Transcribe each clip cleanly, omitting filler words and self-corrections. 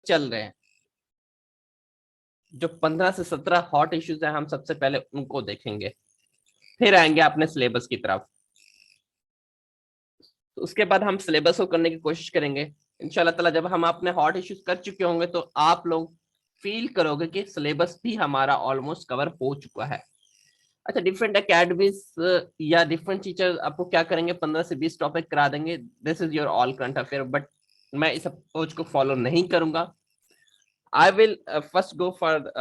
चल रहे हैं, जो 15 से 17 हॉट इश्यूज हैं, हम सबसे पहले उनको देखेंगे, फिर आएंगे अपने सिलेबस की तरफ। तो उसके बाद हम सिलेबस को करने की कोशिश करेंगे इंशाल्लाह ताला। जब हम अपने हॉट इश्यूज कर चुके होंगे तो आप लोग फील करोगे कि सिलेबस भी हमारा ऑलमोस्ट कवर हो चुका है। अच्छा, डिफरेंट अकेडमीज या डिफरेंट टीचर आपको क्या करेंगे, 15 से 20 टॉपिक करा देंगे, this is your all current affair, but मैं इस अप्रोच को फॉलो नहीं करूंगा। I will first go for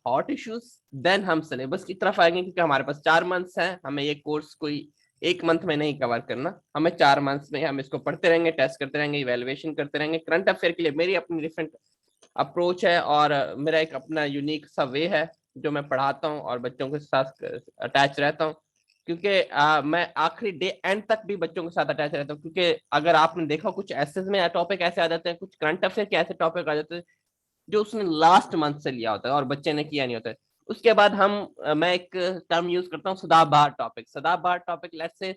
hot issues, then हम सिलेबस की तरफ आएंगे, क्योंकि हमारे पास 4 मंथ्स हैं, हमें ये कोर्स कोई एक मंथ में नहीं कवर करना, हमें 4 मंथ्स में हम इसको पढ़ते रहेंगे, टेस्ट करते रहेंगे, इवेल्युएशन करते रहेंगे। करंट अफेयर के लिए मेरी अपनी डिफरेंट अप्रोच है और मेरा एक अपना यूनिक सा वे है जो मैं पढ़ाता हूँ और बच्चों के साथ अटैच रहता हूँ, क्योंकि मैं आखिरी डे एंड तक भी बच्चों के साथ अटैच रहता हूँ। क्योंकि अगर आपने देखा कुछ एसेस में टॉपिक ऐसे आ जाते हैं, कुछ करंट अफेयर के ऐसे टॉपिक आ जाते हैं जो उसने लास्ट मंथ से लिया होता है और बच्चे ने किया नहीं होता है। उसके बाद मैं एक टर्म यूज करता हूँ, सदाबहार टॉपिक। सदाबहार टॉपिक लेट्स से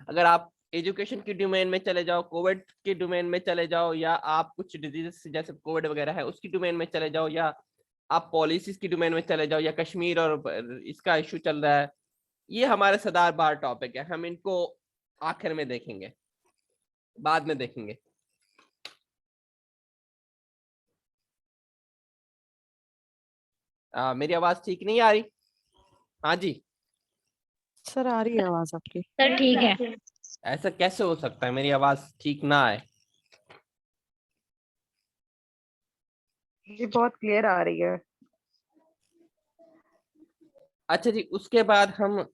अगर आप एजुकेशन की डोमेन में चले जाओ, कोविड की डोमेन में चले जाओ, या आप कुछ डिजीज जैसे कोविड वगैरह है उसकी डोमेन में चले जाओ, या आप पॉलिसीज की डोमेन में चले जाओ, या कश्मीर और इसका इशू चल रहा है, ये हमारे सदाबहार टॉपिक है। हम इनको आखिर में देखेंगे, बाद में देखेंगे। मेरी आवाज ठीक नहीं आ रही? हाँ जी सर आ रही है आवाज आपकी। सर ठीक है। ऐसा कैसे हो सकता है मेरी आवाज ठीक ना आए? जी बहुत क्लियर आ रही है। अच्छा जी, उसके बाद हम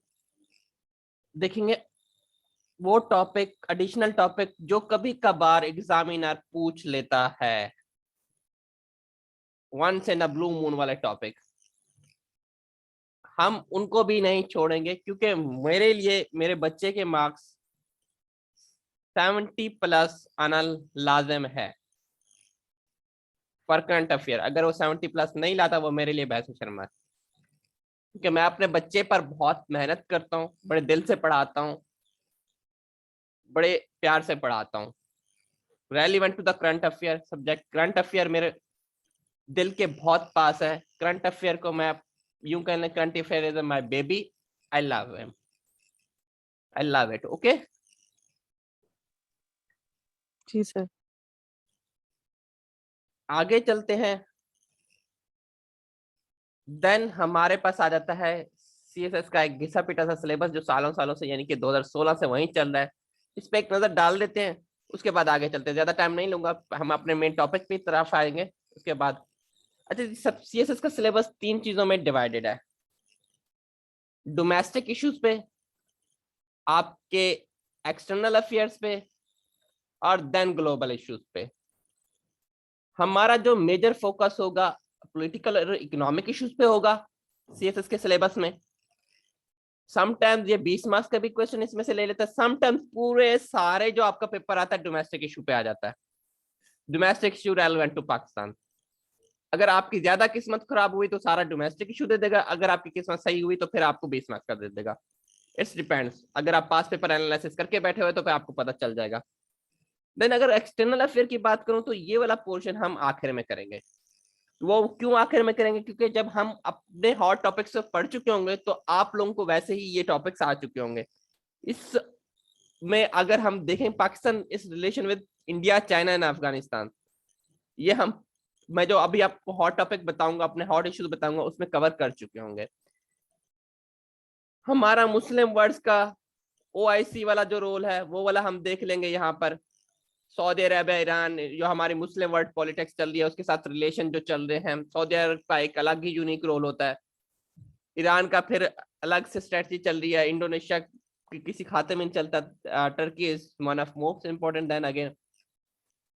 देखेंगे वो टॉपिक, एडिशनल टॉपिक जो कभी कभार एग्जामिनर पूछ लेता है, once in a blue moon वाले टॉपिक, हम उनको भी नहीं छोड़ेंगे, क्योंकि मेरे लिए मेरे बच्चे के मार्क्स 70+ आना लाजिम है फॉर करंट अफेयर। अगर वो 70+ नहीं लाता, वो मेरे लिए बहस शर्मा है, क्योंकि मैं अपने बच्चे पर बहुत मेहनत करता हूँ, बड़े दिल से पढ़ाता हूँ, बड़े प्यार से पढ़ाता हूँ। Relevant to the current affair subject, current affair मेरे दिल के बहुत पास है। करंट अफेयर को मैं यूं कहना, current affair is my baby, I love him, I love it. Okay, जी सर। आगे चलते हैं। देन हमारे पास आ जाता है सीएसएस का एक घिसा पिटा सा सिलेबस, जो सालों सालों से यानी कि 2016 से वहीं चल रहा है। इस पे एक नजर डाल देते हैं, उसके बाद आगे चलते हैं। ज्यादा टाइम नहीं लूंगा, हम अपने मेन टॉपिक पे तरफ आएंगे उसके बाद। अच्छा, सब सीएसएस का सिलेबस 3 चीजों में डिवाइडेड है, डोमेस्टिक इश्यूज पे, आपके एक्सटर्नल अफेयर्स पे, और देन ग्लोबल इश्यूज पे। हमारा जो मेजर फोकस होगा पॉलिटिकल और इकोनॉमिक इश्यूज पे होगा सीएसएस के सिलेबस में। समटाइम्स ये 20 मार्क्स का भी क्वेश्चन इसमें से ले लेता है, समटाइम्स पूरे सारे जो आपका पेपर आता है डोमेस्टिक इशू पे आ जाता है, domestic issue relevant to Pakistan. अगर आपकी ज्यादा किस्मत खराब हुई तो सारा डोमेस्टिक इशू दे देगा, अगर आपकी किस्मत सही हुई तो फिर आपको 20 मार्क्स का दे देगा। इट्स डिपेंड्स, अगर आप पास पेपर एनालिसिस करके बैठे हुए तो फिर आपको पता चल जाएगा। देन अगर एक्सटर्नल अफेयर की बात करूं तो ये वाला पोर्शन हम आखिर में करेंगे। वो क्यों आखिर में करेंगे? क्योंकि जब हम अपने हॉट टॉपिक्स से पढ़ चुके होंगे तो आप लोगों को वैसे ही ये टॉपिक्स आ चुके होंगे। इस में अगर हम देखें पाकिस्तान इस relation with India, China and Afghanistan, ये हम, मैं जो अभी आपको हॉट टॉपिक बताऊंगा, अपने हॉट इश्यूज बताऊंगा, उसमें कवर कर चुके होंगे। हमारा मुस्लिम वर्ड्स का ओआईसी वाला जो रोल है वो वाला हम देख लेंगे यहाँ पर। सऊदी अरेबिया, ईरान, जो हमारी मुस्लिम वर्ल्ड पॉलिटिक्स चल रही है उसके साथ रिलेशन जो चल रहे हैं, सऊदी अरब का एक अलग ही यूनिक रोल होता है, ईरान का फिर अलग से स्ट्रेटजी चल रही है, इंडोनेशिया की किसी खाते में नहीं चलता, Turkey is one of most important. Then again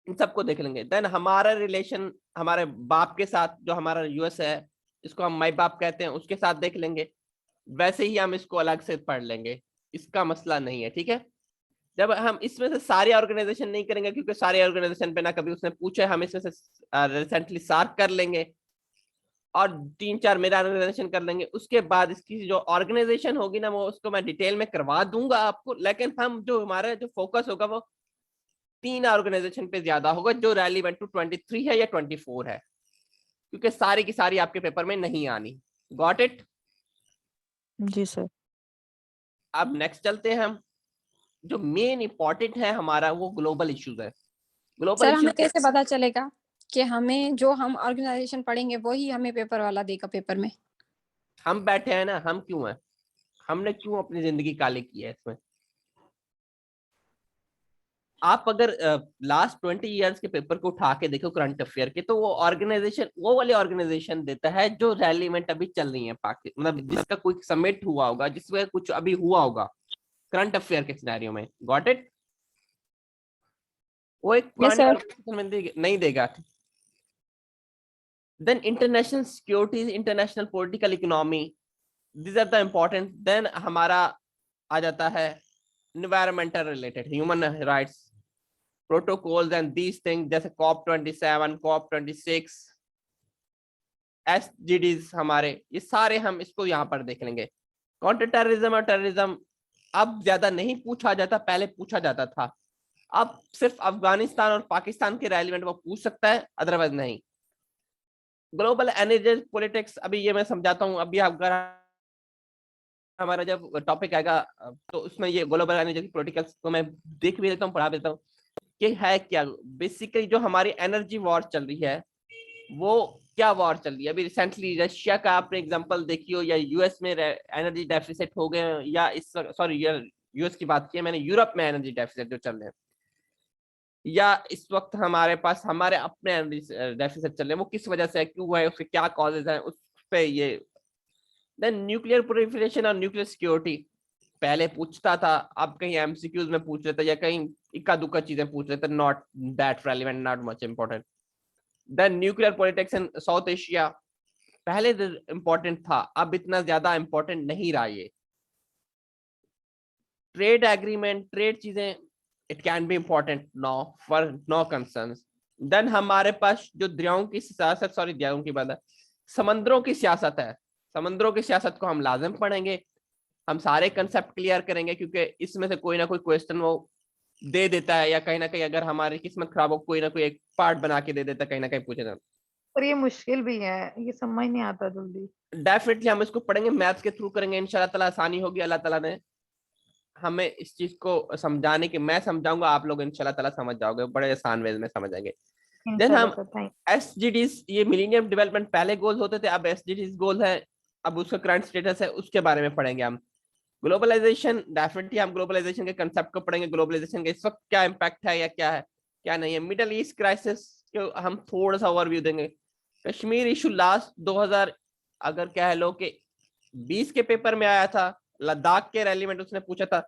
इन सबको देख लेंगे। देन हमारा रिलेशन हमारे बाप के साथ, जो हमारा यूएस है जिसको हम माई बाप कहते हैं, उसके साथ देख लेंगे। वैसे ही हम इसको अलग से पढ़ लेंगे, इसका मसला नहीं है, ठीक है। जब हम इसमें से सारी ऑर्गेनाइजेशन नहीं करेंगे, क्योंकि सारी ऑर्गेनाइजेशन पे ना कभी उसने पूछा है, हम इसमें से रिसेंटली सार्क कर लेंगे और 3-4 मेरा ऑर्गेनाइजेशन कर लेंगे। उसके बाद इसकी जो ऑर्गेनाइजेशन होगी ना, वो उसको मैं डिटेल में करवा दूंगा आपको। लेकिन हम जो हमारा जो फोकस होगा वो 3 ऑर्गेनाइजेशन पे ज्यादा होगा जो रेलिवेंट टू 23 है या 24 है, क्योंकि सारी की सारी आपके पेपर में नहीं आनी। Got it? जी सर। अब नेक्स्ट चलते हैं हम। जो मेन इंपॉर्टेंट है हमारा वो ग्लोबल इश्यूज है। ग्लोबल सर हमें इश्यूज कैसे पता चलेगा कि हमें जो हम ऑर्गेनाइजेशन पढ़ेंगे वही हमें पेपर वाला देगा पेपर में? हम बैठे हैं ना, हम क्यों हैं, हमने क्यों अपनी जिंदगी काली की है इसमें। आप अगर लास्ट 20 ईयर्स के पेपर को उठा के देखो करंट अफेयर के, तो वो ऑर्गेनाइजेशन वो वाली ऑर्गेनाइजेशन देता है जो रेलिवेंट अभी चल रही है पाकिस्तान, मतलब जिसका कोई समिट हुआ होगा, जिसमें कुछ अभी हुआ होगा करंट अफेयर के सिनेरियो में। Got it? वो एक यस पुरानी सर। ऑर्गेनाइजेशन में नहीं देगा। Then international security, international political economy, this are the important. Then हमारा आ जाता है environmental related, human rights protocols and these thing, जैसे COP27, COP26, SDGs हमारे, ये सारे हम इसको यहाँ पर देख लेंगे। काउंटर टेररिज्म और टेररिज्म अब ज्यादा नहीं पूछा जाता, पहले पूछा जाता था। अब सिर्फ अफगानिस्तान और पाकिस्तान के रेलिवेंट वो पूछ सकता है, अदरवाइज नहीं। ग्लोबल एनर्जी पॉलिटिक्स, अभी ये मैं समझाता हूँ। अभी अगर हमारा जब टॉपिक आएगा तो उसमें ये ग्लोबल एनर्जी पॉलिटिक्स को मैं देख भी लेता हूँ, पढ़ा भी देता हूँ कि है क्या। बेसिकली जो हमारी एनर्जी वॉर चल रही है, वो क्या वॉर चल रही है। अभी रिसेंटली रशिया का आपने एग्जांपल देखी हो, या यूएस में एनर्जी डेफिसिट हो गए, या इस सॉरी यूएस की बात की है मैंने, यूरोप में एनर्जी डेफिसिट जो चल रहे हैं, या इस वक्त हमारे पास हमारे अपने एनर्जी डेफिसिट चल रहे हैं, वो किस वजह से है, क्यों है, उसके क्या कॉजेज हैं, उस पे ये। देन न्यूक्लियर प्रोलिफरेशन और न्यूक्लियर सिक्योरिटी पहले पूछता था, अब कहीं एमसीक्यूज में पूछ लेता, या कहीं इक्का दुक्का चीजें पूछ लेते, not that relevant, not much important. Then nuclear politics in South Asia, पहले इंपॉर्टेंट था, अब इतना ज्यादा इंपॉर्टेंट नहीं रहा ये। ट्रेड एग्रीमेंट, ट्रेड चीजें, it can be important now for no concerns. Then हमारे पास जो दरियाओं की सियासत, सॉरी दरियाओं की बात है, समंदरों की सियासत है। समंदरों की सियासत को हम लाजिम पढ़ेंगे, हम सारे कंसेप्ट क्लियर करेंगे, क्योंकि इसमें से कोई ना कोई क्वेश्चन वो दे देता है, या कहीं ना कहीं अगर हमारी किस्मत खराब हो, कोई ना कोई एक पार्ट बना के दे देता है, कहीं ना कहीं पूछे जाए। और ये मुश्किल भी है, ये समझ नहीं आता जल्दी। डेफिनेटली हम इसको पढ़ेंगे, मैथ्स के थ्रू करेंगे, इंशाल्लाह ताला आसानी होगी। अल्लाह ताला ने हमें इस चीज को समझाने की, मैं समझाऊंगा, आप लोग इंशाल्लाह ताला समझ जाओगे, बड़े आसान वे में समझ आएंगे। देन इंशाल्लाह हम सर, थैंक एसडीडीज, ये मिलेनियम डेवलपमेंट पहले गोल होते थे, अब एसडीडीज गोल है, अब उसका करंट स्टेटस है, उसके बारे में पढ़ेंगे हम। ग्लोबलाइजेशन, डेफिनेटली हम ग्लोबलाइजेशन के कंसेप्ट को पढ़ेंगे, ग्लोबलाइजेशन का इस वक्त क्या इम्पैक्ट है, या क्या है क्या नहीं है। मिडल ईस्ट क्राइसिस को हम थोड़ा सा ओवरव्यू देंगे। कश्मीर इशू लास्ट 2000 अगर कह लो कि 20 के पेपर में आया था, लद्दाख के रेलिवेंट उसने पूछा था।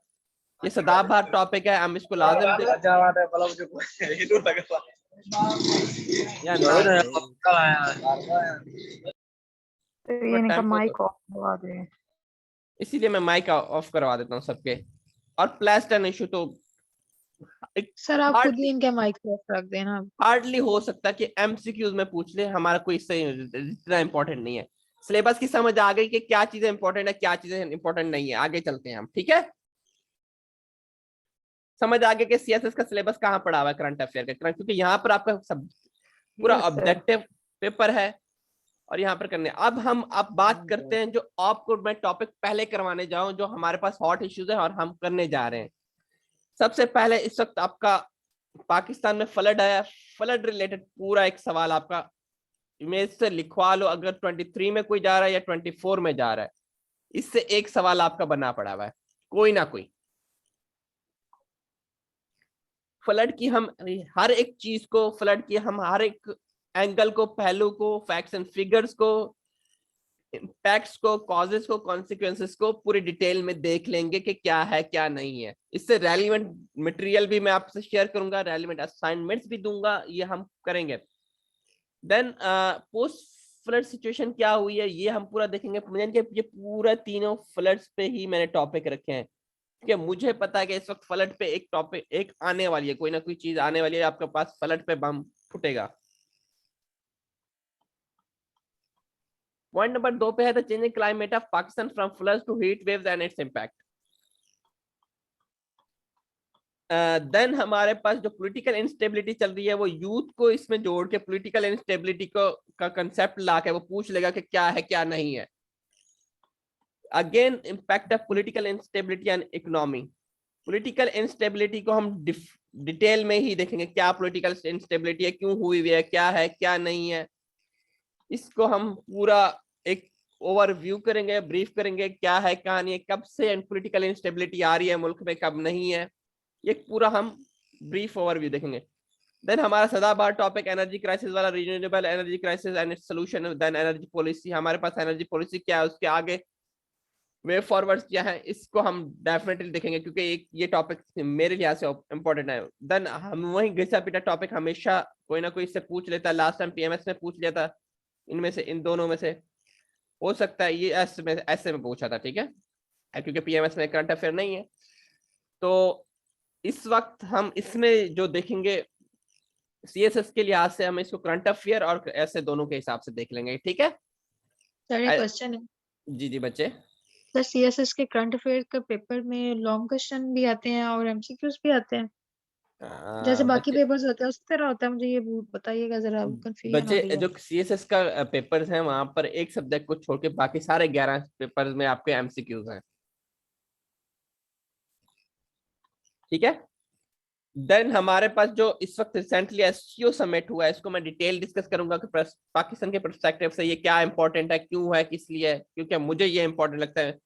ये सदाबहार टॉपिक है, हम इसको लाजिम या ना, तो थोड़ा ये इनका टाइम को तो, माइक ऑफ करवा दें। इसीलिए मैं माइक ऑफ करवा देता हूँ सबके। और प्लास्टन इशू तो सर आप खुद ही हार्डली इनके माइक पे रख देना। हार्डली हो सकता है कि एमसीक्यूज में पूछ ले, हमारा कोई इससे इतना इंपॉर्टेंट नहीं है। सिलेबस की समझ आ गई कि क्या चीजें इंपॉर्टेंट है, क्या चीजें इंपॉर्टेंट नहीं है। आगे चलते हैं हम, ठीक है। समझ आ गया कि सीएसएस का सिलेबस कहाँ पड़ा हुआ है करंट अफेयर का, क्योंकि यहाँ पर आपका सब पूरा यस सर। ऑब्जेक्टिव पेपर है, और यहाँ पर करने। अब बात करते हैं जो आपको मैं टॉपिक पहले करवाने जाऊं, जो हमारे पास हॉट इश्यूज है और हम करने जा रहे हैं। सबसे पहले इस वक्त आपका पाकिस्तान में फ्लड आया, फ्लड रिलेटेड पूरा एक सवाल आपका इमेज से लिखवा लो, अगर 23 में कोई जा रहा है या 24 में जा रहा है, इससे एक सवाल आपका बना पड़ा हुआ है, कोई ना कोई। फ्लड की हम हर एक चीज को, फ्लड की हम हर एक एंगल को, पहलू को, फैक्ट्स एंड फिगर्स को, इम्पैक्ट्स को, कॉजेस को, कॉन्सिक्वेंसेस को पूरी डिटेल में देख लेंगे कि क्या है क्या नहीं है। इससे रेलिवेंट मटेरियल भी मैं आपसे शेयर करूंगा, रेलिवेंट असाइनमेंट्स भी दूंगा, ये हम करेंगे। देन पोस्ट फ्लड सिचुएशन क्या हुई है, ये हम पूरा देखेंगे। ये पूरा तीनों फ्लड्स पे ही मैंने टॉपिक रखे हैं, कि मुझे पता है कि इस वक्त फ्लड पे एक टॉपिक एक आने वाली है, कोई ना कोई चीज आने वाली है, आपके पास फ्लड पे बम फुटेगा। पॉइंट नंबर 2 पे है the changing climate of Pakistan from floods to heat waves and its impact. Then हमारे पास जो पॉलिटिकल इंस्टेबिलिटी चल रही है वो यूथ को इसमें जोड़ के पॉलिटिकल इंस्टेबिलिटी को का कंसेप्ट ला के वो पूछ लेगा कि क्या है क्या नहीं है। Again impact of political instability and economy. Political instability को हम डिटेल में ही देखेंगे, क्या पॉलिटिकल इंस्टेबिलिटी है, क्यों हुई है क्या नहीं है। इसको हम पूरा एक ओवरव्यू करेंगे, ब्रीफ करेंगे, क्या है कहानी है, कब से पॉलिटिकल इंस्टेबिलिटी आ रही है मुल्क में, कब नहीं है, ये पूरा हम ब्रीफ ओवरव्यू देखेंगे। देन हमारा सदाबहार टॉपिक एनर्जी क्राइसिस वाला, renewable energy crisis and its solution. Then energy policy, हमारे पास एनर्जी पॉलिसी क्या है, उसके आगे वे फॉरवर्ड क्या है, इसको हम डेफिनेटली देखेंगे क्योंकि एक ये टॉपिक मेरे लिहाज से इंपॉर्टेंट है। देन हम वही घिसा पिटा टॉपिक हमेशा कोई ना कोई इससे पूछ लेता है, लास्ट टाइम पीएमएस में पूछ लिया था, इनमें से इन दोनों में से हो सकता है ये ऐसे में पूछा था, ठीक है, क्योंकि पीएमएस में करंट अफेयर नहीं है। तो इस वक्त हम इसमें जो देखेंगे सीएसएस के लिहाज से हम इसको करंट अफेयर और ऐसे दोनों के हिसाब से देख लेंगे, ठीक है। सर एक क्वेश्चन है जी जी बच्चे। सर, सीएसएस के करंट अफेयर का पेपर में लॉन्ग क्वेश्चन भी आते हैं और एमसीक्यूज भी आते हैं, जैसे बाकी बच्चे पेपर्स होते हैं उस तरह होता है? मुझे ये बताइएगा जरा, कंफ्यूजन हो रही बच्चे है। जो सीएसएस का पेपर्स हैं वहां पर एक सब्जेक्ट को छोड़ के बाकी सारे 11 पेपर्स में आपके एमसीक्यूज हैं, ठीक है। देन हमारे पास जो इस वक्त रिसेंटली एससीओ समिट हुआ है, इसको मैं डिटेल डिस्कस करूंगा कि पाकिस्तान के पर्सपेक्टिव से ये क्या इंपॉर्टेंट है, क्यों है, किस लिए है, क्योंकि मुझे ये इंपॉर्टेंट लगता है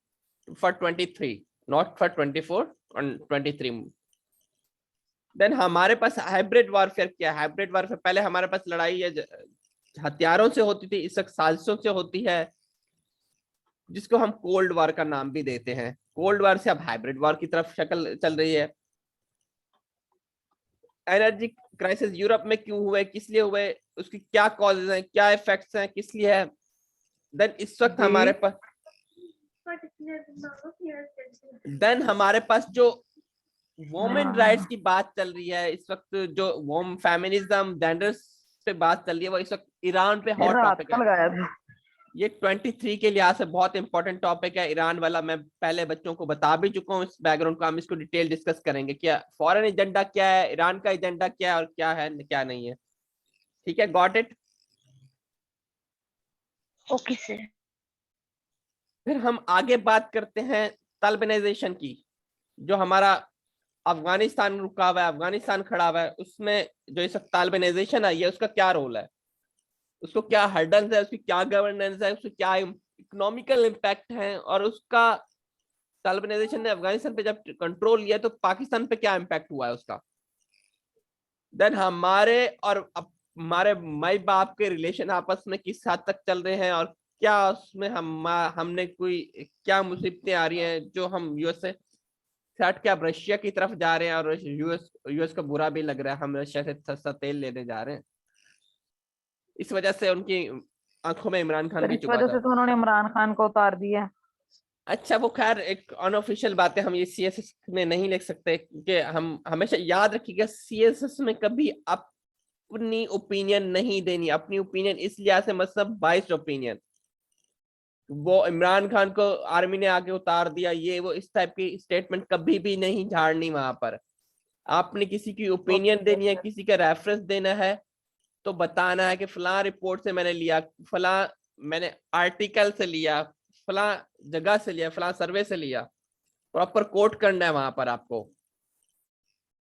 फॉर 23 नॉट फॉर 24 और 23। देन हमारे पास हाइब्रिड वॉरफेयर क्या है। हाइब्रिड वॉरफेयर पहले हमारे पास लड़ाई हथियारों से होती थी, इस वक्त साजिशों से होती है, जिसको हम कोल्ड वॉर का नाम भी देते हैं। कोल्ड वॉर से अब हाइब्रिड वॉर की तरफ शक्ल चल रही है। एनर्जी क्राइसिस यूरोप में क्यों हुए, किस लिए हुए, उसकी क्या कॉजेज हैं, क्या इफेक्ट्स हैं, किस लिए है। देन इस वक्त हमारे पास जो वोमेन राइट्स की बात चल रही है इस वक्त, जो वोम फेमिनिज्म जेंडर्स पे बात चल रही है, वो इस वक्त ईरान पे हॉट टॉपिक है। ये 23 के लिहाज से बहुत इंपॉर्टेंट टॉपिक है ईरान वाला। मैं पहले बच्चों को बता भी चुका हूँ इस बैकग्राउंड को, हम इसको डिटेल डिस्कस करेंगे, क्या फॉरेन एजेंडा क्या है, ईरान का एजेंडा क्या है और क्या है क्या नहीं है, ठीक है। Got it. Okay sir. फिर हम आगे बात करते हैं तालिबानाइजेशन की। जो हमारा अफगानिस्तान रुका हुआ है, अफगानिस्तान खड़ा हुआ है, उसमें जो इस वक्त तालिबानाइजेशन आई है उसका क्या रोल है, उसको क्या हर्डल्स है, उसकी क्या गवर्नेंस है, उसके क्या इकोनॉमिकल इम्पैक्ट है, और उसका तालिबानाइजेशन ने अफगानिस्तान पे जब कंट्रोल लिया तो पाकिस्तान पे क्या इम्पैक्ट हुआ है उसका। देन हमारे और हमारे माई बाप के रिलेशन आपस में किस हद तक चल रहे हैं, और क्या उसमें हमने कोई क्या मुसीबतें आ रही हैं जो हम यूएस से हट के अब रशिया की तरफ जा रहे हैं, और यूएस को बुरा भी लग रहा है, हम रशिया से सस्ता तेल लेने जा रहे हैं। इस वजह से उनकी आंखों में इमरान खान भी इस चुभा वजह था। से तो उन्होंने इमरान खान को उतार दिया। अच्छा वो खैर एक अनऑफिशियल बात है, हम ये सीएसएस में नहीं लिख सकते, क्योंकि हम हमेशा याद रखिएगा सीएसएस में कभी अपनी ओपिनियन नहीं देनी। अपनी ओपिनियन इस लिहाज से मतलब बाइस्ड ओपिनियन। वो इमरान खान को आर्मी ने आके उतार दिया, ये वो इस टाइप की स्टेटमेंट कभी भी नहीं झाड़नी वहां पर। आपने किसी की ओपिनियन देनी है, किसी का रेफरेंस देना है, तो बताना है कि फलां रिपोर्ट से मैंने लिया, फलां मैंने आर्टिकल से लिया, फलां जगह से लिया, फलां सर्वे से लिया। प्रॉपर कोट करना है वहां पर आपको।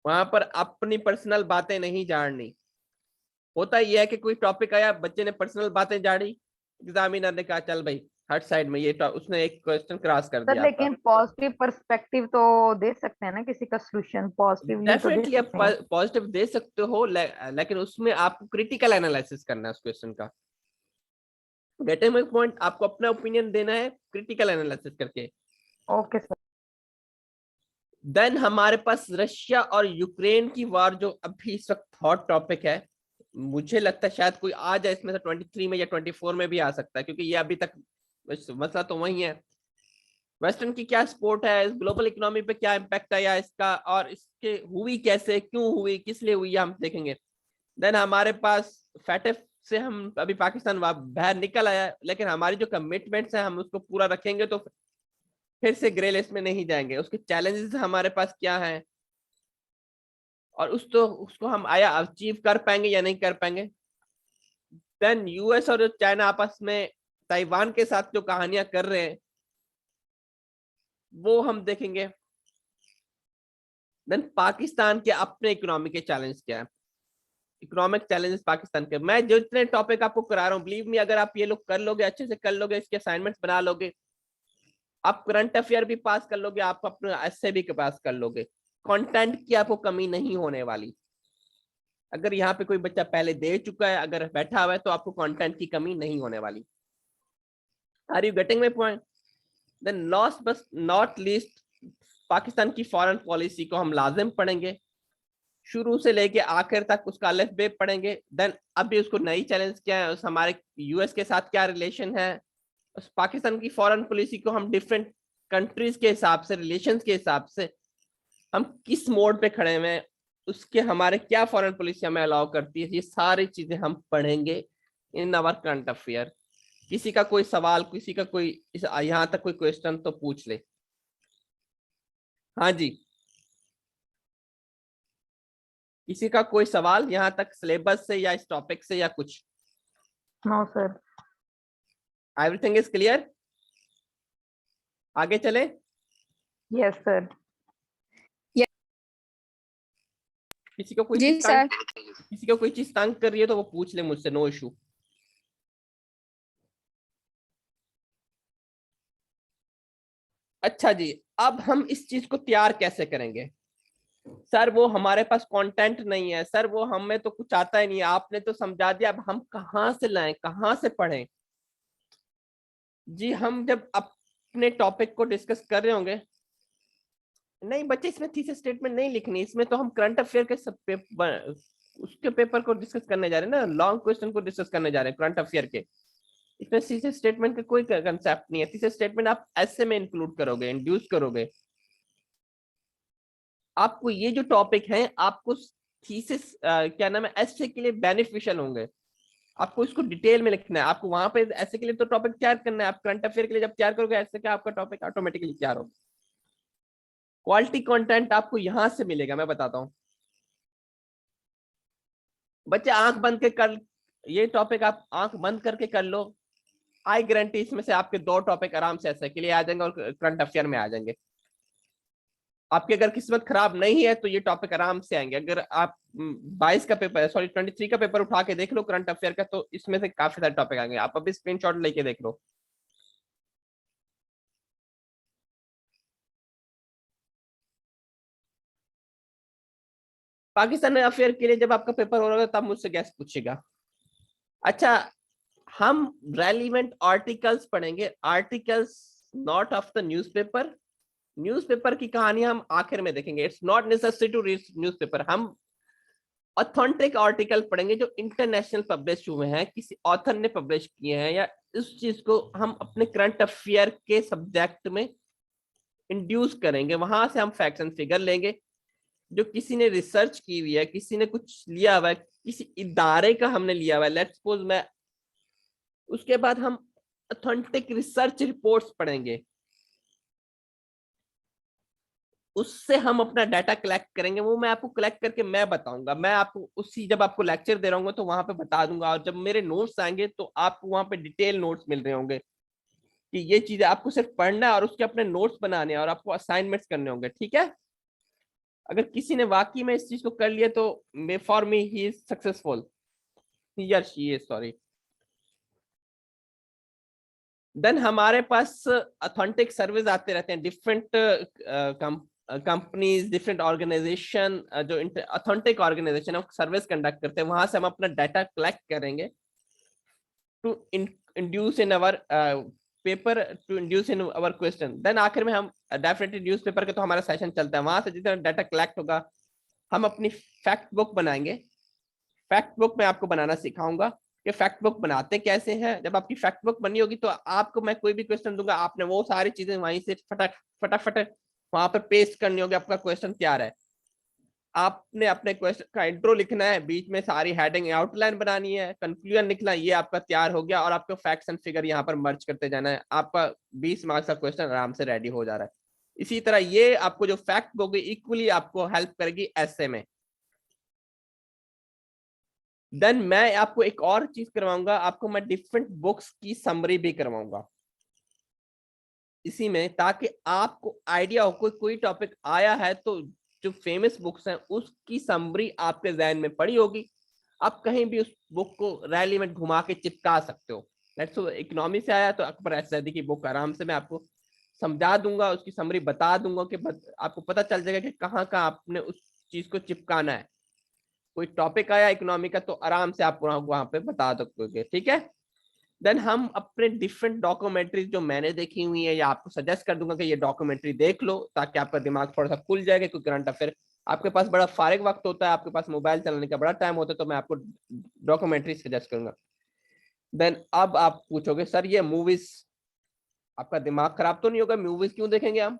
वहां पर अपनी पर्सनल बातें नहीं झाड़नी। होता यह है कि कोई टॉपिक आया, बच्चे ने पर्सनल बातें झाड़ी, एग्जामिनर ने कहा चल भाई हट साइड में, ये उसने एक क्वेश्चन क्रॉस कर सर दिया आपका। लेकिन पॉजिटिव पर्सपेक्टिव तो दे सकते हैं ना, किसी का सोल्यूशन पॉजिटिवली तो दे डेफिनेटली आप सकते हैं। पॉजिटिव दे सकते हो, लेकिन उसमें आपको क्रिटिकल एनालिसिस करना है उस क्वेश्चन का। गेटिंग माय पॉइंट, आपको अपना ओपिनियन देना है क्रिटिकल एनालिसिस करके। Okay sir. देन हमारे पास रशिया और यूक्रेन की वार जो अभी इस वक्त हॉट टॉपिक है। मुझे लगता है शायद कोई आ जाए इसमें से 23 में या 24 में भी आ सकता है, क्योंकि ये अभी तक मसला तो वही है। वेस्टर्न की क्या सपोर्ट है, इस ग्लोबल इकोनॉमी पे क्या इम्पैक्ट आया इसका, और इसके हुई कैसे, क्यों हुई, किस लिए हुई, हम देखेंगे। देन हमारे पास फैटेफ से हम अभी पाकिस्तान बाहर निकल आया, लेकिन हमारी जो कमिटमेंट्स है हम उसको पूरा रखेंगे तो फिर से ग्रे लिस्ट में नहीं जाएंगे। उसके चैलेंजेस हमारे पास क्या हैं, और उसको हम आया अचीव कर पाएंगे या नहीं कर पाएंगे। देन यूएस और चाइना आपस में ताइवान के साथ जो कहानियां कर रहे हैं वो हम देखेंगे। देन पाकिस्तान के अपने इकोनॉमी के चैलेंज क्या है, इकोनॉमिक चैलेंजेस पाकिस्तान के। मैं जो इतने टॉपिक आपको करा रहा हूँ, बिलीव मी, अगर आप ये लोग कर लोगे, अच्छे से कर लोगे, इसके असाइनमेंट्स बना लोगे, आप करंट अफेयर भी पास कर लोगे, आप अपना एस्से भी पास कर लोगे, कंटेंट की आपको कमी नहीं होने वाली। अगर यहाँ पे कोई बच्चा पहले दे चुका है, अगर बैठा हुआ है, तो आपको कंटेंट की कमी नहीं होने वाली। Are you getting my point? Then last but not least, Pakistan की फॉरेन पॉलिसी को हम लाजिम पढ़ेंगे, शुरू से लेके आखिर तक उसका अलिफ बे पढ़ेंगे। देन अभी उसको नई चैलेंज क्या है, उस हमारे यूएस के साथ क्या रिलेशन है, उस पाकिस्तान की फॉरेन पॉलिसी को हम डिफरेंट कंट्रीज के हिसाब से, रिलेशंस के हिसाब से हम किस मोड पे खड़े हुए हैं, उसके हमारे क्या फॉरेन पॉलिसी हमें अलाउ करती है, ये सारी चीजें हम पढ़ेंगे इन आवर करंट अफेयर। किसी का कोई सवाल, किसी का कोई यहाँ तक कोई क्वेश्चन तो पूछ ले। हाँ जी, किसी का कोई सवाल यहाँ तक सिलेबस से या इस टॉपिक से या कुछ? No sir. Everything is clear? आगे चले? Yes sir. किसी को कोई जी चीज सर। किसी को कोई चीज तंग कर रही है तो वो पूछ ले मुझसे, नो इशू। अच्छा जी, अब हम इस चीज को तैयार कैसे करेंगे? सर वो हमारे पास कंटेंट नहीं है, सर वो हमें तो कुछ आता ही नहीं है, आपने तो समझा दिया, अब हम कहाँ से लाएं, कहाँ से पढ़ें? जी हम जब अपने टॉपिक को डिस्कस कर रहे होंगे, नहीं बच्चे इसमें थीसिस स्टेटमेंट नहीं लिखनी, इसमें तो हम करंट अफेयर के सब उसके पेपर को डिस्कस करने जा रहे हैं ना, लॉन्ग क्वेश्चन को डिस्कस करने जा रहे हैं करंट अफेयर के। इसमें थीसिस स्टेटमेंट का कोई कंसेप्ट नहीं है। थीसिस स्टेटमेंट आप ऐसे में इंक्लूड करोगे, इंड्यूस करोगे। आपको ये जो टॉपिक है, आपको थीसिस क्या नाम है, ऐसे के लिए बेनिफिशियल होंगे। आपको इसको डिटेल में लिखना है, आपको वहां पे ऐसे के लिए तो टॉपिक तैयार करना है। आप करंट अफेयर के लिए जब तैयार करोगे ऐसे, क्या आपका टॉपिक ऑटोमेटिकली तैयार होगा। क्वालिटी कंटेंट आपको यहां से मिलेगा, मैं बताता हूँ। बच्चे आंख बंद के कर, ये टॉपिक आप आंख बंद करके कर लो, आई गारंटी इसमें से आपके 2 टॉपिक आराम से ऐसे के लिए आ जाएंगे और करंट अफेयर में आ जाएंगे। आपकी अगर किस्मत खराब नहीं है तो ये टॉपिक आराम से आएंगे। अगर आप 22 का पेपर, सॉरी 23 का पेपर उठा के देख लो करंट अफेयर का, तो इसमें से काफी सारे टॉपिक आएंगे। आप अभी स्क्रीनशॉट लेके देख लो। पाकिस्तान अफेयर के लिए जब आपका पेपर हो रहा है तब मुझसे गैस पूछेगा। अच्छा, हम रेलिवेंट आर्टिकल्स पढ़ेंगे, articles not of the newspaper. Newspaper की कहानी हम आखिर में देखेंगे, it's not necessary to read newspaper. हम ऑथेंटिक आर्टिकल पढ़ेंगे जो इंटरनेशनल पब्लिश हुए हैं, किसी ऑथर ने पब्लिश किए हैं, या इस चीज को हम अपने करंट अफेयर के सब्जेक्ट में इंड्यूस करेंगे। वहां से हम फैक्ट्स एंड फिगर लेंगे जो किसी ने रिसर्च की हुई है, किसी ने कुछ लिया हुआ है, किसी इदारे का हमने लिया हुआ है, लेट्स सपोज मैं। उसके बाद हम ऑथेंटिक रिसर्च रिपोर्ट्स पढ़ेंगे, उससे हम अपना डाटा कलेक्ट करेंगे। वो मैं आपको कलेक्ट करके मैं बताऊंगा, मैं आपको उसी जब आपको लेक्चर दे रहा हूँ तो वहां पे बता दूंगा। और जब मेरे नोट्स आएंगे तो आपको वहां पे डिटेल नोट्स मिल रहे होंगे कि ये चीजें आपको सिर्फ पढ़ना है और उसके अपने नोट्स बनाने हैं और आपको असाइनमेंट्स करने होंगे, ठीक है? अगर किसी ने वाकई में इस चीज को कर लिया तो for me he is successful, he और शी इज, सॉरी। देन हमारे पास ऑथेंटिक सर्विस आते रहते हैं, डिफरेंट कंपनीज, डिफरेंट ऑर्गेनाइजेशन, जो ऑथेंटिक ऑर्गेनाइजेशन सर्विस कंडक्ट करते हैं, वहां से हम अपना डाटा कलेक्ट करेंगे to induce in our paper, to induce in our question. Then आखिर में हम डेफिनेटली न्यूज़पेपर के तो हमारा सेशन चलता है, वहां से जितना डाटा कलेक्ट होगा हम अपनी फैक्ट बुक बनाएंगे। फैक्ट बुक मैं आपको बनाना सिखाऊंगा कि फैक्ट बुक बनाते कैसे हैं। जब आपकी फैक्ट बुक बनी होगी तो आपको मैं कोई भी क्वेश्चन दूंगा, आपने वो सारी चीजें वहीं से फटाफट वहां पर पेस्ट करनी होगी, आपका क्वेश्चन तैयार है। आपने अपने क्वेश्चन का इंट्रो लिखना है, बीच में सारी हेडिंग आउटलाइन बनानी है, कंक्लूजन लिखना, ये आपका तैयार हो गया। और आपको फैक्ट्स एंड फिगर यहाँ पर मर्ज करते जाना है, आपका 20 मार्क्स का क्वेश्चन आराम से रेडी हो जा रहा है। इसी तरह ये आपको जो फैक्ट बुक इक्वली आपको हेल्प करेगी ऐसे में। देन मैं आपको एक और चीज करवाऊंगा, आपको मैं डिफरेंट बुक्स की समरी भी करवाऊंगा इसी में, ताकि आपको आइडिया हो कोई टॉपिक आया है तो जो फेमस बुक्स हैं उसकी समरी आपके जहन में पड़ी होगी, आप कहीं भी उस बुक को रैली में घुमा के चिपका सकते हो। लेट्स सो इकोनॉमी से आया तो अकबर ऐसा की बुक आराम से मैं आपको समझा दूंगा, उसकी समरी बता दूंगा कि आपको पता चल जाएगा कि कहाँ कहाँ आपने उस चीज को चिपकाना है। कोई टॉपिक आया इकोनॉमी का तो आराम से आप वहां पे बता दोगे, ठीक है। देन हम अपने डिफरेंट डॉक्यूमेंट्रीज जो मैंने देखी हुई है या आपको सजेस्ट कर दूंगा कि ये डॉक्यूमेंट्री देख लो, ताकि आपका दिमाग थोड़ा सा खुल जाएगा, क्योंकि करंट अफेयर आपके पास बड़ा फारिग वक्त होता है, आपके पास मोबाइल चलाने का बड़ा टाइम होता है, तो मैं आपको डॉक्यूमेंट्री सजेस्ट करूंगा। देन अब आप पूछोगे सर ये मूवीज, आपका दिमाग खराब तो नहीं होगा, मूवीज क्यों देखेंगे हम?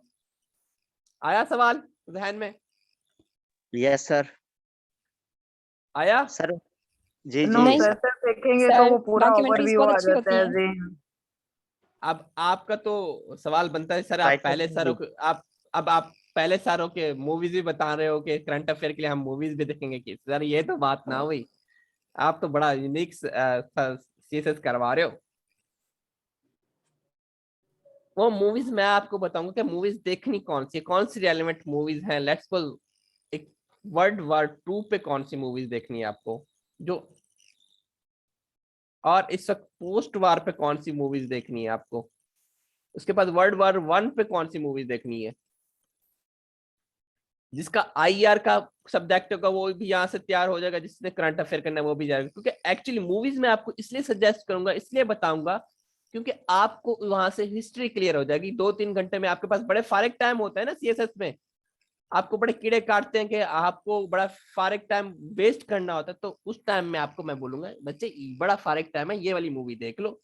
आया सवाल जहन में? Yes sir. आया सर जी नो जी नहीं सर, सर। सर देखेंगे तो सर, वो पूरा डॉक्यूमेंट्रीज ओवरव्यू बहुत आ अच्छी जाता होती है हैं। ज़हन। अब आपका तो सवाल बनता है सर आप राइट पहले सर जी। आप पहले सारों के मूवीज भी बता रहे हो कि करंट अफेयर के लिए हम मूवीज भी देखेंगे कि सर ये तो बात ना हुई, आप तो बड़ा यूनिक सीएसएस करवा रहे हो। वो मूवीज मैं आपको बताऊंगा कि मूवीज देखनी कौन सी रेलेवेंट मूवीज हैं। लेट्स सपोज एक वर्ल्ड war 2 पे कौन सी मूवीज देखनी है आपको, जो और इस वक्त पोस्ट वार पे कौन सी मूवीज देखनी है आपको, उसके बाद वर्ल्ड war 1 पे कौन सी मूवीज देखनी है। जिसका आईआर का सब्जेक्ट होगा वो भी यहाँ से तैयार हो जाएगा, जिसने करंट अफेयर करना है वो भी जाएगा। क्योंकि एक्चुअली मूवीज में आपको इसलिए सजेस्ट करूंगा, इसलिए बताऊंगा क्योंकि आपको वहां से हिस्ट्री क्लियर हो जाएगी। 2-3 घंटे में आपके पास बड़े फारिग टाइम होता है ना सीएसएस में, आपको बड़े कीड़े काटते हैं कि आपको बड़ा फारिग टाइम वेस्ट करना होता है, तो उस टाइम में आपको मैं बोलूंगा बच्चे बड़ा फारिग टाइम है, ये वाली मूवी देख लो,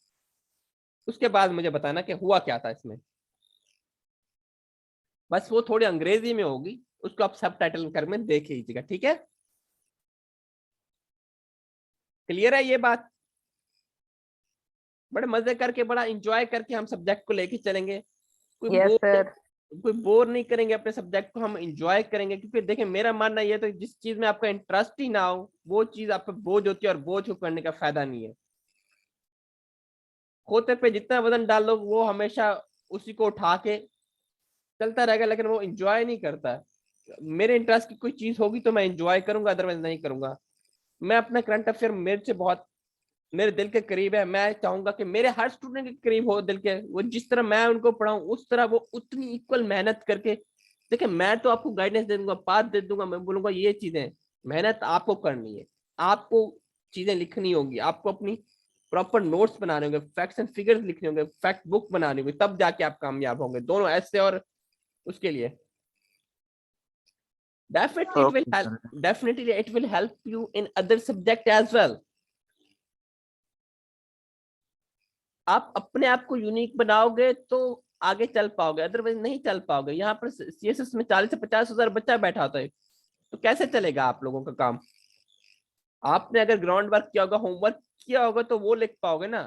उसके बाद मुझे बताना कि हुआ क्या था इसमें। बस वो थोड़ी अंग्रेजी में होगी, उसको आप सब टाइटल कर में देख लीजिएगा, ठीक है। क्लियर है ये बात? बड़े मजे करके बड़ा इंजॉय करके हम सब्जेक्ट को लेके चलेंगे, कोई यस बोर सर। कोई बोर नहीं करेंगे अपने सब्जेक्ट को, हम इंजॉय करेंगे। क्योंकि देखिए मेरा मानना ये तो जिस चीज में आपका इंटरेस्ट ही ना हो वो चीज आप पे बोझ होती है, और बोझ को करने का फायदा नहीं है। खोते पे जितना वजन डालो वो हमेशा उसी को उठा के चलता रहेगा, लेकिन वो इंजॉय नहीं करता है। मेरे इंटरेस्ट की कोई चीज होगी तो मैं इंजॉय करूंगा, अदरवाइज नहीं करूंगा। मैं अपना करंट अफेयर मेरे से बहुत मेरे दिल के करीब है, मैं चाहूंगा कि मेरे हर स्टूडेंट के करीब हो दिल के, वो जिस तरह मैं उनको पढ़ाऊं उस तरह वो उतनी इक्वल मेहनत करके। देखिए मैं तो आपको गाइडेंस दे दूंगा, पाथ दे दूंगा, मैं बोलूंगा ये चीजें, मेहनत आपको करनी है, आपको चीजें लिखनी होगी, आपको अपनी प्रॉपर नोट्स बनाने होंगे, फैक्ट्स एंड फिगर्स लिखने होंगे, फैक्ट बुक बनानी होगी, तब जाके आप कामयाब होंगे दोनों ऐसे। और उसके लिए okay sir. definitely it will help you in other subject as well। आप अपने आप को यूनिक बनाओगे तो आगे चल पाओगे, अदरवाइज नहीं चल पाओगे। यहाँ पर सीएसएस में 40 से 50 हजार बच्चा बैठा होता है, तो कैसे चलेगा आप लोगों का काम? आपने अगर ग्राउंड वर्क किया होगा, होमवर्क किया होगा, तो वो लिख पाओगे ना।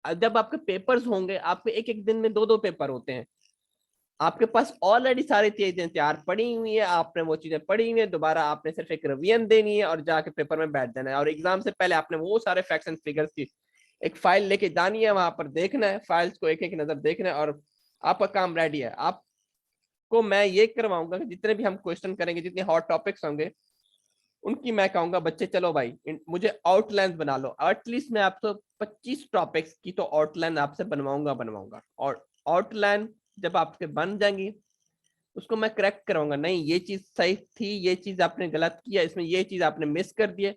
जब आपके पेपर्स होंगे, आपके एक एक दिन में 2-2 पेपर होते हैं, आपके पास ऑलरेडी सारी चीजें तैयार पड़ी हुई है, आपने वो चीजें पढ़ी हुई है, दोबारा आपने सिर्फ एक रिवीजन देनी है और जाके पेपर में बैठ जाना है। और एग्जाम से पहले आपने वो सारे फैक्ट्स एंड फिगर्स की एक फाइल लेके जानी है, वहां पर देखना है, फाइल्स को एक एक नजर देखना है, और आपका काम रेडी है। आपको मैं ये करवाऊंगा कि जितने भी हम क्वेश्चन करेंगे, जितने हॉट टॉपिक्स होंगे, उनकी मैं कहूंगा बच्चे चलो भाई मुझे आउटलाइन बना लो। एटलीस्ट मैं आपको 25 टॉपिक्स की तो आउटलाइन आपसे बनवाऊंगा। और आउटलाइन जब आपके बन जाएंगी उसको मैं करेक्ट कराऊंगा, नहीं ये चीज सही थी, ये चीज आपने गलत किया, इसमें ये चीज आपने मिस कर दिए,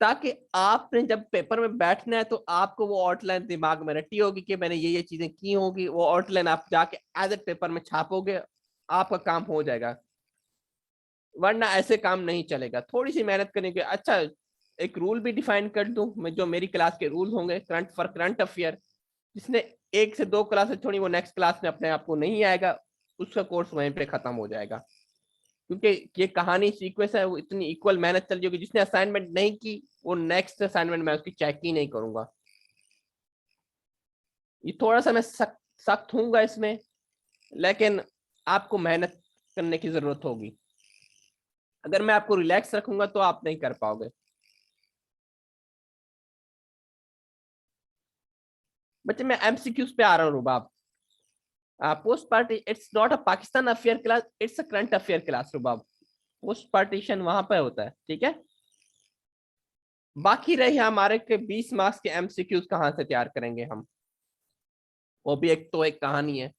ताकि आपने जब पेपर में बैठना है तो आपको वो आउटलाइन दिमाग में रटी होगी कि मैंने ये चीजें की होगी। वो आउटलाइन आप जाके एज ए पेपर में छापोगे, आपका काम हो जाएगा। वरना ऐसे काम नहीं चलेगा, थोड़ी सी मेहनत करने के। अच्छा एक रूल भी डिफाइन कर दूं मैं, जो मेरी क्लास के रूल होंगे करंट अफेयर, जिसने 1 से 2 क्लासेस छोड़ी वो नेक्स्ट क्लास में अपने आप को नहीं आएगा, उसका कोर्स वहीं पे खत्म हो जाएगा। क्योंकि ये कहानी सीक्वेंस है, वो इतनी इक्वल मेहनत चल जाएगी। जिसने असाइनमेंट नहीं की वो नेक्स्ट असाइनमेंट में उसकी चेक ही नहीं करूंगा। ये थोड़ा सा मैं सख्त हूँगा इसमें, लेकिन आपको मेहनत करने की जरूरत होगी। अगर मैं आपको रिलैक्स रखूंगा तो आप नहीं कर पाओगे। बच्चे मैं एमसीक्यूज पे आ रहा हूँ Rubab. Post party it's not a Pakistan affair class, it's a current affair class Rubab. Post partition वहां पर होता है, ठीक है। बाकी रही हमारे के 20 मार्क्स के एमसीक्यूज कहाँ से तैयार करेंगे हम, वो भी एक कहानी है।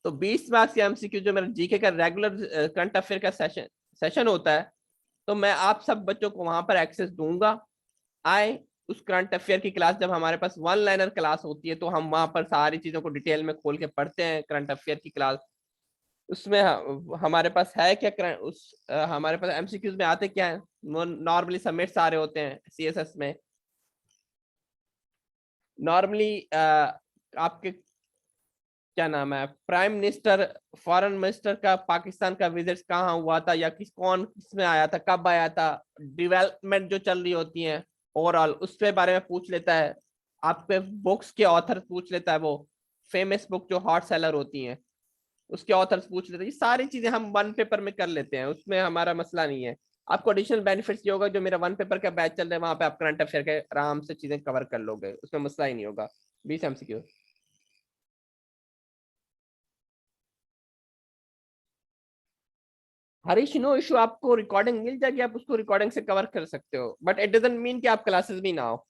तो 20 मार्क्स के एमसीक्यू जो मेरा जीके का रेगुलर करंट अफेयर का सेशन होता है, तो मैं आप सब बच्चों को वहां पर एक्सेस दूंगा। आए उस करंट अफेयर की क्लास, जब हमारे पास वन लाइनर क्लास होती है तो हम वहां पर सारी चीजों को डिटेल में खोल के पढ़ते हैं। करंट अफेयर की क्लास उसमें हमारे पास है क्या, हमारे पास एमसीक्यूज में आते क्या है, नॉर्मली समिट्स आ रहे होते हैं सीएसएस में। नॉर्मली आपके क्या नाम है, प्राइम मिनिस्टर, फॉरेन मिनिस्टर का पाकिस्तान का विजिट कहाँ हुआ था, या किसमें आया था, कब आया था, डेवलपमेंट जो चल रही होती है ओवरऑल उसके बारे में पूछ लेता है। आपके बुक्स के ऑथर पूछ लेता है, वो फेमस बुक जो हॉट सेलर होती हैं उसके ऑथर्स पूछ लेते हैं। ये सारी चीजें हम वन पेपर में कर लेते हैं, उसमें हमारा मसला नहीं है। आपको एडिशनल बेनिफिट्स ये होगा, जो मेरा वन पेपर का बैच चल रहा है वहां पे आप करंट अफेयर के आराम से चीजें कवर कर लोगे, उसमें मसला ही नहीं होगा। 20 एमसीक्यू। हरीश नो इशू, आपको रिकॉर्डिंग मिल जाएगी, आप उसको रिकॉर्डिंग से कवर कर सकते हो, बट इट डजंट मीन कि आप क्लासेस भी ना हो।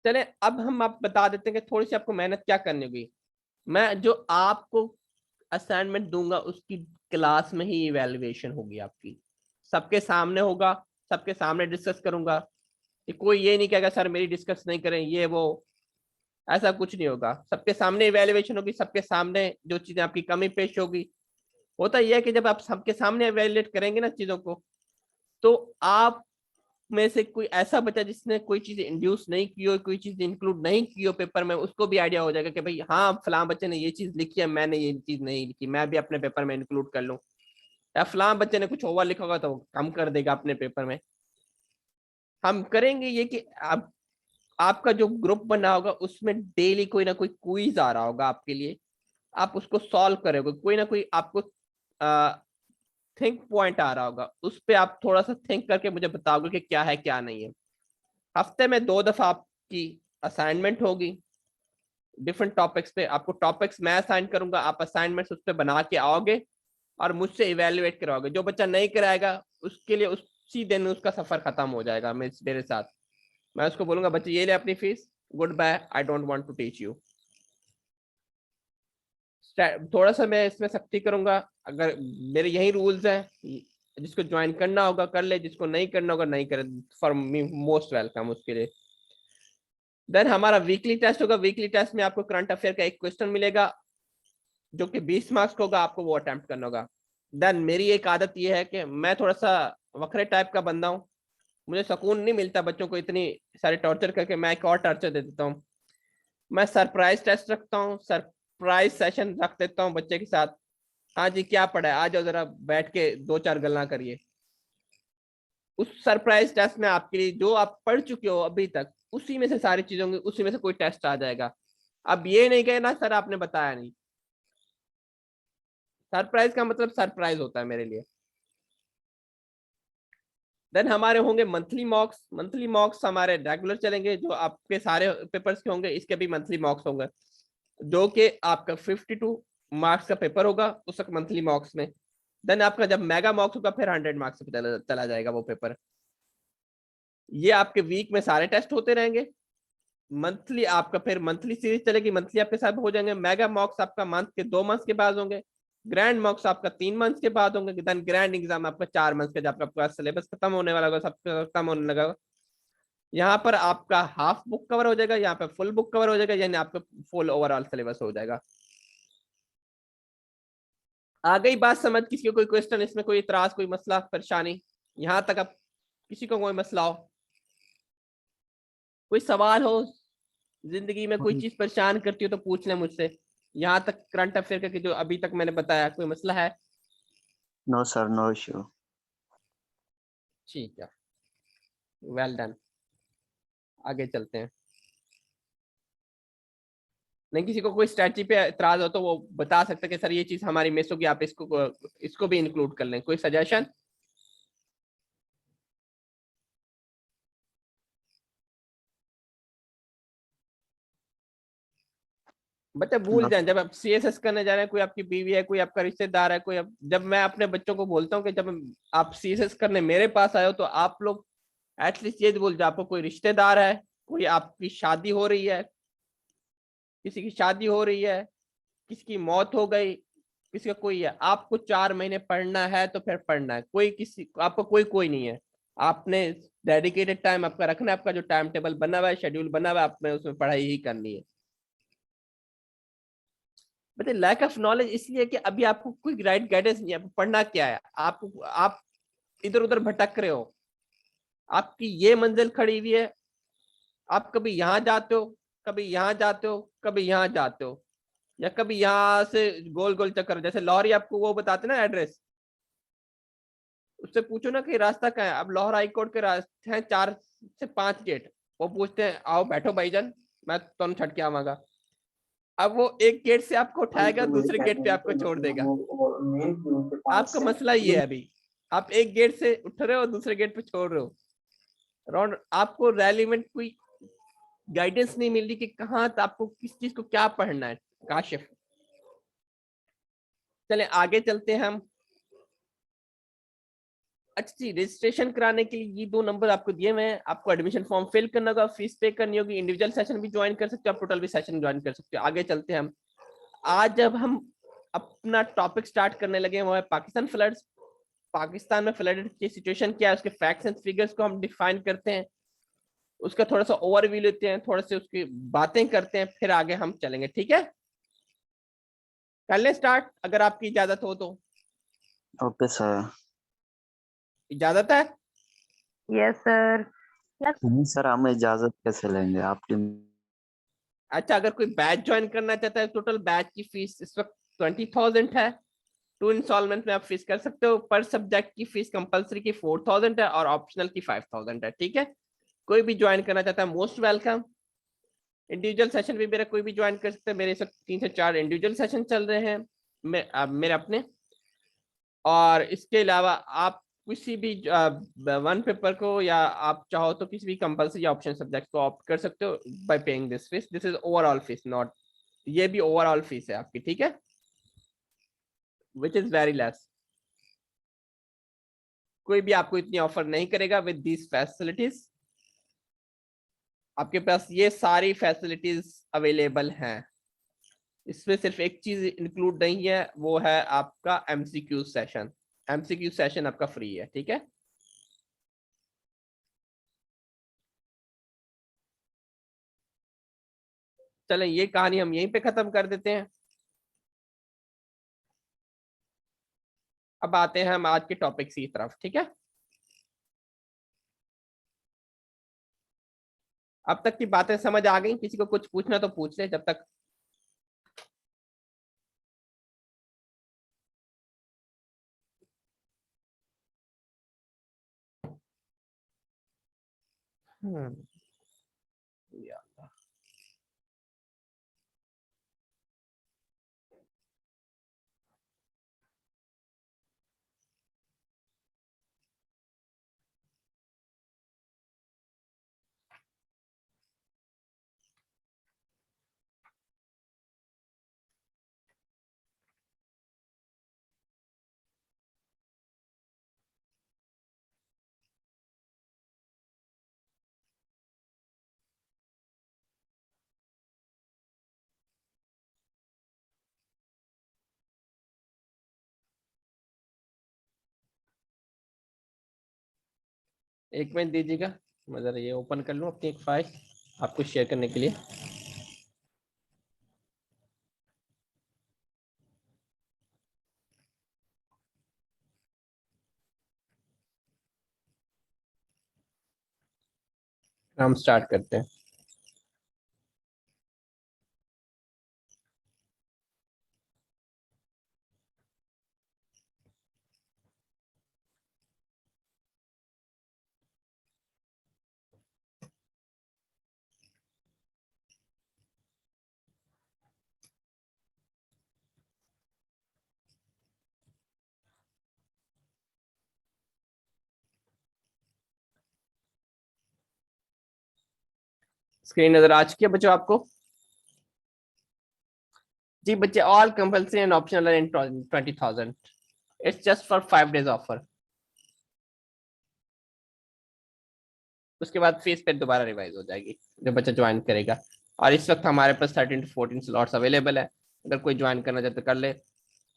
चले अब हम आप बता देते हैं कि थोड़ी सी आपको मेहनत क्या करनी होगी। मैं जो आपको असाइनमेंट दूंगा उसकी क्लास में ही इवैल्यूएशन होगी आपकी, सबके सामने होगा, सबके सामने डिस्कस करूंगा। कोई ये नहीं कहेगा सर मेरी डिस्कस नहीं करें ये वो, ऐसा कुछ नहीं होगा। सबके सामने इवैल्यूएशन होगी, सबके सामने जो चीजें आपकी कमी पेश होगी। होता यह है कि जब आप सबके सामने इवैल्यूएट करेंगे ना चीजों को, तो आप में से कोई ऐसा बच्चा जिसने कोई चीज इंड्यूस नहीं की हो, कोई चीज इंक्लूड नहीं की हो पेपर में, उसको भी आइडिया हो जाएगा कि भाई हाँ फलां बच्चे ने ये चीज लिखी है, मैंने ये चीज नहीं लिखी, मैं भी अपने पेपर में इंक्लूड कर लूं। या फलां बच्चे ने कुछ ओवर लिखा होगा तो कम कर देगा अपने पेपर में। हम करेंगे ये कि आपका जो ग्रुप बना होगा उसमें डेली कोई ना कोई क्विज आ रहा होगा आपके लिए, आप उसको सॉल्व करोगे। कोई ना कोई आपको थिंक पॉइंट आ रहा होगा, उस पर आप थोड़ा सा थिंक करके मुझे बताओगे कि क्या है क्या नहीं है। हफ्ते में 2 दफा आपकी असाइनमेंट होगी डिफरेंट टॉपिक्स पे। आपको टॉपिक्स मैं असाइन करूंगा, आप असाइनमेंट्स उस पर बना के आओगे और मुझसे इवेल्युएट कराओगे। जो बच्चा नहीं कराएगा उसके लिए उसी दिन उसका सफर खत्म हो जाएगा मेरे साथ। मैं उसको बोलूंगा बच्चे ये ले अपनी fees, goodbye, I don't want to teach you. थोड़ा सा मैं इसमें सख्ती करूंगा। अगर मेरे यही रूल्स हैं, जिसको ज्वाइन करना होगा कर ले, जिसको नहीं करना होगा नहीं करे। फॉर मी मोस्ट वेलकम उसके लिए। देन हमारा वीकली टेस्ट होगा। वीकली टेस्ट में आपको करंट अफेयर का एक क्वेश्चन मिलेगा जो कि 20 मार्क्स का होगा, आपको वो अटेम्प्ट करना होगा। देन मेरी एक आदत ये है कि मैं थोड़ा सा वखरे टाइप का बंदा हूँ, मुझे सुकून नहीं मिलता बच्चों को इतनी सारे टॉर्चर करके, मैं एक और टॉर्चर दे देता हूँ। मैं सरप्राइज टेस्ट रखता हूँ, सरप्राइज सेशन रख देता हूँ बच्चे के साथ। हाँ जी क्या पढ़ा है, आ जाओ जरा बैठ के 2-4 गल्ला करिए। उस सरप्राइज टेस्ट में आपके लिए जो आप पढ़ चुके हो अभी तक उसी में से सारी चीजों की, उसी में से कोई टेस्ट आ जाएगा। अब ये नहीं कहना सर आपने बताया नहीं। सरप्राइज का मतलब सरप्राइज होता है मेरे लिए। देन हमारे होंगे मंथली मॉक्स। मंथली मॉक्स हमारे रेगुलर चलेंगे, जो आपके सारे पेपर्स के होंगे इसके भी मंथली मॉक्स होंगे, जो कि आपका 52 मार्क्स का पेपर होगा उस मंथली मॉक्स में। देन आपका जब मेगा मॉक्स होगा फिर 100 मार्क्स पे चला जाएगा वो पेपर। ये आपके वीक में सारे टेस्ट होते रहेंगे। मंथली आपका फिर मंथली सीरीज चलेगी, मंथली आपके साथ हो जाएंगे। मेगा मॉक्स आपका मंथ के 2 मंथ्स के बाद होंगे। ग्रैंड मॉक्स आपका 3 मंथ्स के बाद होंगे। देन ग्रैंड एग्जाम आपका 4 मंथ्स के, जब आपका सिलेबस खत्म होने वाला होगा, सब खत्म होने लगा। यहाँ पर आपका हाफ बुक कवर हो जाएगा, यहाँ पे फुल बुक कवर हो जाएगा, यानी आपका फुल ओवरऑल सिलेबस हो जाएगा। आ गई बात समझ? किसी को कोई क्वेश्चन, इसमें कोई इतराज, कोई मसला परेशानी यहाँ तक? अब किसी को कोई मसला हो, कोई सवाल हो, जिंदगी में कोई चीज परेशान करती हो तो पूछ लें मुझसे। यहाँ तक करंट अफेयर का कि जो अभी तक मैंने बताया, कोई मसला है? No sir, no issue. ठीक है, वेल डन। आगे चलते हैं। नहीं किसी को कोई स्ट्रेटजी पे एतराज हो तो वो बता सकते कि सर ये चीज हमारी मिस होगी, आप इसको भी इंक्लूड कर लें। कोई सजेशन? बच्चे भूल No, जाए जब आप सीएसएस करने जा रहे हैं, कोई आपकी बीवी है, कोई आपका रिश्तेदार है, जब मैं अपने बच्चों को बोलता हूँ कि जब आप सीएसएस करने मेरे पास आए हो तो आप लोग एटलीस्ट ये बोल जाओ आपको कोई रिश्तेदार है, कोई आपकी शादी हो रही है, किसी की शादी हो रही है, किसी की मौत हो गई, किसी का कोई है, आपको 4 महीने पढ़ना है तो फिर पढ़ना है। कोई किसी आपको कोई नहीं है, आपने डेडिकेटेड टाइम आपका रखना है, आपका जो टाइम टेबल बना हुआ है, शेड्यूल बना हुआ है, आपने उसमें पढ़ाई ही करनी है। बट लैक ऑफ नॉलेज इसलिए कि अभी आपको कोई राइट गाइडेंस नहीं है, आपको पढ़ना क्या है, आप इधर उधर भटक रहे हो, आपकी ये मंजिल खड़ी हुई है, आप कभी यहाँ जाते हो, कभी यहाँ जाते हो, कभी यहाँ जाते हो, या कभी यहाँ से गोल गोल चक्कर, जैसे लॉरी आपको वो बताते ना एड्रेस, उससे पूछो ना कि रास्ता क्या है। अब लाहौर हाई कोर्ट के रास्ते हैं 4 से 5 गेट, वो पूछते हैं आओ बैठो भाईजान मैं तुम छट के आवागा। अब वो एक गेट से आपको उठाएगा, दूसरे गेट पे आपको छोड़ देगा। आपका मसला ये है अभी, आप एक गेट से उठ रहे हो, दूसरे गेट पे छोड़ रहे हो, अराउंड आपको रेलिवेंट कोई गाइडेंस नहीं मिल रही कि कहाँ आपको किस चीज को क्या पढ़ना है। काशिफ चले आगे चलते हैं हम। अच्छा जी, रजिस्ट्रेशन कराने के लिए ये 2 नंबर आपको दिए हुए हैं, आपको एडमिशन फॉर्म फिल करना होगा, फीस पे करनी होगी, इंडिविजुअल सेशन भी ज्वाइन कर सकते हो, आप टोटल भी सेशन ज्वाइन कर सकते हो। आगे चलते हैं हम। आज जब हम अपना टॉपिक स्टार्ट करने लगे वो है पाकिस्तान फ्लड्स। पाकिस्तान में फ्लड की सिचुएशन क्या है, उसके फैक्ट्स एंड फिगर्स को हम डिफाइन करते हैं, उसका थोड़ा सा ओवरव्यू लेते हैं, थोड़ा से उसकी बातें करते हैं, फिर आगे हम चलेंगे। ठीक है, कर लें स्टार्ट अगर आपकी इजाजत हो तो। okay, sir. इजाजत है? Yes sir. नहीं सर, हम इजाजत कैसे लेंगे आपकी? अच्छा, अगर कोई बैच ज्वाइन करना चाहता है, टोटल बैच की फीस इस वक्त 20,000 है। 2 इंस्टॉलमेंट में आप फीस कर सकते हो। पर सब्जेक्ट की फीस कंपलसरी की 4,000 है और ऑप्शनल की 5,000 है। ठीक है, कोई भी ज्वाइन करना चाहता है मोस्ट वेलकम। इंडिविजुअल सेशन भी मेरा कोई भी ज्वाइन कर सकता है, मेरे इस वक्त 3 से 4 इंडिविजुअल सेशन चल रहे हैं मेरे अपने। और इसके अलावा आप किसी भी वन पेपर को, या आप चाहो तो किसी भी कंपलसरी ऑप्शन सब्जेक्ट को ऑप्ट कर सकते हो bye paying this fees. This is overall fees, not, ये भी ओवरऑल फीस है आपकी। ठीक है, विच इज वेरी लेस। कोई भी आपको इतनी ऑफर नहीं करेगा विद दीज फैसिलिटीज। आपके पास ये सारी फैसिलिटीज अवेलेबल हैं, इसमें सिर्फ एक चीज इंक्लूड नहीं है, वो है आपका एमसीक्यू सेशन। एमसीक्यू सेशन आपका फ्री है। ठीक है, चलें ये कहानी हम यहीं पे खत्म कर देते हैं। अब आते हैं हम आज के टॉपिक की तरफ। ठीक है, अब तक की बातें समझ आ गई? किसी को कुछ पूछना तो पूछ ले जब तक। हम्म, या एक मिनट दीजिएगा, मैं जरा ये ओपन कर लूं अपनी एक फाइल आपको शेयर करने के लिए। हम स्टार्ट करते हैं। स्क्रीन नजर आ चुकी है बच्चों आपको? जी बच्चे, all compulsory and optional in 20,000. It's just for 5 days offer. उसके बाद फीस पे दोबारा रिवाइज हो जाएगी जब बच्चा ज्वाइन करेगा. और इस वक्त हमारे पास 13 to 14 स्लॉट्स अवेलेबल है. अगर कोई ज्वाइन करना चाहे तो कर ले,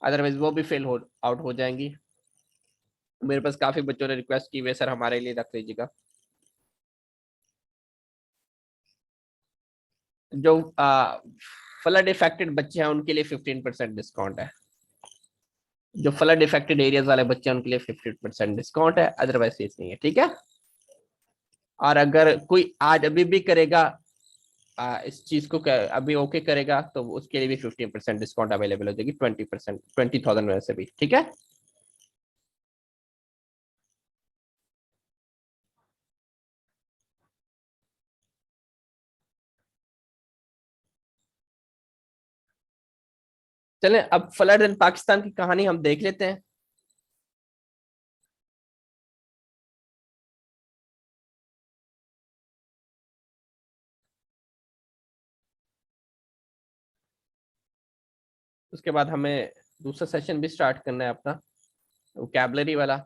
अदरवाइज वो भी फेल आउट हो जाएंगी. मेरे पास काफी बच्चों ने रिक्वेस्ट की हुई है, सर हमारे लिए रख लीजिएगा. जो फ्लड इफेक्टेड बच्चे हैं उनके लिए 15% डिस्काउंट है. जो फ्लड इफेक्टेड एरियाज वाले बच्चे हैं उनके लिए 15% डिस्काउंट है, अदरवाइज फीस नहीं है. ठीक है. और अगर कोई आज अभी भी करेगा इस चीज को अभी ओके करेगा तो उसके लिए भी 15% डिस्काउंट अवेलेबल हो जाएगी. 20%, 20,000 में से भी. ठीक है. चलें अब फ्लड इन पाकिस्तान की कहानी हम देख लेते हैं. उसके बाद हमें दूसरा सेशन भी स्टार्ट करना है अपना वोकैबुलरी वाला.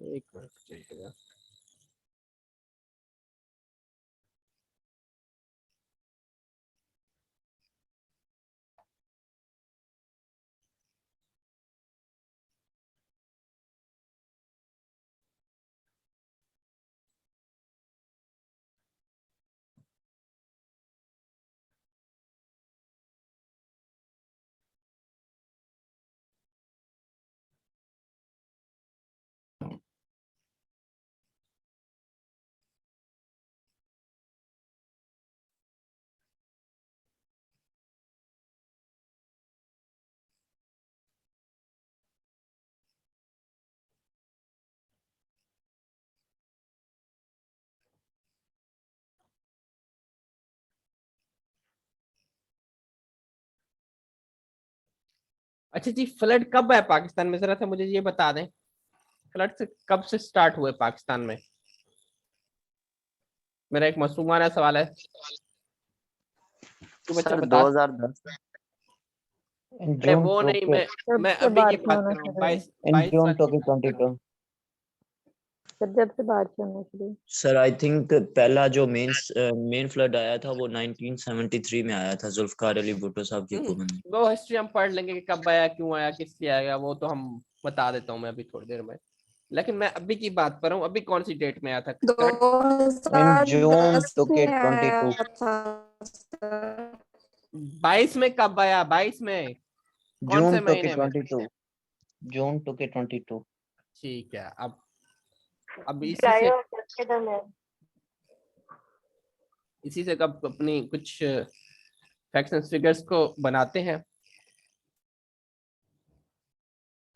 एक मिनट चलिएगा. अच्छा जी, फ्लड कब है पाकिस्तान में, जरा सा मुझे ये बता दें. फ्लड से कब से स्टार्ट हुए पाकिस्तान में? मेरा एक मासूमाना सवाल है. तो बच्चा सर बता. 2010 अरे जून वो नहीं, मैं जब से अभी की बारिश बात होना कर रहा हूँ. शुरू हुई, 22 जून वाली की बात कर रहा हूँ. 2022 जब से बारिश होना शुरू हुई. सर आई थिंक पहला जो मेन फ्लड आया था वो 1973 में आया था, जुल्फकार अली भुट्टो साहब की हुकूमत में. वो हिस्ट्री हम पढ़ लेंगे कि कब आया, क्यों आया, किस लिए आया, वो तो हम बता देता हूँ मैं अभी थोड़ी देर में. लेकिन मैं अभी की बात कर रहा हूँ. अभी कौन सी डेट में आया था? इन जून 2010 में आया 22 था सर. 22 में कब आया? 22 में कौन से जून महीने में? 22 जून 22 ठीक है. अब इसी से कब अपनी कुछ फैक्ट्स एंड फिगर्स को बनाते हैं.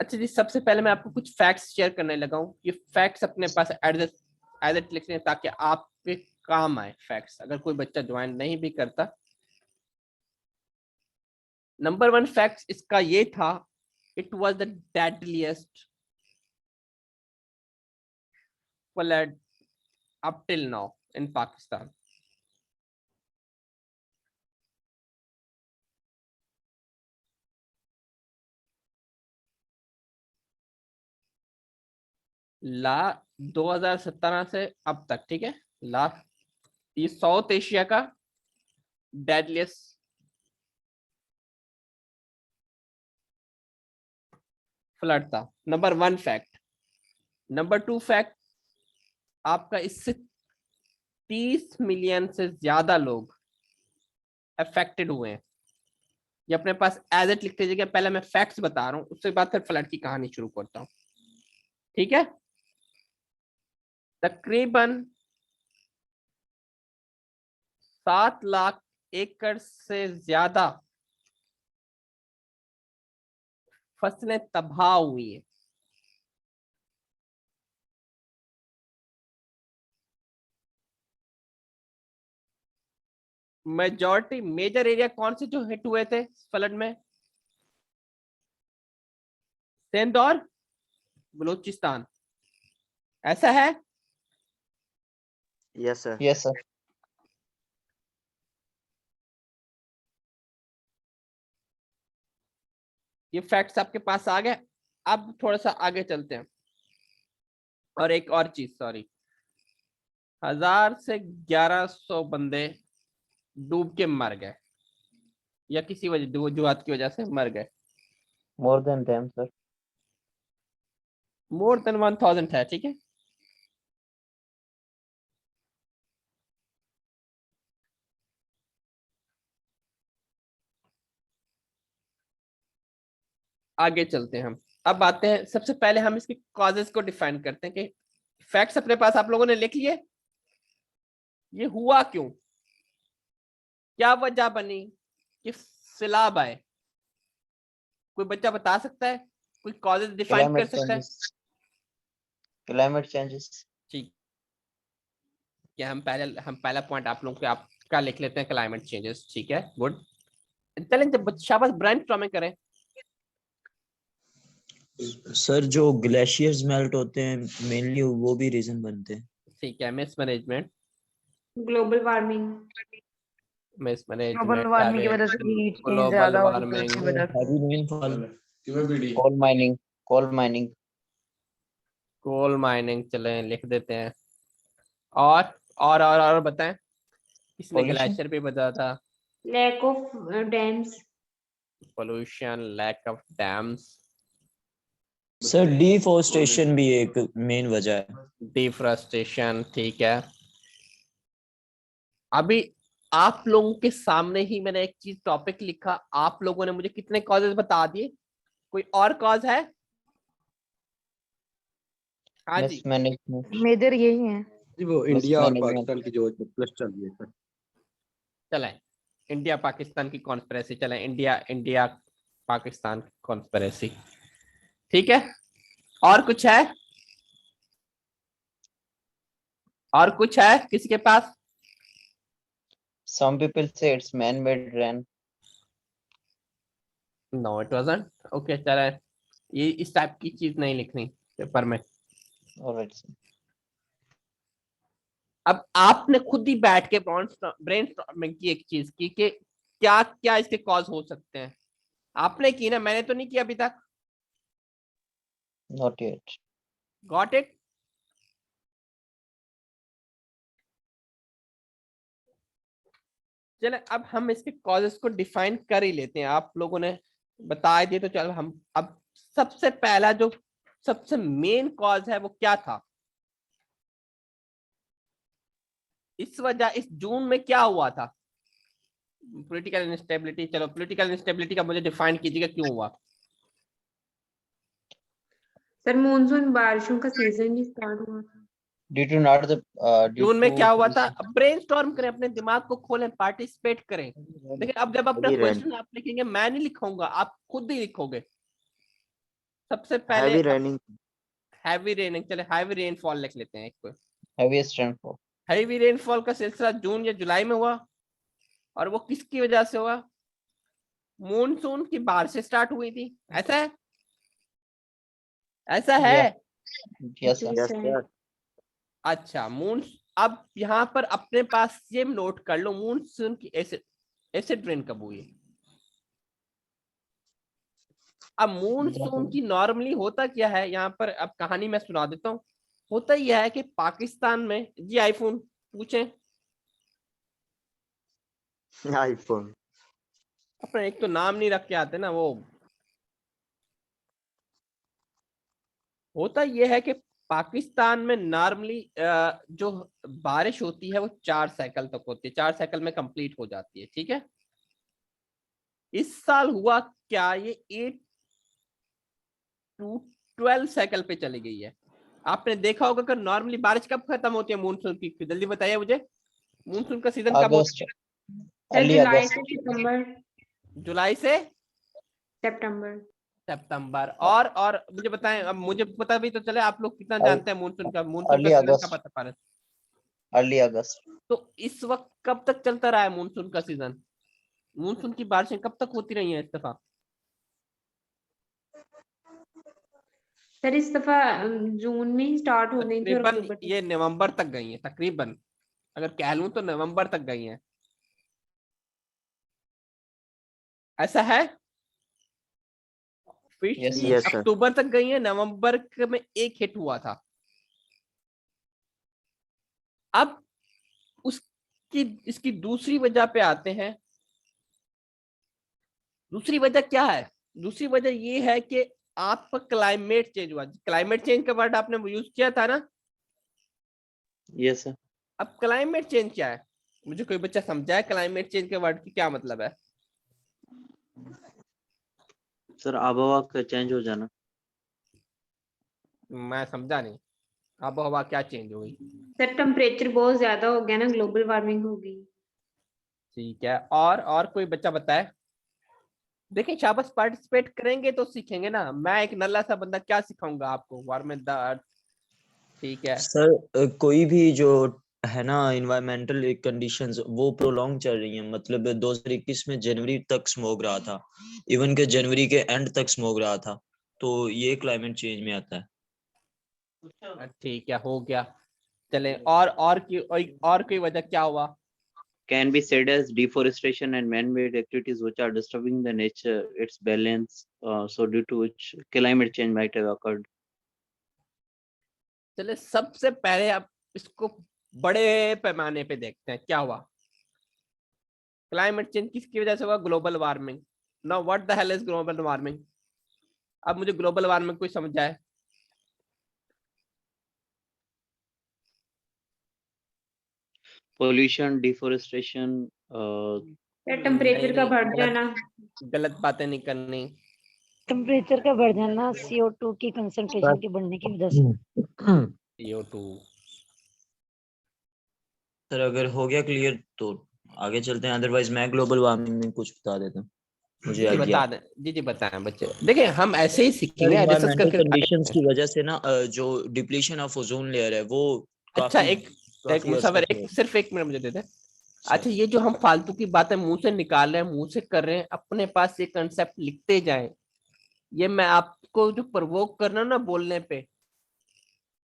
अच्छा जी, सबसे पहले मैं आपको कुछ फैक्ट्स शेयर करने लगा हूँ. ये फैक्ट्स अपने पास एज इट लिख लें ताकि आपके काम आए फैक्ट्स, अगर कोई बच्चा ज्वाइन नहीं भी करता. नंबर 1 फैक्ट इसका ये था, it was the deadliest flood up till now in Pakistan. ला 2017 से अब तक. ठीक है. लास्ट ये साउथ एशिया का डेडलीस्ट फ्लड था. Number 1 fact. नंबर 2 फैक्ट, आपका इससे 30 मिलियन से ज्यादा लोग अफेक्टेड हुए हैं. ये अपने पास एज इट लिख लीजिएगा. पहले मैं फैक्ट्स बता रहा हूँ, उसके बाद फिर फ्लड की कहानी शुरू करता हूँ. ठीक है. तकरीबन 7 लाख एकड़ से ज्यादा फसलें तबाह हुई हैं. मेजॉरिटी मेजर एरिया कौन से जो हिट हुए थे फ्लड में? सिंध और बलूचिस्तान, ऐसा है? Yes sir. Yes, sir. ये फैक्ट्स आपके पास आ गए। अब थोड़ा सा आगे चलते हैं। और एक और चीज, सॉरी, 1000 से 1100 बंदे डूब के मर गए या किसी वजह वजूहत की वजह से मर गए। More than them, sir. More than 1000 है, ठीक है। आगे चलते हैं हम। अब आते हैं, सबसे पहले हम इसके कॉजेस को डिफाइन करते हैं कि फैक्ट्स अपने पास आप लोगों ने लिख लिए। ये हुआ क्यों, क्या वजह बनी कि सैलाब आए? कोई बच्चा बता सकता है? कोई कॉजेस डिफाइन कर Climate सकता है? changes. Climate changes. ठीक, क्या हम पहला पॉइंट आप लोगों को आपका लिख लेते हैं, क्लाइमेट चेंजेस। ठीक है, गुड। चलें, जब शाबाश, ब्रेनस्टॉर्मिंग करें। सर जो ग्लेशियर्स मेल्ट होते हैं मेनली वो भी रीजन बनते हैं। ठीक है, mismanagement, global warming, global warming की वजह से हीट चेंज ग्लोबल ज्यादा हो वार्मिंग, उसकी वजह से। Heavy rainfall, Coal mining. Coal mining. Coal mining, चलें लिख देते हैं। और बताएं, किसने Pollution. ग्लेशियर पे बताया था? Lack of dams, pollution, lack of dams, sir deforestation भी एक मेन वजह है। डिफोरेस्टेशन, ठीक है। अभी आप लोगों के सामने ही मैंने एक चीज टॉपिक लिखा, आप लोगों ने मुझे कितने कॉजेस बता दिए? कोई और कॉज है? हाँ जी, Mismanagement. मेजर यही है। जी वो इंडिया और Mismanagement. पाकिस्तान की जो प्लस चल रही है सर। चलें इंडिया पाकिस्तान की कॉन्स्पिरेसी, चलें इंडिया पाकिस्तान की कॉन्स्पिरेसी, ठीक है। और कुछ है? और कुछ है किसी के पास? Some people say it's man-made rain. No it wasn't. Okay, चलें, ये इस टाइप की चीज नहीं लिखनी पेपर में। Alright, sir. अब आपने खुद ही बैठ के ब्रेनस्टॉर्मिंग की एक चीज की कि क्या क्या इसके कॉज हो सकते हैं। आपने की ना, मैंने तो नहीं किया अभी तक। Not yet. Got it? चले, अब हम इसके कॉजेस को डिफाइन कर ही लेते हैं। आप लोगों ने बता दिए तो चलो हम अब सबसे पहला जो सबसे मेन कॉज है वो क्या था इस जून में क्या हुआ था? Political instability. चलो पॉलिटिकल इंस्टेबिलिटी का मुझे डिफाइन कीजिएगा, क्यों हुआ? सर मानसून बारिशों का सीजन ही स्टार्ट हुआ था। Due to not the due जून में to क्या हुआ था? अब ब्रेनस्टॉर्म करें, अपने दिमाग को खोलें, पार्टिसिपेट करें। लेकिन अब जब अपना Heavy rain. क्वेश्चन आप लिखेंगे, मैं नहीं लिखूंगा, आप खुद ही लिखोगे। सबसे पहले हैवी रेनिंग। हैवी रेनिंग, चले हैवी रेनफॉल लिख लेते हैं। एक heaviest rainfall. हैवी रेनफॉल का सिलसिला जून या जुलाई में हुआ, और वो किसकी वजह से हुआ? मॉनसून की बारिशें स्टार्ट हुई थी, ऐसा है? ऐसा है? Yes, sir. Yes sir. अच्छा, अब यहाँ पर अपने पास ये नोट कर लो, मॉनसून की एसिड रेन कब हुई? अब मॉनसून की नॉर्मली होता क्या है, यहाँ पर अब कहानी मैं सुना देता हूँ। होता यह है कि पाकिस्तान में, जी आईफोन पूछें आईफोन। अपना, एक तो नाम नहीं रख के आते ना वो। होता यह है कि पाकिस्तान में नॉर्मली जो बारिश होती है वो 4 साइकिल तक होती है, 4 साइकिल में कंप्लीट हो जाती है, ठीक है। इस साल हुआ क्या, ये 8 to 12 साइकिल पे चली गई है। आपने देखा होगा कि नॉर्मली बारिश कब खत्म होती है मॉनसून की? जल्दी बताइए मुझे, मॉनसून का सीजन कब होता August. है? सर Early जुलाई August. से सितंबर, जुलाई से सितंबर। सितंबर। और मुझे बताएं, अब मुझे पता भी तो चले आप लोग कितना जानते हैं मॉनसून का early सीजन August. का पता। अर्ली अगस्त। तो इस वक्त कब तक चलता रहा है मानसून का सीजन? मानसून की बारिशें कब तक होती रही हैं इस दफा? सर इस दफा जून में ही स्टार्ट हो गई थी और तकरीबन अक्टूबर तक। ये नवंबर तक गई है, तकरीबन अगर कह लूं तो नवंबर तक गई है। ऐसा है? Yes, sir. Yes, sir. अक्टूबर तक गई है, नवंबर में एक हिट हुआ था। अब उसकी इसकी दूसरी वजह पे आते हैं। दूसरी वजह क्या है? दूसरी वजह ये है कि आपका क्लाइमेट चेंज हुआ। क्लाइमेट चेंज का वर्ड आपने यूज किया था ना? Yes sir. अब क्लाइमेट चेंज क्या है? मुझे कोई बच्चा समझाए क्लाइमेट चेंज के वर्ड की क्या मतलब है? सर आबहवा का चेंज हो जाना। मैं समझा नहीं, आबोहवा क्या चेंज हो गई? सर टेम्परेचर बहुत ज्यादा हो गया ना, ग्लोबल वार्मिंग हो गई। ठीक है, और कोई बच्चा बताए। देखिए शाबाश, पार्टिसिपेट करेंगे तो सीखेंगे ना। मैं एक नल्ला सा बंदा क्या सिखाऊंगा आपको? Warming the earth. ठीक है सर कोई भी जो है ना इन्वायरमेंटल कंडीशंस वो प्रोलॉन्ग चल रही हैं। मतलब 2021 में जनवरी तक स्मोक रहा था, इवन के जनवरी के एंड तक स्मोक रहा था, तो ये क्लाइमेट चेंज में आता है। ठीक है, हो गया। चले और कोई वजह क्या हुआ? Can be said as deforestation and man-made activities which are disturbing the nature, its balance, so due to which climate change might have occurred. चले सबसे पहले आप इसको बड़े पैमाने पे देखते हैं, क्या हुआ? क्लाइमेट चेंज किसकी वजह से हुआ? Global warming. Now what the hell is global warming? अब मुझे ग्लोबल वार्मिंग कोई समझ आए? Pollution, deforestation, टेम्परेचर का बढ़ जाना। गलत बातें नहीं करनी। टेम्परेचर का बढ़ जाना CO2 की कंसंट्रेशन के बढ़ने की वजह से। CO2। सर अगर हो गया क्लियर तो आगे चलते हैं, अदरवाइज मैं ग्लोबल वार्मिंग में कुछ बता देता हूँ। मुझे जी आइडिया बता दें, जी बताएं बच्चे। देखिए हम ऐसे ही सीखेंगे, डिस्कस एनवायरमेंटल करके कंडीशंस की वजह से ना जो डिप्लीशन ऑफ ओजोन लेयर है वो अच्छा काफी एक मुसावर, सिर्फ एक मिनट मुझे दे दे। अच्छा, ये जो हम फालतू की बातें मुंह से निकाल रहे हैं, मुंह से कर रहे हैं, अपने पास ये कंसेप्ट लिखते जाएं। ये मैं आपको जो प्रवोक करना ना बोलने पे,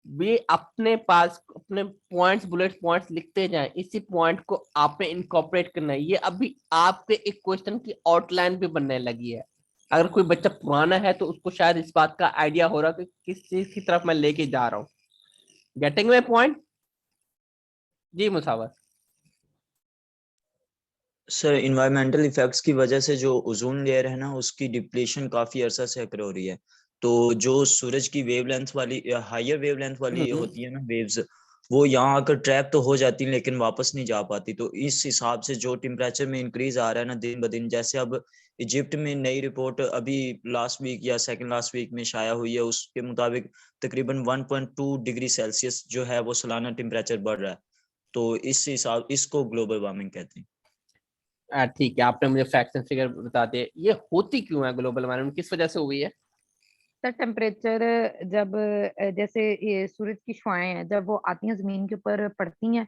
भी अपने पास अपने पॉइंट्स, बुलेट पॉइंट्स लिखते जाएं। इसी पॉइंट को आपने इनकॉर्पोरेट करना है। ये अभी आपके एक क्वेश्चन की आउटलाइन भी बनने लगी है। अगर कोई बच्चा पुराना है तो उसको शायद इस बात का आइडिया हो रहा है कि किस चीज की तरफ मैं लेके जा रहा हूँ। Getting my point? जी मुसावर। सर इन्वायरमेंटल इफेक्ट्स की वजह से जो ओजोन लेयर है ना उसकी डिप्लीशन काफी अरसा से अकर हो रही है। तो जो सूरज की वेवलेंथ वाली हायर वेवलेंथ वाली होती है ना वेव्स, वो यहाँ आकर ट्रैप तो हो जाती है लेकिन वापस नहीं जा पाती। तो इस हिसाब से जो टेम्परेचर में इंक्रीज आ रहा है ना दिन ब दिन, जैसे अब इजिप्ट में नई रिपोर्ट अभी लास्ट वीक या सेकंड लास्ट वीक में शाया हुई है, उसके मुताबिक तकरीबन 1.2 डिग्री सेल्सियस जो है वो सालाना टेम्परेचर बढ़ रहा है। तो इस हिसाब इसको ग्लोबल वार्मिंग कहते हैं। ठीक है, आपने मुझे फैक्ट्स एंड फिगर बता दिए। ये होती क्यों है ग्लोबल वार्मिंग, किस वजह से हुई है? सर टेम्परेचर जब जैसे ये सूरज की शुआएं हैं, जब वो आती हैं जमीन के ऊपर पड़ती हैं,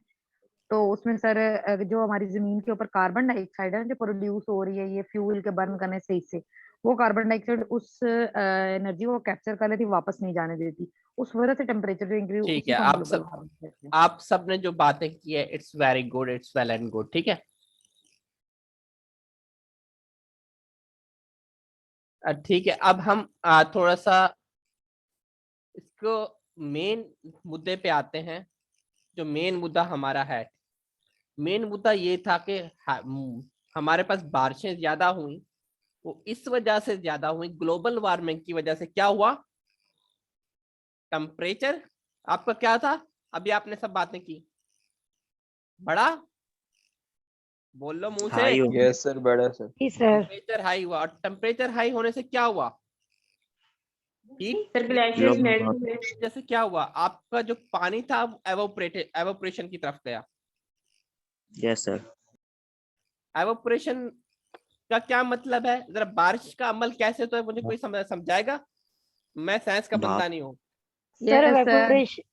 तो उसमें सर जो हमारी जमीन के ऊपर कार्बन डाइऑक्साइड है जो प्रोड्यूस हो रही है ये फ्यूल के बर्न करने से, इससे वो कार्बन डाइऑक्साइड उस एनर्जी को कैप्चर कर लेती, वापस नहीं जाने देती। उस वजह से टेम्परेचर जो इंक्रीज, ठीक उसी है, को हम ग्लोबल वार्मिंग कहते हैं। आप सब ने जो बातें की है, it's very good, it's well and good. ठीक है, ठीक है। अब हम थोड़ा सा इसको मेन मुद्दे पे आते हैं। जो मेन मुद्दा हमारा है, मेन मुद्दा ये था कि हमारे पास बारिशें ज्यादा हुई, वो इस वजह से ज्यादा हुई, ग्लोबल वार्मिंग की वजह से। क्या हुआ? टेम्परेचर आपका क्या था? अभी आपने सब बातें की, बड़ा बोल लो मुंह से। यस सर, बड़ा सर। जी सर। टेम्परेचर हाई हुआ, और टेम्परेचर हाई होने से क्या हुआ? हीट। सर ग्लेशियर्स मेल्ट हुए। जैसे क्या हुआ? आपका जो पानी था एवोपरेशन की तरफ गया। Yes sir. एवोपरेशन का क्या मतलब है? जरा बारिश का अमल कैसे होता है मुझे कोई समझाएगा? मैं साइंस का बंदा नहीं हूँ। Sir Yes, sir. Evaporation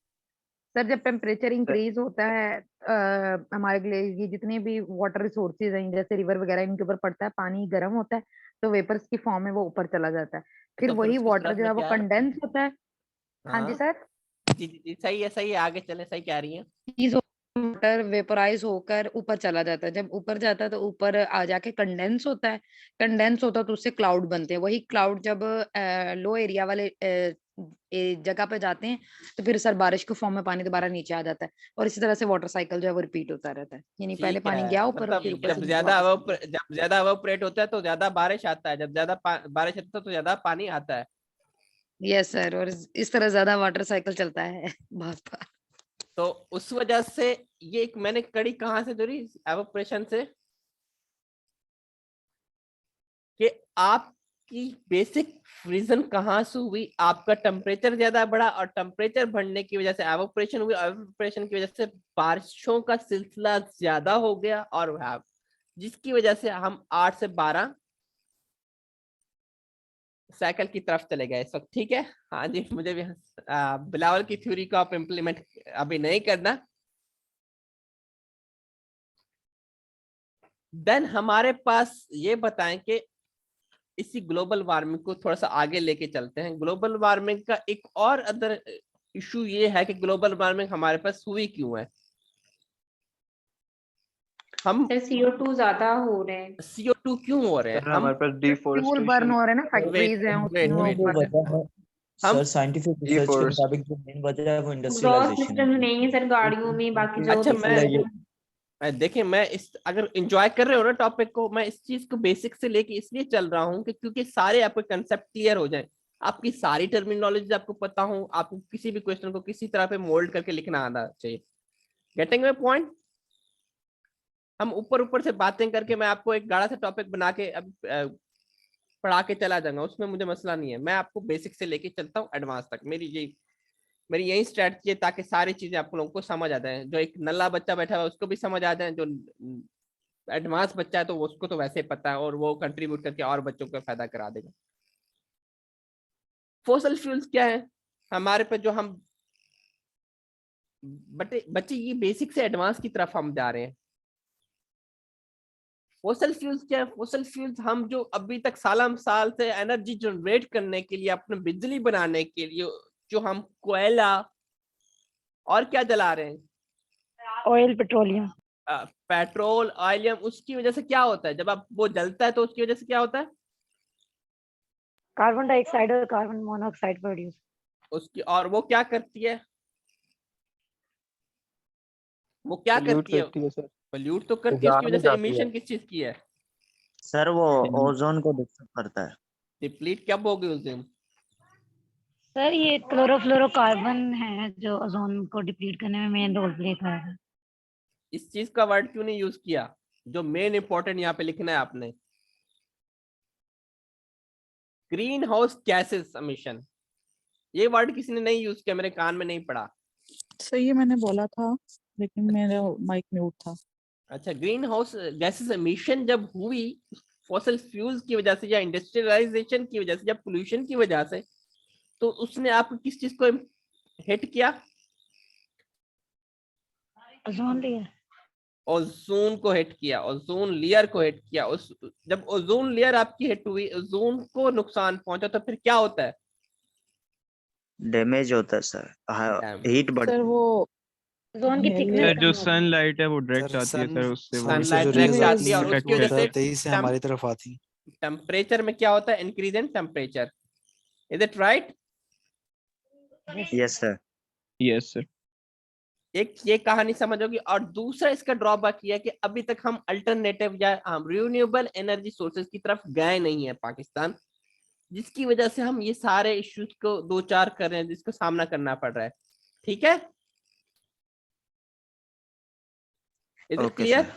sir जब टेम्परेचर इंक्रीज होता है हमारे ये जितने भी वाटर रिसोर्सेज हैं जैसे रिवर वगैरह इनके ऊपर पड़ता है, पानी गर्म होता है तो वेपर्स की फॉर्म में वो ऊपर चला जाता है, फिर तो वही उसकी वाटर सूरत जो में है वो क्या है? कंडेंस होता है। हाँ जी हाँ सर। जी जी जी, सही है, आगे चले, सही कह रही हैं। वाटर वेपराइज होकर ऊपर चला जाता है, जब ऊपर जाता है तो ऊपर आ जाके कंडेंस होता है, कंडेंस होता है तो उससे क्लाउड बनते हैं, वही क्लाउड जब लो एरिया वाले जगह पे जाते हैं तो फिर सर बारिश के फॉर्म में पानी दोबारा नीचे आ जाता है, और इसी तरह से वाटर साइकिल जो है वो रिपीट होता रहता है, यानी पहले ठीक पानी है, गया ऊपर और फिर मतलब ऊपर से नीचे जब ज्यादा एवापोरेट होता है तो ज्यादा बारिश आता है, जब ज्यादा बारिश आता है तो ज्यादा पानी आता है। यस सर, और इस तरह ज्यादा वाटर साइकिल चलता है बहुत बार। तो उस वजह से ये एक मैंने कड़ी कहाँ से जोड़ी, एवापोरेशन से, कि आपकी बेसिक रीजन कहाँ से हुई, आपका टेम्परेचर ज्यादा बढ़ा और टेम्परेचर बढ़ने की वजह से एवापोरेशन हुई, एवापोरेशन की वजह से बारिशों का सिलसिला ज्यादा हो गया, और जिसकी वजह से हम 8 से 12 साइकिल की तरफ चले गए इस वक्त। ठीक है, हाँ जी, मुझे भी बिलावल की थ्योरी को आप इम्प्लीमेंट अभी नहीं करना। देन हमारे पास ये बताएं कि इसी ग्लोबल वार्मिंग को थोड़ा सा आगे लेके चलते हैं। ग्लोबल वार्मिंग का एक और अदर इशू ये है कि ग्लोबल वार्मिंग हमारे पास हुई क्यों है। हम CO2 ज्यादा हो रहे हैं। CO2 क्यों हो रहे हैं? सर हम हमारे पास फ्यूल बर्न डिफोरेस्टेशन हो रहे हैं ना, फैक्ट्रीज हैं वेट उसमें नहीं, जो ऊपर। वजह है हम सर, साइंटिफिक रिसर्च के डिफोरेस्ट मुताबिक जो मेन वजह है वो एग्जॉस्ट इंडस्ट्रियलाइजेशन सिस्टम नहीं है सर गाड़ियों में, बाकी जो अच्छा, भी देखिए, मैं इस अगर एंजॉय कर रहे हो ना टॉपिक को, मैं इस चीज को बेसिक से लेके इसलिए चल रहा हूँ कि क्योंकि सारे आपके कंसेप्ट क्लियर हो जाए, आपकी सारी टर्मिनोलॉजी आपको पता हो, आपको किसी भी क्वेश्चन को किसी तरह पे मोल्ड करके लिखना आना चाहिए। Getting my point? हम ऊपर ऊपर से बातें करके मैं आपको एक गाढ़ा सा टॉपिक बना के अब पढ़ा के चला जाऊंगा, उसमें मुझे मसला नहीं है। मैं आपको बेसिक से लेके चलता हूँ एडवांस तक। मेरी यही स्ट्रेटजी है ताकि सारी चीजें आप लोगों को समझ आ जाए। जो एक नल्ला बच्चा बैठा हुआ है उसको भी समझ आ जाए, जो एडवांस बच्चा है तो उसको तो वैसे पता है और वो कंट्रीब्यूट करके और बच्चों को फायदा करा देगा। फॉसिल फ्यूल्स क्या है हमारे पे, जो हम बच्चे ये बेसिक से एडवांस की तरफ हम जा रहे हैं। फॉसिल फ्यूल्स क्या है? फॉसिल फ्यूल्स हम जो अभी तक साल से एनर्जी जनरेट करने के लिए, अपने बिजली बनाने के लिए, जो हम कोयला और क्या जला रहे हैं, ऑयल पेट्रोलियम। पेट्रोल ऑयलियम, उसकी वजह से क्या होता है? जब आप वो जलता है तो उसकी वजह से क्या होता है? कार्बन डाइऑक्साइड और कार्बन मोनोऑक्साइड प्रोड्यूस। उसकी, और वो क्या करती है? वो क्या पोल्यूट करती है? करती है सर। पोल्यूट तो करती है। उसकी उजाड़ वजह में से जाती है। इमिशन किस चीज की है? सर वो ओजोन को डिस्टर्ब करता है। डिप्लीट कब होगी उस दिन? सर ये क्लोरोफ्लोरोकार्बन है जो ओजोन को डिप्लीट करने में मेन रोल प्ले कर रहा है। इस चीज का वर्ड क्यों नहीं यूज किया जो मेन इंपॉर्टेंट यहाँ पे लिखना है आपने? ग्रीन हाउस गैसेस एमिशन, ये वर्ड किसी ने नहीं यूज किया, मेरे कान में नहीं पड़ा। सही है, मैंने बोला था लेकिन मेरा माइक म्यूट था। अच्छा, ग्रीन हाउस गैसेस एमिशन जब हुई फॉसिल फ्यूल्स की वजह से, या इंडस्ट्रियलाइजेशन की वजह से, या पोल्यूशन की वजह से, तो उसने आपको किस चीज को हिट किया? Ozone layer. ओजोन को हिट किया, ओजोन लेयर को हिट किया। उस जब ओजोन लेयर आपकी हिट हुई, ओजोन को नुकसान पहुंचा, तो फिर क्या होता है? डैमेज होता है सर, हीट बढ़ सर वो ओजोन की थिकनेस सर कम जो हो गई। सनलाइट है वो डायरेक्ट आती है सर, उससे वो सनलाइट जो डायरेक्ट rays आती है और अटैक उसकी वजह करती से है। तेजी से हमारी तरफ आती। टेम्परेचर में क्या होता है? Increase in temperature. Is it right? Yes sir. Yes sir. एक ये कहानी समझोगी। और दूसरा इसका ड्रॉबैक ये है कि अभी तक हम अल्टरनेटिव या हम रिन्यूएबल एनर्जी सोर्सेज की तरफ गए नहीं है पाकिस्तान, जिसकी वजह से हम ये सारे इश्यूज को दो चार कर रहे हैं, जिसको सामना करना पड़ रहा है। ठीक है, is it clear?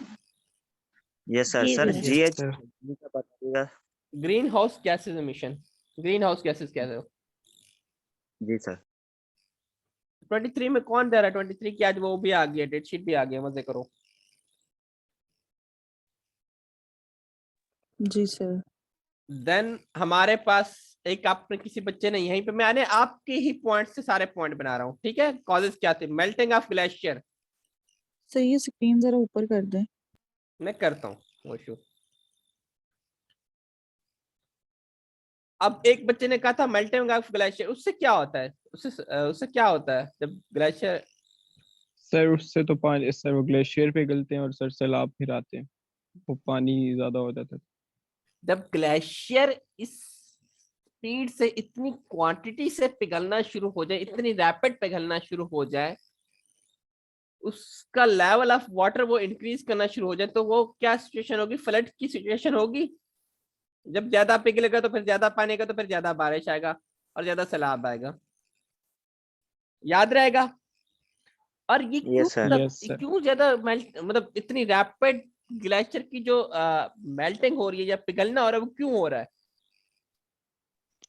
Yes sir. जी सर सर। जीएच का बताइएगा। Greenhouse gases emission, greenhouse gases क्या है? जी सर। 23 में कौन दे रहा है? 23 की आज वो भी आ गया, डेट शीट भी आ गया, मजे करो। जी सर। देन हमारे पास एक आपने किसी बच्चे ने यहीं पे, मैंने आपके ही पॉइंट से सारे पॉइंट बना रहा हूँ, ठीक है। कॉजेस क्या थे? Melting of glacier. सही है, स्क्रीन जरा ऊपर कर दें। मैं करता हूँ वो इशू। अब एक बच्चे ने कहा था मेल्टिंग ऑफ ग्लेशियर, उससे क्या होता है? उससे क्या होता है जब ग्लेशियर? सर उससे तो पानी, सर वो ग्लेशियर पिघलते हैं और सर सैलाब फिर आते हैं, वो पानी ज्यादा हो जाता है। जब ग्लेशियर इस स्पीड से, इतनी क्वांटिटी से पिघलना शुरू हो जाए, इतनी रैपिड पिघलना शुरू हो जाए, उसका लेवल ऑफ वाटर वो इंक्रीज करना शुरू हो जाए, तो वो क्या सिचुएशन होगी? फ्लड की सिचुएशन होगी। जब ज्यादा पिघलेगा तो फिर ज्यादा पानी आएगा, तो फिर ज्यादा बारिश आएगा और ज्यादा सैलाब आएगा। याद रहेगा? और ये क्यों Yes, sir. Yes, sir. क्यों ज्यादा मतलब इतनी रैपिड ग्लेशियर की जो मेल्टिंग हो रही है या पिघलना हो रहा है, वो क्यों हो रहा है?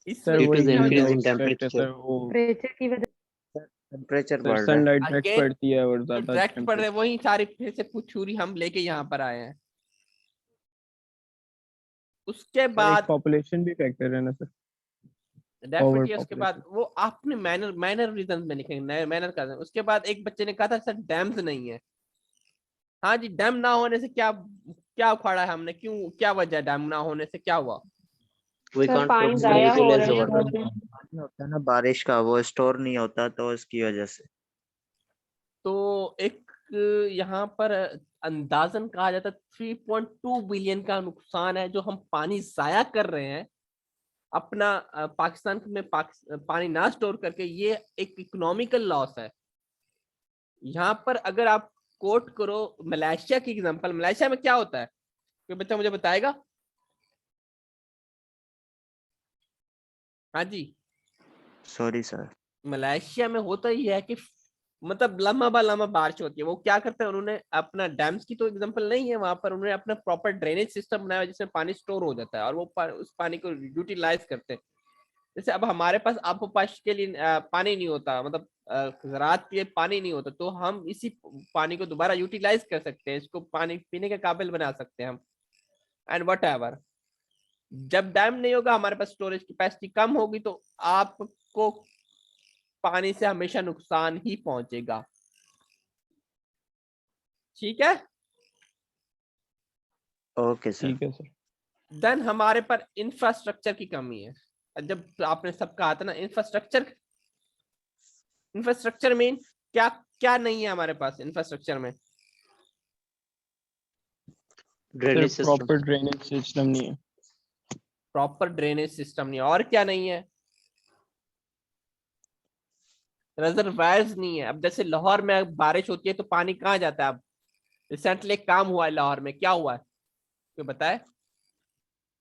इस सर Due वो to the heat increase in expect है temperature. सर, वो टेम्परेचर की वजह टेम्परेचर सर बढ़ रहा है। सनलाइट डायरेक्ट Again, पड़ती है और तो ज्यादा डायरेक्ट पड़ रहे हैं, टेम्परेचर। वही सारी फिर से थ्योरी हम लेके यहाँ पर आए हैं। उसके सर एक बाद पॉपुलेशन भी फैक्टर है ना सर, ओवर डेफिनेटली उसके बाद पॉपुलेशन। वो आपने मैनर रीजन में लिखेंगे, मैनर का। उसके बाद एक बच्चे ने कहा था सर डैम्स नहीं है। हाँ जी, डैम ना होने से क्या क्या उखाड़ा है हमने? क्यों, क्या वजह है डैम ना होने से? क्या हुआ? We सर can't पानी properly जाया हो utilize रहा the है water. बहुत। पानी होता है ना बारिश का, वो स्टोर नहीं होता, तो उसकी वजह से। तो एक यहाँ पर अंदाजन कहा जाता है 3.2 बिलियन का नुकसान है जो हम पानी जाया कर रहे हैं अपना पाकिस्तान में पानी ना स्टोर करके। ये एक इकोनॉमिकल लॉस है। यहाँ पर अगर आप कोट करो मलेशिया की एग्जांपल, मलेशिया में क्या होता है? कोई बच्चा मुझे बताएगा? हाँ जी, सॉरी सर। मलेशिया में होता ही है कि मतलब लम्बा बारिश होती है। वो क्या करते हैं, उन्होंने अपना डैम्स की तो एग्जांपल नहीं है वहां पर, उन्होंने अपना प्रॉपर ड्रेनेज सिस्टम बनाया जिसमें पानी स्टोर हो जाता है और वो उस पानी को यूटिलाइज करते हैं। जैसे अब हमारे पास आबोपाश के लिए पानी नहीं होता, मतलब ज़राअत के लिए पानी नहीं होता, तो हम इसी पानी को दोबारा यूटिलाइज कर सकते हैं, इसको पानी पीने के काबिल बना सकते हैं हम। एंड वट एवर, जब डैम नहीं होगा, हमारे पास स्टोरेज कैपेसिटी कम होगी, तो आपको पानी से हमेशा नुकसान ही पहुंचेगा। ठीक है? Okay sir. ठीक है सर। देन हमारे पर इंफ्रास्ट्रक्चर की कमी है। जब आपने सब कहा था ना इंफ्रास्ट्रक्चर में क्या क्या नहीं है हमारे पास इंफ्रास्ट्रक्चर में? Sir Drainage system. Proper drainage system नहीं है। प्रॉपर ड्रेनेज सिस्टम नहीं है। और क्या नहीं है? रिजर्वायर्स नहीं है। अब जैसे लाहौर में बारिश होती है तो पानी कहाँ जाता है? अब रिसेंटली एक काम हुआ है लाहौर में, क्या हुआ है कोई बताए?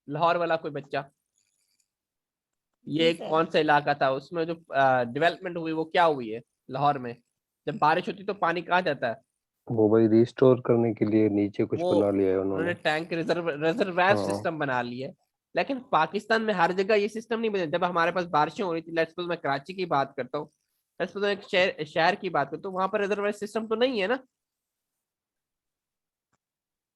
लाहौर वाला कोई बच्चा? ये कौन सा इलाका था उसमें जो डेवलपमेंट हुई, वो क्या हुई है लाहौर में? जब बारिश होती है तो पानी कहाँ जाता है? वो भाई रिस्टोर करने के लिए नीचे कुछ वो बना लिया है उन्होंने उन्होंने। टैंक रिजर्वायर हाँ। सिस्टम बना लिए। लेकिन पाकिस्तान में हर जगह ये सिस्टम नहीं बना। जब हमारे पास बारिशें हो रही थी, लेट्स सपोज मैं कराची की बात करता हूँ, लेट्स सपोज एक शहर की बात करता हूँ, वहां पर रिजर्वायर सिस्टम तो नहीं है ना,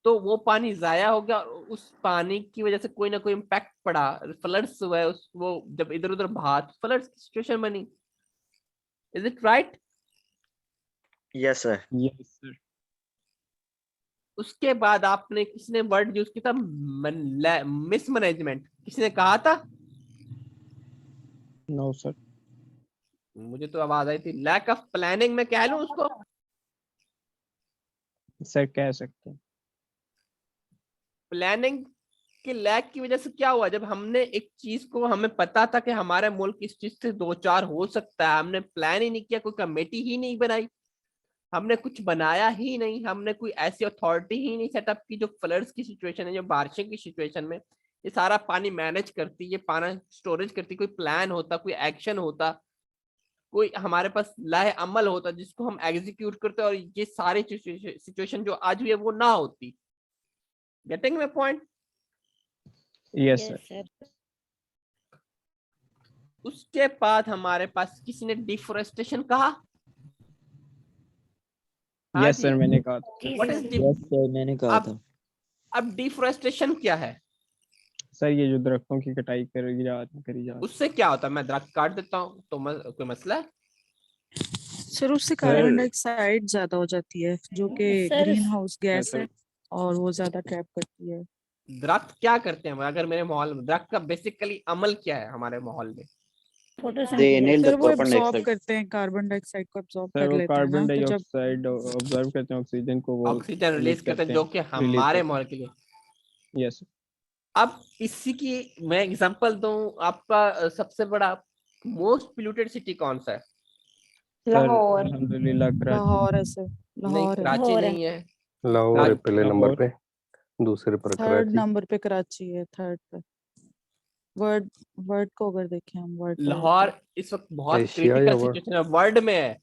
तो वो पानी जाया हो गया और उस पानी की वजह से कोई ना कोई इम्पैक्ट पड़ा, फ्लड्स हुए, उस वो जब इधर उधर बहा, फ्लड सिचुएशन बनी। Is it right? Yes sir. Yes sir. उसके बाद आपने किसने वर्ड यूज किया था? मिसमैनेजमेंट। किसने कहा था? No sir. मुझे तो आवाज आई थी। लैक ऑफ प्लानिंग में कह लूं उसको? सर कह सकते हैं। प्लानिंग के लैक की वजह से क्या हुआ? जब हमने एक चीज को, हमें पता था कि हमारा मुल्क इस चीज से दो चार हो सकता है, हमने प्लान ही नहीं किया, कोई कमेटी ही नहीं बनाई, हमने कुछ बनाया ही नहीं, हमने कोई ऐसी अथॉरिटी ही नहीं सेटअप की जो फ्लड्स की सिचुएशन है, जो बारिशों की सिचुएशन में ये सारा पानी मैनेज करती, ये पानी स्टोरेज करती। कोई प्लान होता, कोई एक्शन होता, कोई हमारे पास लाहे अमल होता जिसको हम एग्जीक्यूट करते, और ये सारी सिचुएशन जो आज हुई है वो ना होती। Getting my point? Yes sir. उसके बाद हमारे पास किसी ने डिफोरेस्टेशन कहा? हाँ यस जी, सर मैंने कहा था। व्हाट इज यस सर मैंने कहा था। अब डिफोरेस्टेशन क्या है? सर ये जो दरख्तों की कटाई करी जा रही उससे क्या होता है? मैं दरख्त काट देता हूँ तो कोई मसला है? सर उससे कार्बन डाइऑक्साइड ज्यादा हो जाती है जो कि sir green house gas sir है और वो ज्यादा ट्रैप करती है। दरख्त क्या करते हैं? अगर मेरे माहौल में दरख्त का बेसिकली अमल क्या है हमारे माहौल में? They photosynthesis inhale the sir वो carbon एब्जॉर्ब dioxide. करते हैं, कार्बन डाइऑक्साइड को एब्जॉर्ब सर कर वो लेते हैं ना, कार्बन तो जब डाइऑक्साइड ऑब्जर्व करते हैं, ऑक्सीजन को वो ऑक्सीजन रिलीज emit करते हैं करते जो हैं, कि रिलीज हमारे करते माहौल के लिए। हैं। यस अब इसी की मैं एग्जांपल दूं, आपका सबसे बड़ा मोस्ट पोल्यूटेड सिटी कौन सा है? सर लाहौर। अल्हम्दुलिल्लाह कराची। लाहौर है सर, नहीं, लाहौर है। कराची लाहौर है। नहीं है। लाहौर है पहले नंबर लाहौर पे, दूसरे पर थर्ड कराची। नंबर पे कराची है, थर्ड पे। वर्ड वर्ड को अगर देखें हम वर्ल्ड लेवल पे, लाहौर इस वक्त बहुत एशिया या क्रिटिकल वर्ल्ड? सिचुएशन है, वर्ल्ड में है।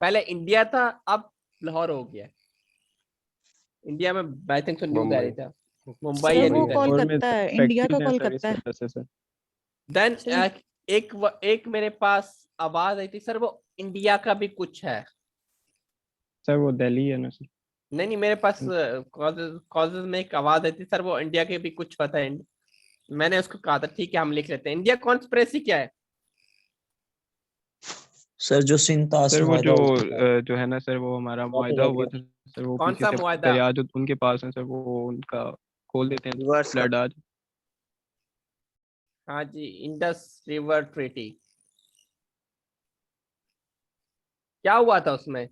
पहले इंडिया था, अब लाहौर हो गया। इंडिया में आई थिंक सो न्यूज आ रही बम्बई। था, मुंबई सर या वो न्यू दिल्ली। लाहौर में कोलकाता है, इंडिया का फैक्ट्रीज हैं सर, इस कोलकाता है। वजह से सर। देन सर एक मेरे पास आवाज आई थी, सर वो इंडिया का भी कुछ है। सर वो दिल्ली है ना सर। नहीं, मेरे पास कॉजेज में एक आवाज आई थी, सर वो इंडिया के भी कुछ पता है। मैंने उसको कहा था ठीक है हम लिख लेते हैं। इंडिया कॉन्स्पिरेसी क्या है? सर जो सिंतास सर वो मुआहदा जो है ना सर, वो हमारा मुआहदा हुआ था सर, वो कौन पीछे सा से मुआहदा? दरिया जो उनके पास है सर, वो उनका खोल देते हैं, रिवर्स कर फ्लड आ जाए। हाँ जी, इंडस रिवर ट्रीटी। क्या हुआ था उसमें?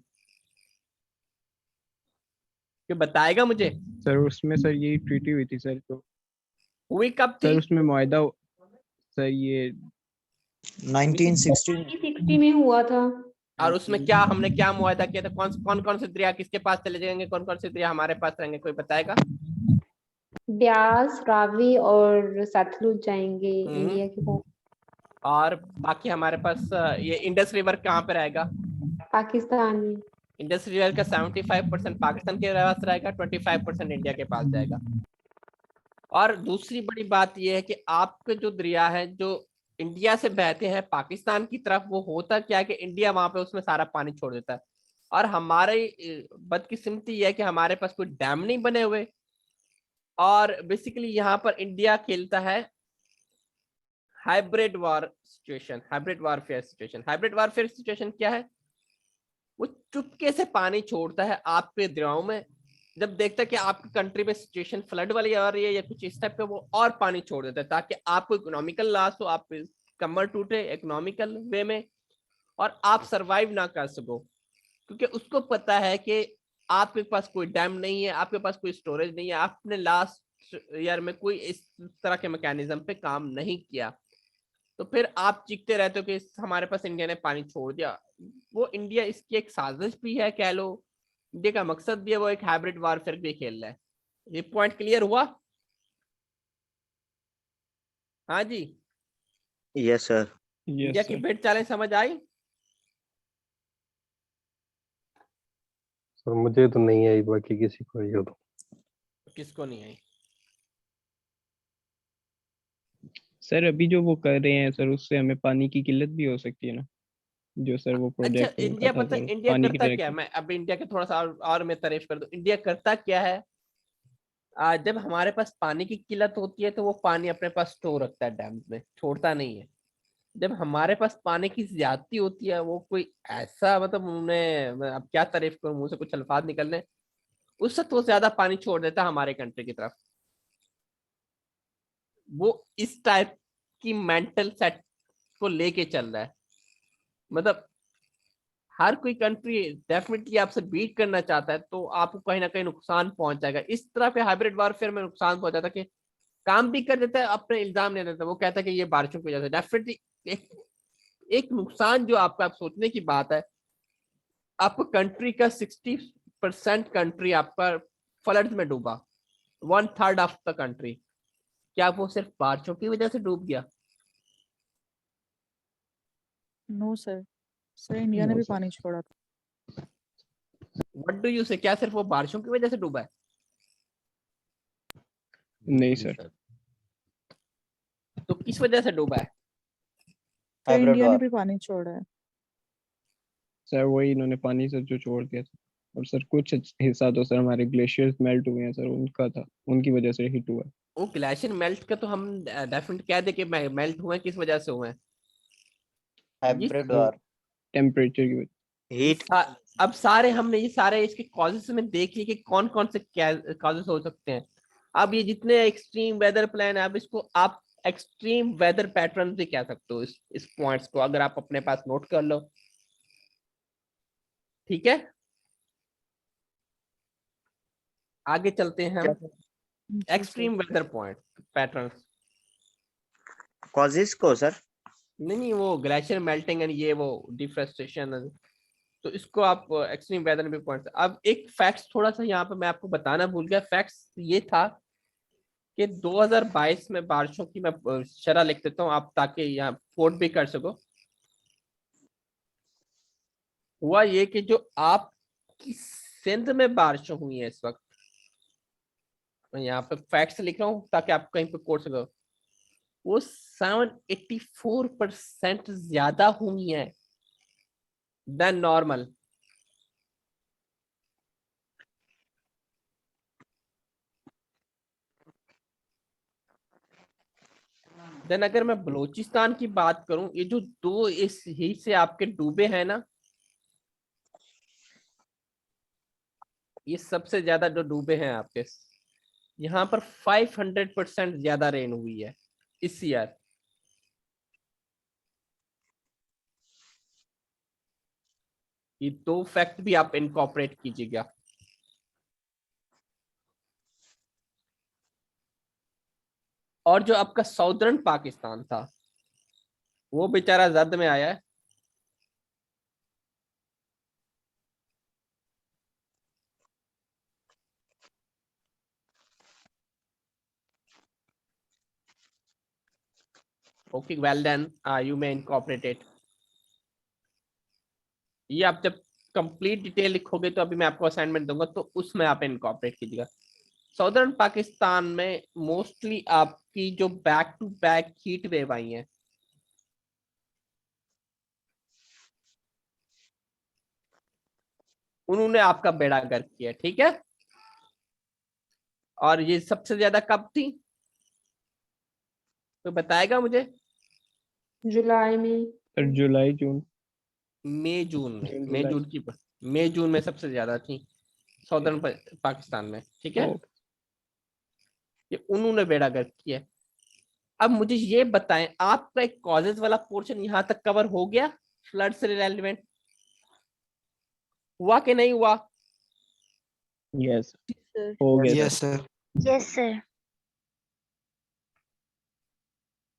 क्यों बताएगा मुझे? सर उसमें सर यही ट्रीटी हुई थी सर, तो हुई कब सर थी? उसमें मुआहदा सर ये 1960 1960 में हुआ था। और उसमें क्या हमने क्या मुआहदा किया था? कौन कौन से दरिया किसके पास चले जाएंगे, कौन कौन से दरिया हमारे पास रहेंगे, कोई बताएगा? ब्यास, रावी और सतलुज जाएंगे इंडिया के पास। और बाकी हमारे पास ये इंडस रिवर कहाँ पे रहेगा? पाकिस्तान में। इंडस रिवर का 75% पाकिस्तान के पास रहेगा, 25% इंडिया के पास जाएगा। और दूसरी बड़ी बात यह है कि आपके जो दरिया है जो इंडिया से बहते हैं पाकिस्तान की तरफ, वो होता क्या है कि इंडिया वहां पे उसमें सारा पानी छोड़ देता है। और हमारे बदकिस्मती यह है कि हमारे पास कोई डैम नहीं बने हुए, और बेसिकली यहाँ पर इंडिया खेलता है hybrid war situation, hybrid warfare situation. Hybrid warfare situation क्या है? वो चुपके से पानी छोड़ता है आपके दरियाओं में, जब देखता है कि आपकी कंट्री में सिचुएशन फ्लड वाली आ रही है या कुछ इस टाइप पे, वो और पानी छोड़ देता है ताकि आपको इकोनॉमिकल लॉस हो, आप कमर टूटे इकोनॉमिकल वे में, और आप सरवाइव ना कर सको। क्योंकि उसको पता है कि आपके पास कोई डैम नहीं है, आपके पास कोई स्टोरेज नहीं है, आपने लास्ट ईयर में कोई इस तरह के मैकेनिज्म पे काम नहीं किया, तो फिर आप चीखते रहते हो कि हमारे पास इंडिया ने पानी छोड़ दिया। वो इंडिया इसकी एक साजिश भी है कह लो, इंडिया का मकसद भी है, वो एक हाइब्रिड वारफेयर भी खेल रहा है। ये पॉइंट क्लियर हुआ? हाँ जी, यस सर। इंडिया यस की सर। बेट चालें समझ आई? सर मुझे तो नहीं आई, बाकी किसी को आई हो तो। किसको नहीं आई? सर अभी जो वो कर रहे हैं सर, उससे हमें पानी की किल्लत भी हो सकती है ना, जो सर वो अच्छा, प्रोजेक्ट उनका इंडिया था पता सर, इंडिया पानी की करता क्या है? टैंक। मैं अब इंडिया के थोड़ा सा और मैं तारीफ कर दूं। इंडिया करता क्या है? जब हमारे पास पानी की किल्लत होती है तो वो पानी अपने पास स्टोर रखता है डैम में, छोड़ता नहीं है। जब हमारे पास पानी की ज्यादती होती है, वो कोई ऐसा मतलब मैं अब क्या तारीफ करूं, मुंह से कुछ अल्फाज निकलने, उससे तो ज्यादा पानी छोड़ देता है हमारे कंट्री की तरफ। वो इस टाइप की मेंटल सेट को लेके चल रहा है। मतलब हर कोई कंट्री डेफिनेटली आपसे बीट करना चाहता है, तो आपको कहीं ना कहीं नुकसान पहुंच जाएगा। इस तरह के हाइब्रिड वारफेयर में नुकसान पहुंचाता है कि काम भी कर देता है, अपने इल्जाम नहीं देता। वो कहता है कि ये बारिशों की वजह से। डेफिनेटली एक नुकसान जो आपका आप सोचने की बात है, आपको कंट्री का 60% कंट्री आपका फ्लड में डूबा, 1/3 ऑफ द कंट्री। क्या वो सिर्फ बारिशों की वजह से डूब गया? नो सर, सर इंडिया ने नो भी सर। पानी छोड़ा था। व्हाट डू यू से? क्या सिर्फ वो बारिशों की वजह से डूबा है? नहीं सर। तो किस वजह से डूबा है? सर हाइब्रिड इंडिया ने वार। भी पानी छोड़ा है। सर वही इन्होंने पानी से जो छोड़ दिया था, और सर कुछ हिस्सा तो सर हमारे ग्लेशियर्स मेल्ट हुए हैं सर, उनका था, उनकी वजह से हिट हुआ है। वो ग्लेशियर मेल्ट का तो हम डेफिनेट कह दे कि मेल्ट हुए किस वजह से हुए हैं। हाइब्रिड वार, टेम्परेचर की वजह। हीट। अब सारे हमने ये सारे इसके कॉजेस में देख लिए कि कौन कौन से कॉजेस हो सकते हैं। अब ये जितने एक्सट्रीम वेदर प्लान है, अब इसको आप एक्सट्रीम वेदर पैटर्न भी कह सकते हो इस पॉइंट्स को, अगर आप अपने पास नोट कर लो। ठीक है, आगे चलते हैं हम। Extreme weather point pattern, causes को सर, नहीं वो ग्लेशियर मेल्टिंग एंड ये वो डिफरेस्टेशन, तो इसको आप एक्सट्रीम वेदर में पॉइंट। अब एक फैक्ट थोड़ा सा यहाँ पे मैं आपको बताना भूल गया। फैक्ट्स ये था कि 2022 में बारिशों की मैं शरह लिख देता हूँ आप, ताकि यहाँ कोट भी कर सको। हुआ ये कि जो आपकी सिंध में बारिशें हुई है इस वक्त, मैं यहाँ पे फैक्ट्स लिख रहा हूँ ताकि आप कहीं पे कोट सको, वो 784% ज्यादा हुई है देन नॉर्मल। देन अगर मैं बलूचिस्तान की बात करूं, ये जो दो इस ही से आपके डूबे हैं ना, ये सबसे ज्यादा जो डूबे हैं आपके, यहाँ पर 500% ज्यादा रेन हुई है इस ईयर। ये दो फैक्ट भी आप इनकॉर्पोरेट कीजिएगा। और जो आपका साउदर्न पाकिस्तान था, वो बेचारा जद में आया है। Okay, well then you may incorporate it. ये आप जब कंप्लीट डिटेल लिखोगे तो अभी मैं आपको असाइनमेंट दूंगा, तो उसमें आप इनकॉर्पोरेट कीजिएगा। साउदर्न पाकिस्तान में मोस्टली आपकी जो back to back heat wave आई है, उन्होंने आपका बेड़ा गर्क किया। ठीक है, और ये सबसे ज्यादा कब थी, तो बताएगा मुझे? जुलाई में, जुलाई जून, मई जून में, जुलाई। मई जून में सबसे ज्यादा थी साउदर्न पाकिस्तान में। ठीक है, ये उन्होंने बेड़ा गर्क किया। अब मुझे ये बताएं, आपका एक कॉजेज वाला पोर्शन यहाँ तक कवर हो गया फ्लड से रिलेवेंट, हुआ कि नहीं हुआ? यस हो गया सर। Yes sir.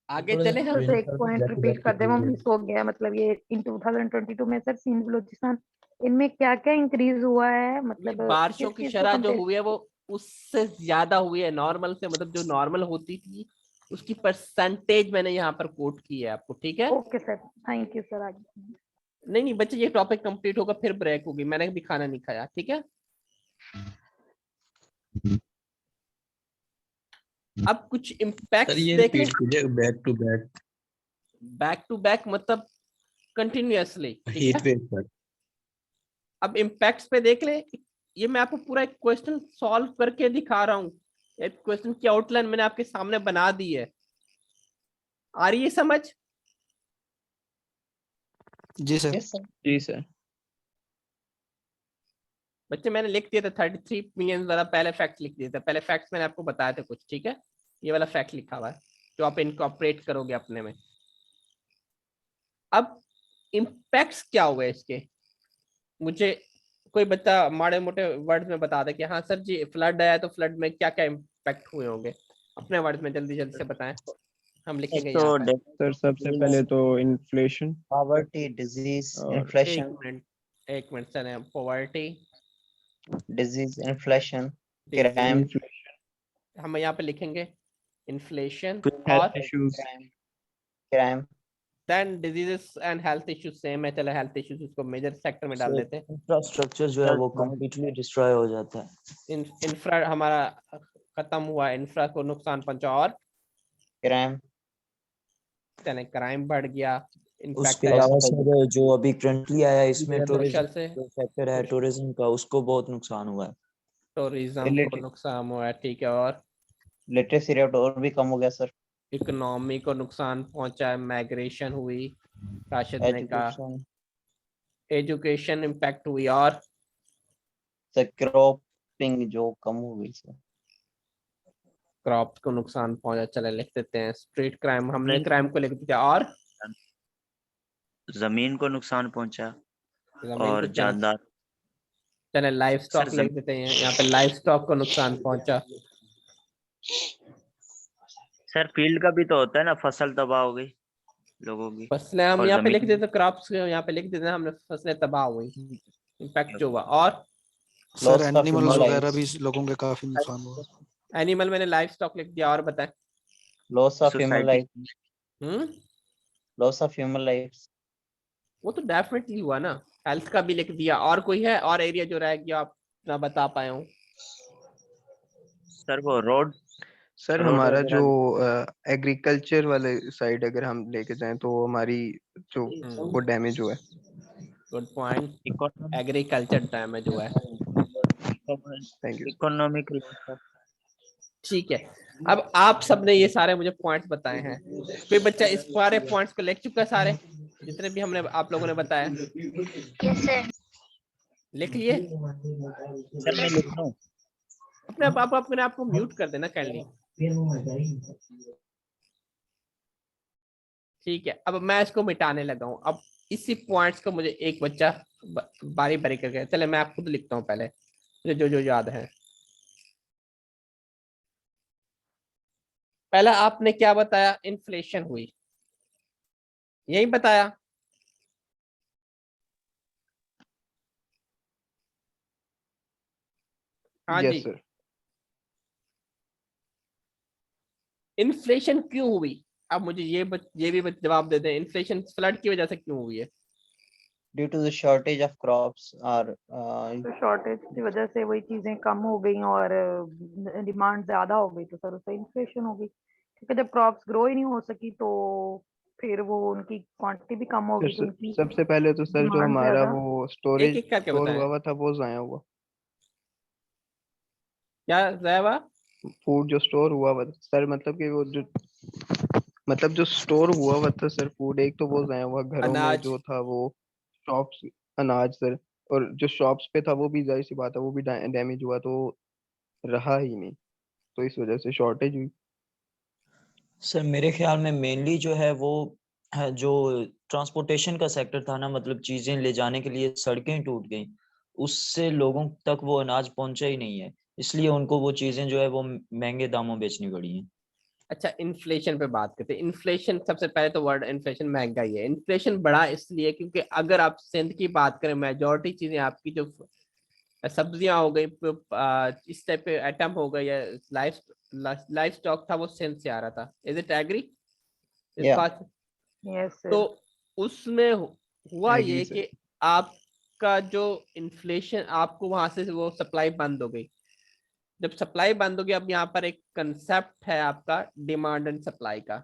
आगे चले हम। तो एक पॉइंट रिपीट कर दे, वो मिस हो गया। मतलब ये इन 2022 में सर सिंध बलूचिस्तान, इनमें क्या क्या इंक्रीज हुआ है? मतलब बारिशों किस की चीज को शरह जो compare- हुई है वो उससे ज्यादा हुई है नॉर्मल से, मतलब जो नॉर्मल होती थी उसकी परसेंटेज मैंने यहाँ पर कोट की है आपको। ठीक है, okay sir, thank you sir. आगे नहीं बच्चे, ये टॉपिक कंप्लीट होगा फिर ब्रेक होगी, मैंने भी खाना नहीं खाया। ठीक है, अब कुछ इम्पैक्ट देख back to back, back to back मतलब कंटिन्यूअसली। हीट वेव पर। अब इम्पैक्ट्स पे देख ले, ये मैं आपको पूरा एक क्वेश्चन सॉल्व करके दिखा रहा हूँ। एक क्वेश्चन की आउटलाइन मैंने आपके सामने बना दी है, आ रही है समझ? जी सर। जी सर। बच्चे मैंने लिख दिया था 33 मिलियन वाला, पहले फैक्ट लिख दिया था। पहले फैक्ट्स मैंने आपको बताया था कुछ। ठीक है, ये वाला फैक्ट लिखा हुआ है जो आप इनकॉर्पोरेट करोगे अपने में। अब इम्पैक्ट्स क्या हुए इसके, मुझे कोई बच्चा माड़े मोटे वर्ड में बता दे कि हाँ सर जी फ्लड आया तो फ्लड में क्या क्या इम्पैक्ट हुए होंगे, अपने वर्ड में जल्दी जल्दी से बताएं, हम लिखेंगे यहाँ पे। सर सबसे पहले तो इन्फ्लेशन, पॉवर्टी, डिजीज, इन्फ्लेशन। एक minute sir, poverty, disease, inflation, crime, हम यहाँ पे लिखेंगे inflation health issues, crime, then diseases and health issues. Same है, चलो हेल्थ इश्यूज उसको मेजर सेक्टर में डाल देते हैं। इंफ्रास्ट्रक्चर जो है वो कंप्लीटली डिस्ट्रॉय हो जाता है। इंफ्रा हमारा खत्म हुआ, इंफ्रा को नुकसान पहुंचा। और क्राइम, चले क्राइम बढ़ गया। उसके अलावा सर जो अभी करंटली आया इसमें सोशल से जो सेक्टर है टूरिज्म का, उसको बहुत नुकसान हुआ है। टूरिज्म को नुकसान हुआ है। ठीक है, और लिटरेसी रेट और भी कम हो गया सर। इकोनॉमी को नुकसान पहुंचा, माइग्रेशन हुई, राशिद ने कहा, एजुकेशन एजुकेशन इम्पैक्ट हुई, और सर क्रॉपिंग जो कम हो गई सर। क्रॉप्स को नुकसान पहुंचा, चले लिख देते हैं। स्ट्रीट क्राइम, हमने जमीन क्राइम को लिख दिया, और जमीन को नुकसान पहुंचा जमीन और को जानदार चले लाइफ सर स्टॉक लिख देते हैं, यहाँ पे लाइफ स्टॉक को नुकसान पहुंचा। सर फील्ड का भी तो होता है ना, फसल तबाह हो गई लोगों की फसलें हम और यहाँ पे लिख जमीन देते, क्रॉप्स यहाँ पे लिख देते हैं हमने, फसलें तबाह हुई, इम्पैक्ट जो हुआ। और sir loss of animals human वगैरह भी लाइव्स, लोगों के काफी नुकसान हुआ। एनिमल मैंने लाइफ स्टॉक लिख दिया, और बताएं। Loss of human society life, loss of human lives. वो तो डेफिनेटली हुआ ना। हेल्थ का भी लिख दिया। और कोई है और एरिया जो रह गया आप ना बता पाए हो? सर वो रोड सर रोड हमारा जो वगैरह एग्रीकल्चर वाले साइड अगर हम लेके जाएं तो हमारी जो वो डैमेज हुआ है। Good point, economic agriculture damage हुआ है। Thank you. Economic loss sir. ठीक है, अब आप सबने ये सारे मुझे पॉइंट्स बताए हैं, कोई बच्चा इस सारे पॉइंट्स को लिख चुका है? सारे जितने भी हमने आप लोगों ने बताया लिख लिए? सर मैं लिख रहा हूँ। अपने आप अपने आप को म्यूट कर देना काइंडली। ठीक है, अब मैं इसको मिटाने लगा हूं। अब इसी पॉइंट्स को मुझे एक बच्चा बारी बारी करके, चले मैं आप खुद लिखता हूं पहले, मुझे जो जो याद है। पहला आपने क्या बताया? इन्फ्लेशन हुई, यही बताया। हाँ यस जी, सर। इन्फ्लेशन क्यों हुई? अब मुझे ये भी जवाब दे दें, इन्फ्लेशन फ्लड की वजह से क्यों हुई है? Due to the shortage of crops और तो शॉर्टेज की वजह से वही चीजें कम हो गई और डिमांड ज्यादा हो गई, तो सर उससे इन्फ्लेशन हो गई। ठीक है, जब क्रॉप्स ग्रो ही नहीं हो सकी तो फिर वो उनकी क्वांटिटी भी कम हो गई क्योंकि सबसे पहले तो सर जो डिमांड हमारा ज्यादा। वो एक स्टोरेज एक करके स्टोर बताएं। हुआ हुआ था वो जाया हुआ। क्या ज़ाया? फूड जो स्टोर हुआ हुआ था सर, मतलब कि वो जो मतलब जो स्टोर हुआ हुआ था सर फूड, एक तो वो जाया हुआ घरों में अनाज। जो था वो शॉप्स, अनाज सर, और जो शॉप्स पे था वो भी जाहिर सी बात है वो भी डैमेज हुआ, तो रहा ही नहीं, तो इस वजह से शॉर्टेज हुई। सर मेरे ख्याल में मेनली जो है वो है जो ट्रांसपोर्टेशन का सेक्टर था ना, मतलब चीजें ले जाने के लिए सड़कें टूट गई, उससे लोगों तक वो अनाज पहुंचा ही नहीं है, इसलिए उनको वो चीजें जो है वो महंगे दामों बेचनी पड़ी हैं। अच्छा, इन्फ्लेशन पे बात करते हैं। इन्फ्लेशन, सबसे पहले तो वर्ड इन्फ्लेशन महंगाई है। इन्फ्लेशन बढ़ा इसलिए क्योंकि अगर आप सिंध की बात करें, मेजोरिटी चीजें आपकी जो सब्जियां हो गई, इस टाइप के आइटम हो गए, या लाइफ स्टॉक था, वो सिंध से आ रहा था। इज इट एग्री इस या बात? यस तो सर। उसमें हुआ एग्री ये सर। कि आपका जो इन्फ्लेशन, आपको वहां से वो सप्लाई बंद हो गई। जब सप्लाई बंद हो गई, अब यहाँ पर एक कंसेप्ट है आपका डिमांड एंड सप्लाई का।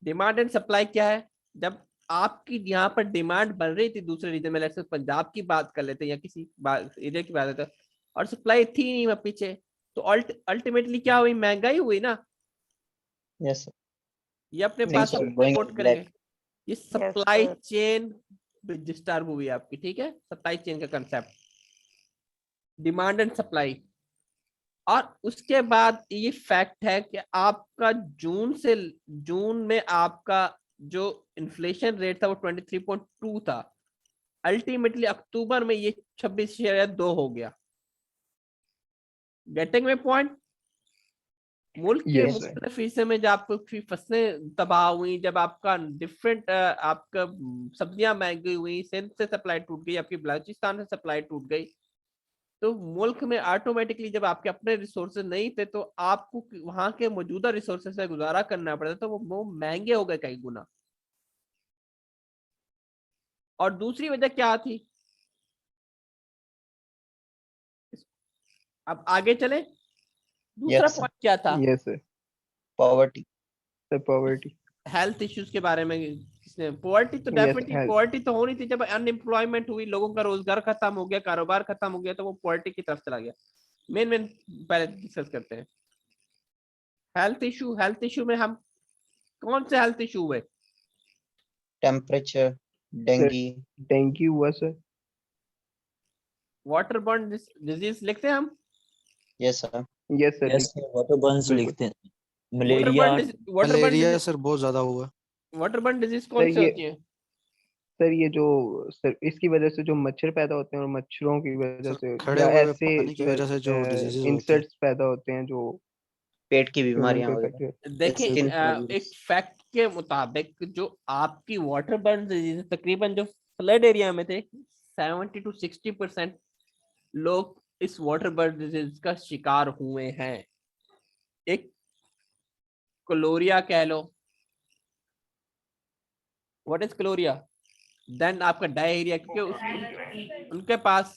डिमांड एंड सप्लाई क्या है? जब आपकी यहाँ पर डिमांड बढ़ रही थी दूसरे रीजन में, जैसे पंजाब की बात कर लेते हैं या किसी एरिया की बात करते हैं, और सप्लाई थी नहीं वहां पीछे, तो अल्टीमेटली क्या हुई? महंगाई हुई ना। यस ये अपने थिंग्स पास आर गोइंग सपोर्ट ब्लैक। करेंगे। ये yes supply sir. Chain disturb हुई आपकी। ठीक है, सप्लाई चेन का कंसेप्ट, डिमांड एंड सप्लाई। और उसके बाद ये फैक्ट है कि आपका जून में आपका जो इन्फ्लेशन रेट था वो 23.2 था। अल्टीमेटली अक्टूबर में ये 26.2 हो गया। गेटिंग में पॉइंट? मुल्क के यस सर। मुख्तलिफ हिस्से में जब आपको फसलें तबाह हुई, जब आपका डिफरेंट आपका सब्जियां महंगी हुई, सिंध से सप्लाई टूट गई, आपकी बलूचिस्तान से सप्लाई टूट गई, तो मुल्क में ऑटोमेटिकली जब आपके अपने रिसोर्सेज नहीं थे तो आपको वहां के मौजूदा रिसोर्सेज से गुजारा करना पड़ता, तो वो महंगे हो गए कई गुना। और दूसरी वजह क्या थी? अब आगे चले, दूसरा यस पॉइंट क्या था? Yes sir. Poverty. Sir poverty. Health issues के बारे में किसने? पॉवर्टी तो Yes, डेफिनेटली health. पॉवर्टी तो होनी थी। जब अनएम्प्लॉयमेंट हुई, लोगों का रोजगार खत्म हो गया, कारोबार खत्म हो गया, तो वो पॉवर्टी की तरफ चला गया। मेन पहले डिस्कस करते हैं हेल्थ इशू। हेल्थ इशू में हम कौन से हेल्थ इशू हुए? टेम्परेचर, डेंगी, डेंगू हुआ सर। वाटर बर्न डिजीज लिखते हैं हम? Yes sir, yes sir. Yes water Burns बिल्कुल। लिखते हैं। मलेरिया, मलेरिया सर बहुत ज्यादा हुआ। वाटर बर्न डिजीज कौन सी होती है? सर ये जो सर इसकी वजह से जो मच्छर पैदा होते हैं और मच्छरों की वजह से खड़े या हुए ऐसे पानी की वजह से जो डिजीजेस होते हैं, इंसेक्ट्स पैदा होते हैं जो पेट की ह्यूमन बीमारियां को वगैरह, इफेक्ट। देखिए स्किन एक प्रॉब्लम्स। फैक्ट के मुताबिक जो आपकी वाटर बर्न डिजीज तकरीबन जो फ्लड एरिया में थे 70 to 60% लोग इस वाटर बर्न डिजीज का शिकार हुए हैं। एक क्लोरिया कह लो, व्हाट इज क्लोरिया, देन आपका डायरिया, क्योंकि उनके पास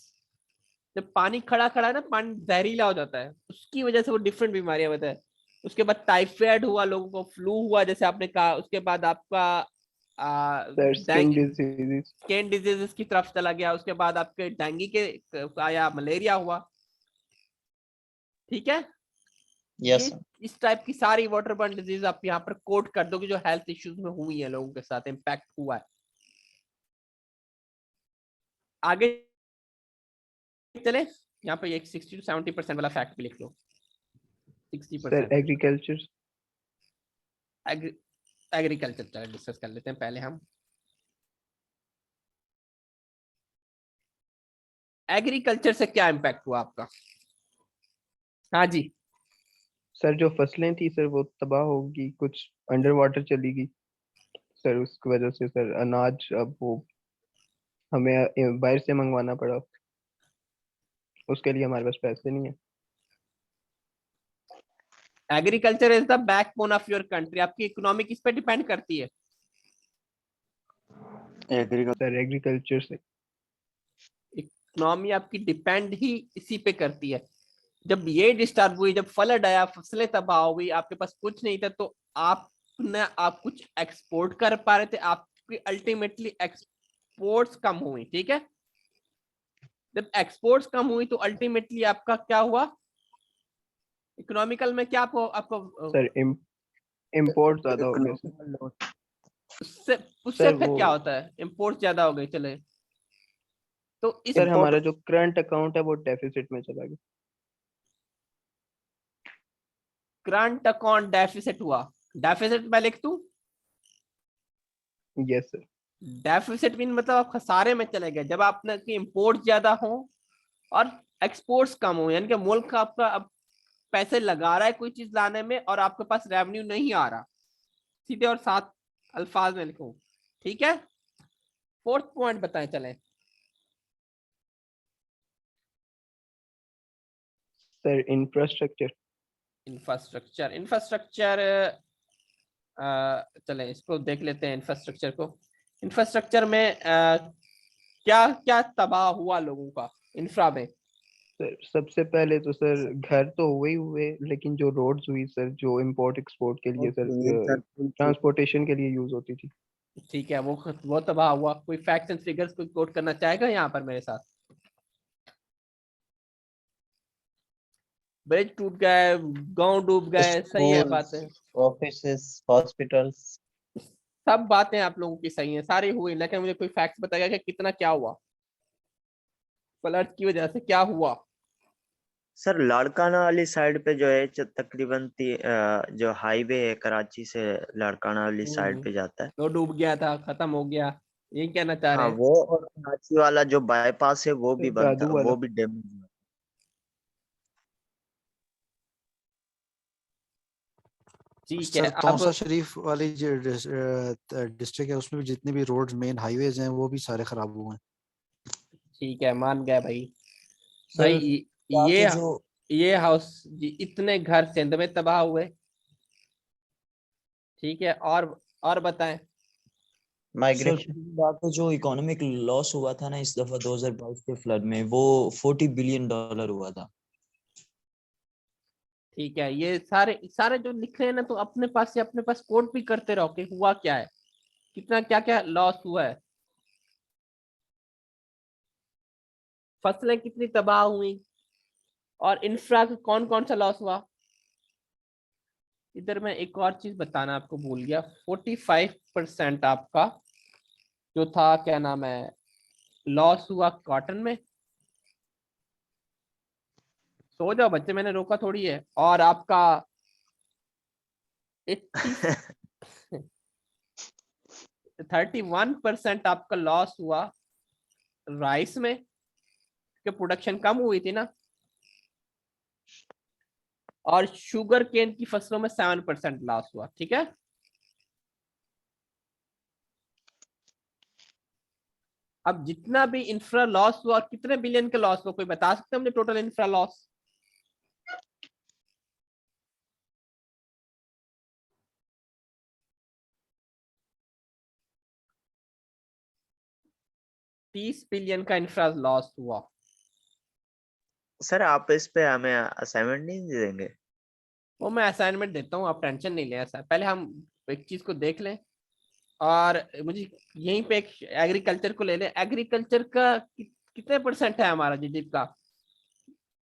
जब पानी खड़ा खड़ा है ना, पानी जहरीला हो जाता है, उसकी वजह से वो डिफरेंट बीमारियां होता है। उसके बाद टाइफाइड हुआ, लोगों को फ्लू हुआ जैसे आपने कहा, उसके बाद आपका स्किन डिजीज, स्किन डिजीजेस की तरफ चला गया, उसके बाद आपके डेंगू के आया, मलेरिया हुआ। ठीक है, यस ये सर, इस टाइप की सारी वाटर बर्न डिजीज आप यहाँ पर कोट कर दोगे जो हेल्थ इश्यूज में हुई है, लोगों के साथ इम्पैक्ट हुआ है। आगे चले, यहाँ पे एक 60 to 70% वाला फैक्ट भी लिख लो। 60% सर एग्रीकल्चर। एग्रीकल्चर डिस्कस कर लेते हैं पहले हम। एग्रीकल्चर से क्या इम्पैक्ट हुआ आपका? हाँ जी सर जो फसलें थी सर वो तबाह होगी, कुछ अंडर वाटर चली गई सर, उसकी वजह से सर अनाज अब वो हमें बाहर से मंगवाना पड़ा, उसके लिए हमारे पास पैसे नहीं है। Agriculture is the backbone of your country. आपकी इकोनॉमी किस पे डिपेंड करती है? सर एग्रीकल्चर से इकोनॉमी आपकी डिपेंड ही इसी पे करती है। जब ये डिस्टर्ब हुई, जब फ्लड आया, फसलें तबाह हुई, आपके पास कुछ नहीं था, तो आप कुछ एक्सपोर्ट कर पा रहे थे, आपकी अल्टीमेटली एक्सपोर्ट्स कम हुई। ठीक है, जब एक्सपोर्ट्स कम हुई तो अल्टीमेटली आपका क्या हुआ? इकोनॉमिकल में क्या आपको सर इम्पोर्ट ज्यादा हो गया सर। उससे सर फिर वो क्या होता है? इम्पोर्ट ज्यादा हो गई, चले तो इस सर हमारा जो करंट अकाउंट है वो डेफिसिट में चला गया। करंट अकाउंट डेफिसिट हुआ। डेफिसिट में लिख दूं? Yes sir. डेफिसिट मीन मतलब आप खसारे में चले गए जब आपने की इंपोर्ट ज्यादा हो और एक्सपोर्ट्स कम हो, यानी कि मुल्क आपका अब पैसे लगा रहा है कोई चीज लाने में और आपके पास रेवेन्यू नहीं आ रहा। सीधे और साथ अल्फाज में लिखो। ठीक है, फोर्थ पॉइंट बताएं चलें। सर इंफ्रास्ट्रक्चर चलें इसको देख लेते हैं। इंफ्रास्ट्रक्चर को, इंफ्रास्ट्रक्चर में क्या क्या तबाह हुआ लोगों का इंफ्रा में? सर सबसे पहले तो सर घर तो हुए लेकिन जो रोड्स हुई सर, जो इंपोर्ट एक्सपोर्ट के लिए सर ट्रांसपोर्टेशन के लिए यूज होती थी। ठीक है, वो तबाह हुआ। कोई फैक्ट्स एंड फिगर्स कोई कोट करना चाहेगा यहाँ पर मेरे साथ? ब्रिज टूट गए, गांव डूब गए, सही है बातें, ऑफिसेस, हॉस्पिटल्स, सब बातें आप लोगों की सही है, सारी हुई, लेकिन मुझे कोई फैक्ट्स बताएगा कि कितना क्या हुआ फ्लड की वजह से, क्या हुआ? सर लाड़काना वाली साइड पे जो है तकरीबन जो हाईवे है कराची से लाड़काना वाली साइड पे जाता है, वो डूब गया था, खत्म हो गया, यही कहना चाह रहे हाँ हैं? वो, और कराची वाला जो बाईपास है वो भी बंद था, दादू वाला। वो भी डैमेज हुआ। ठीक है, सर अब तौसा शरीफ वाली जो डिस्ट्रिक्ट है उसमें भी जितने भी रोड्स मेन हाईवेज हैं वो भी सारे खराब हुए हैं। ठीक है, मान गया भाई। सर, भाई बाकी जो ये हाउस इतने घर सिंध में तबाह हुए। ठीक है, और बताएं। Sir migration. बाकी जो इकोनॉमिक लॉस हुआ था ना इस दफा 2022 के फ्लड में, वो $40 बिलियन हुआ था। ठीक है, ये सारे जो लिख रहे हैं ना, तो अपने पास कोट भी करते रहो कि हुआ क्या है, कितना क्या क्या लॉस हुआ है, फसलें कितनी तबाह हुई, और इंफ्रा का कौन कौन सा लॉस हुआ। इधर मैं एक और चीज बताना आपको भूल गया, 45% आपका जो था क्या नाम है लॉस हुआ कॉटन में। सो जाओ बच्चे, मैंने रोका थोड़ी है। और आपका 31% आपका लॉस हुआ राइस में, क्योंकि प्रोडक्शन कम हुई थी ना। और शुगर केन की फसलों में 7% लॉस हुआ। ठीक है, अब जितना भी इंफ्रा लॉस हुआ और कितने बिलियन का लॉस हुआ, कोई बता सकते हैं मुझे टोटल इंफ्रा लॉस? $30 बिलियन का इंफ्रा लॉस हुआ। सर आप इस पे हमें असाइनमेंट नहीं देंगे? वो मैं असाइनमेंट देता हूँ, आप टेंशन नहीं लें। ऐसा पहले हम एक चीज को देख लें, और मुझे यहीं पे एक एग्रीकल्चर को ले लें। एग्रीकल्चर का कितने परसेंट है हमारा जीडीपी का?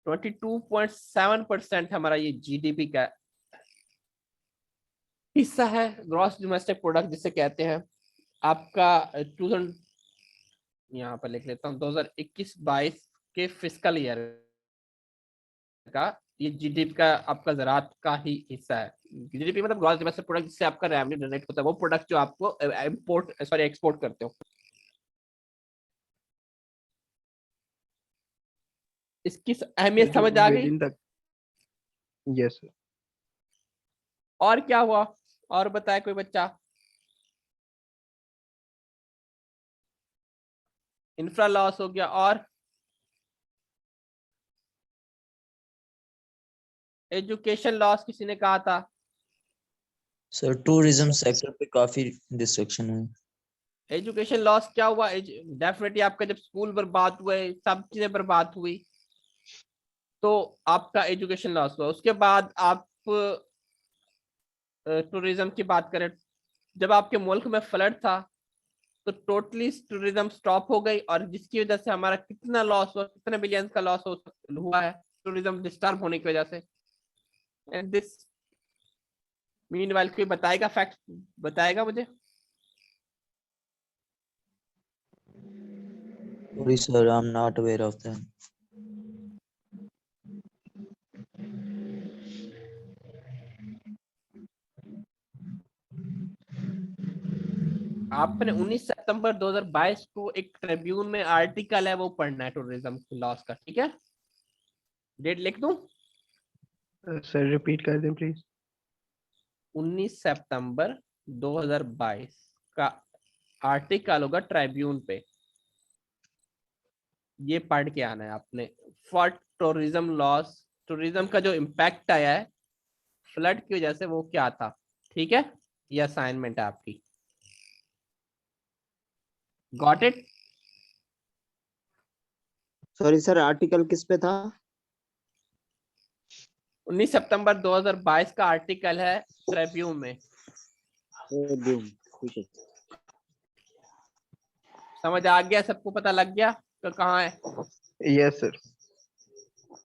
22.7% हमारा ये जीडीपी का हिस्सा है, ग्रॉस डोमेस्टिक प्रोडक्ट जिसे कहते हैं। आपका 2000 यहाँ पर लिख लेता हूँ 2021-22 के फिस्कल ईयर का ये जीडीपी का आपका ज़रात का ही हिस्सा है। जीडीपी मतलब ग्रॉस डोमेस्टिक प्रोडक्ट, जिससे आपका रेवेन्यू जनरेट होता है, वो प्रोडक्ट जो आपको एक्सपोर्ट करते हो। इसकी अहमियत समझ आ गई? Yes sir. और क्या हुआ, और बताए कोई बच्चा? इंफ्रा लॉस हो गया, और एजुकेशन लॉस किसी ने कहा था? सर टूरिज्म सेक्टर पे काफी डिस्ट्रक्शन हुई। एजुकेशन लॉस क्या हुआ? डेफिनेटली आपका जब स्कूल बर्बाद हुए, सब चीजें बर्बाद हुई, तो आपका एजुकेशन लॉस हुआ। उसके बाद आप टूरिज्म की बात करें, जब आपके मुल्क में फ्लड था तो टोटली टूरिज्म स्टॉप हो गई, और जिसकी वजह से हमारा कितना लॉस हुआ, कितने बिलियन का लॉस हुआ है टूरिज्म डिस्टर्ब होने की वजह से। एंड दिस मीनवाइल कोई बताएगा, फैक्ट बताएगा मुझे? Sorry sir, I'm not aware of that. आपने 19 सितंबर 2022 को एक ट्रिब्यून में आर्टिकल है, वो पढ़ना है टूरिज्म लॉस का। ठीक है, डेट लिख दूं? सर रिपीट कर दें प्लीज। 19 सितंबर 2022 का आर्टिकल होगा ट्रिब्यून पे, ये पढ़ के आना है आपने। फॉर टूरिज्म लॉस, टूरिज्म का जो इम्पैक्ट आया है फ्लड की वजह से, वो क्या था। ठीक है, ये असाइनमेंट है आपकी। Got it? Sorry sir, article किस पे था? 19 सितंबर 2022 का आर्टिकल है ट्रिब्यून में। ठीक है, समझ आ गया? सबको पता लग गया तो कहाँ है? Yes sir.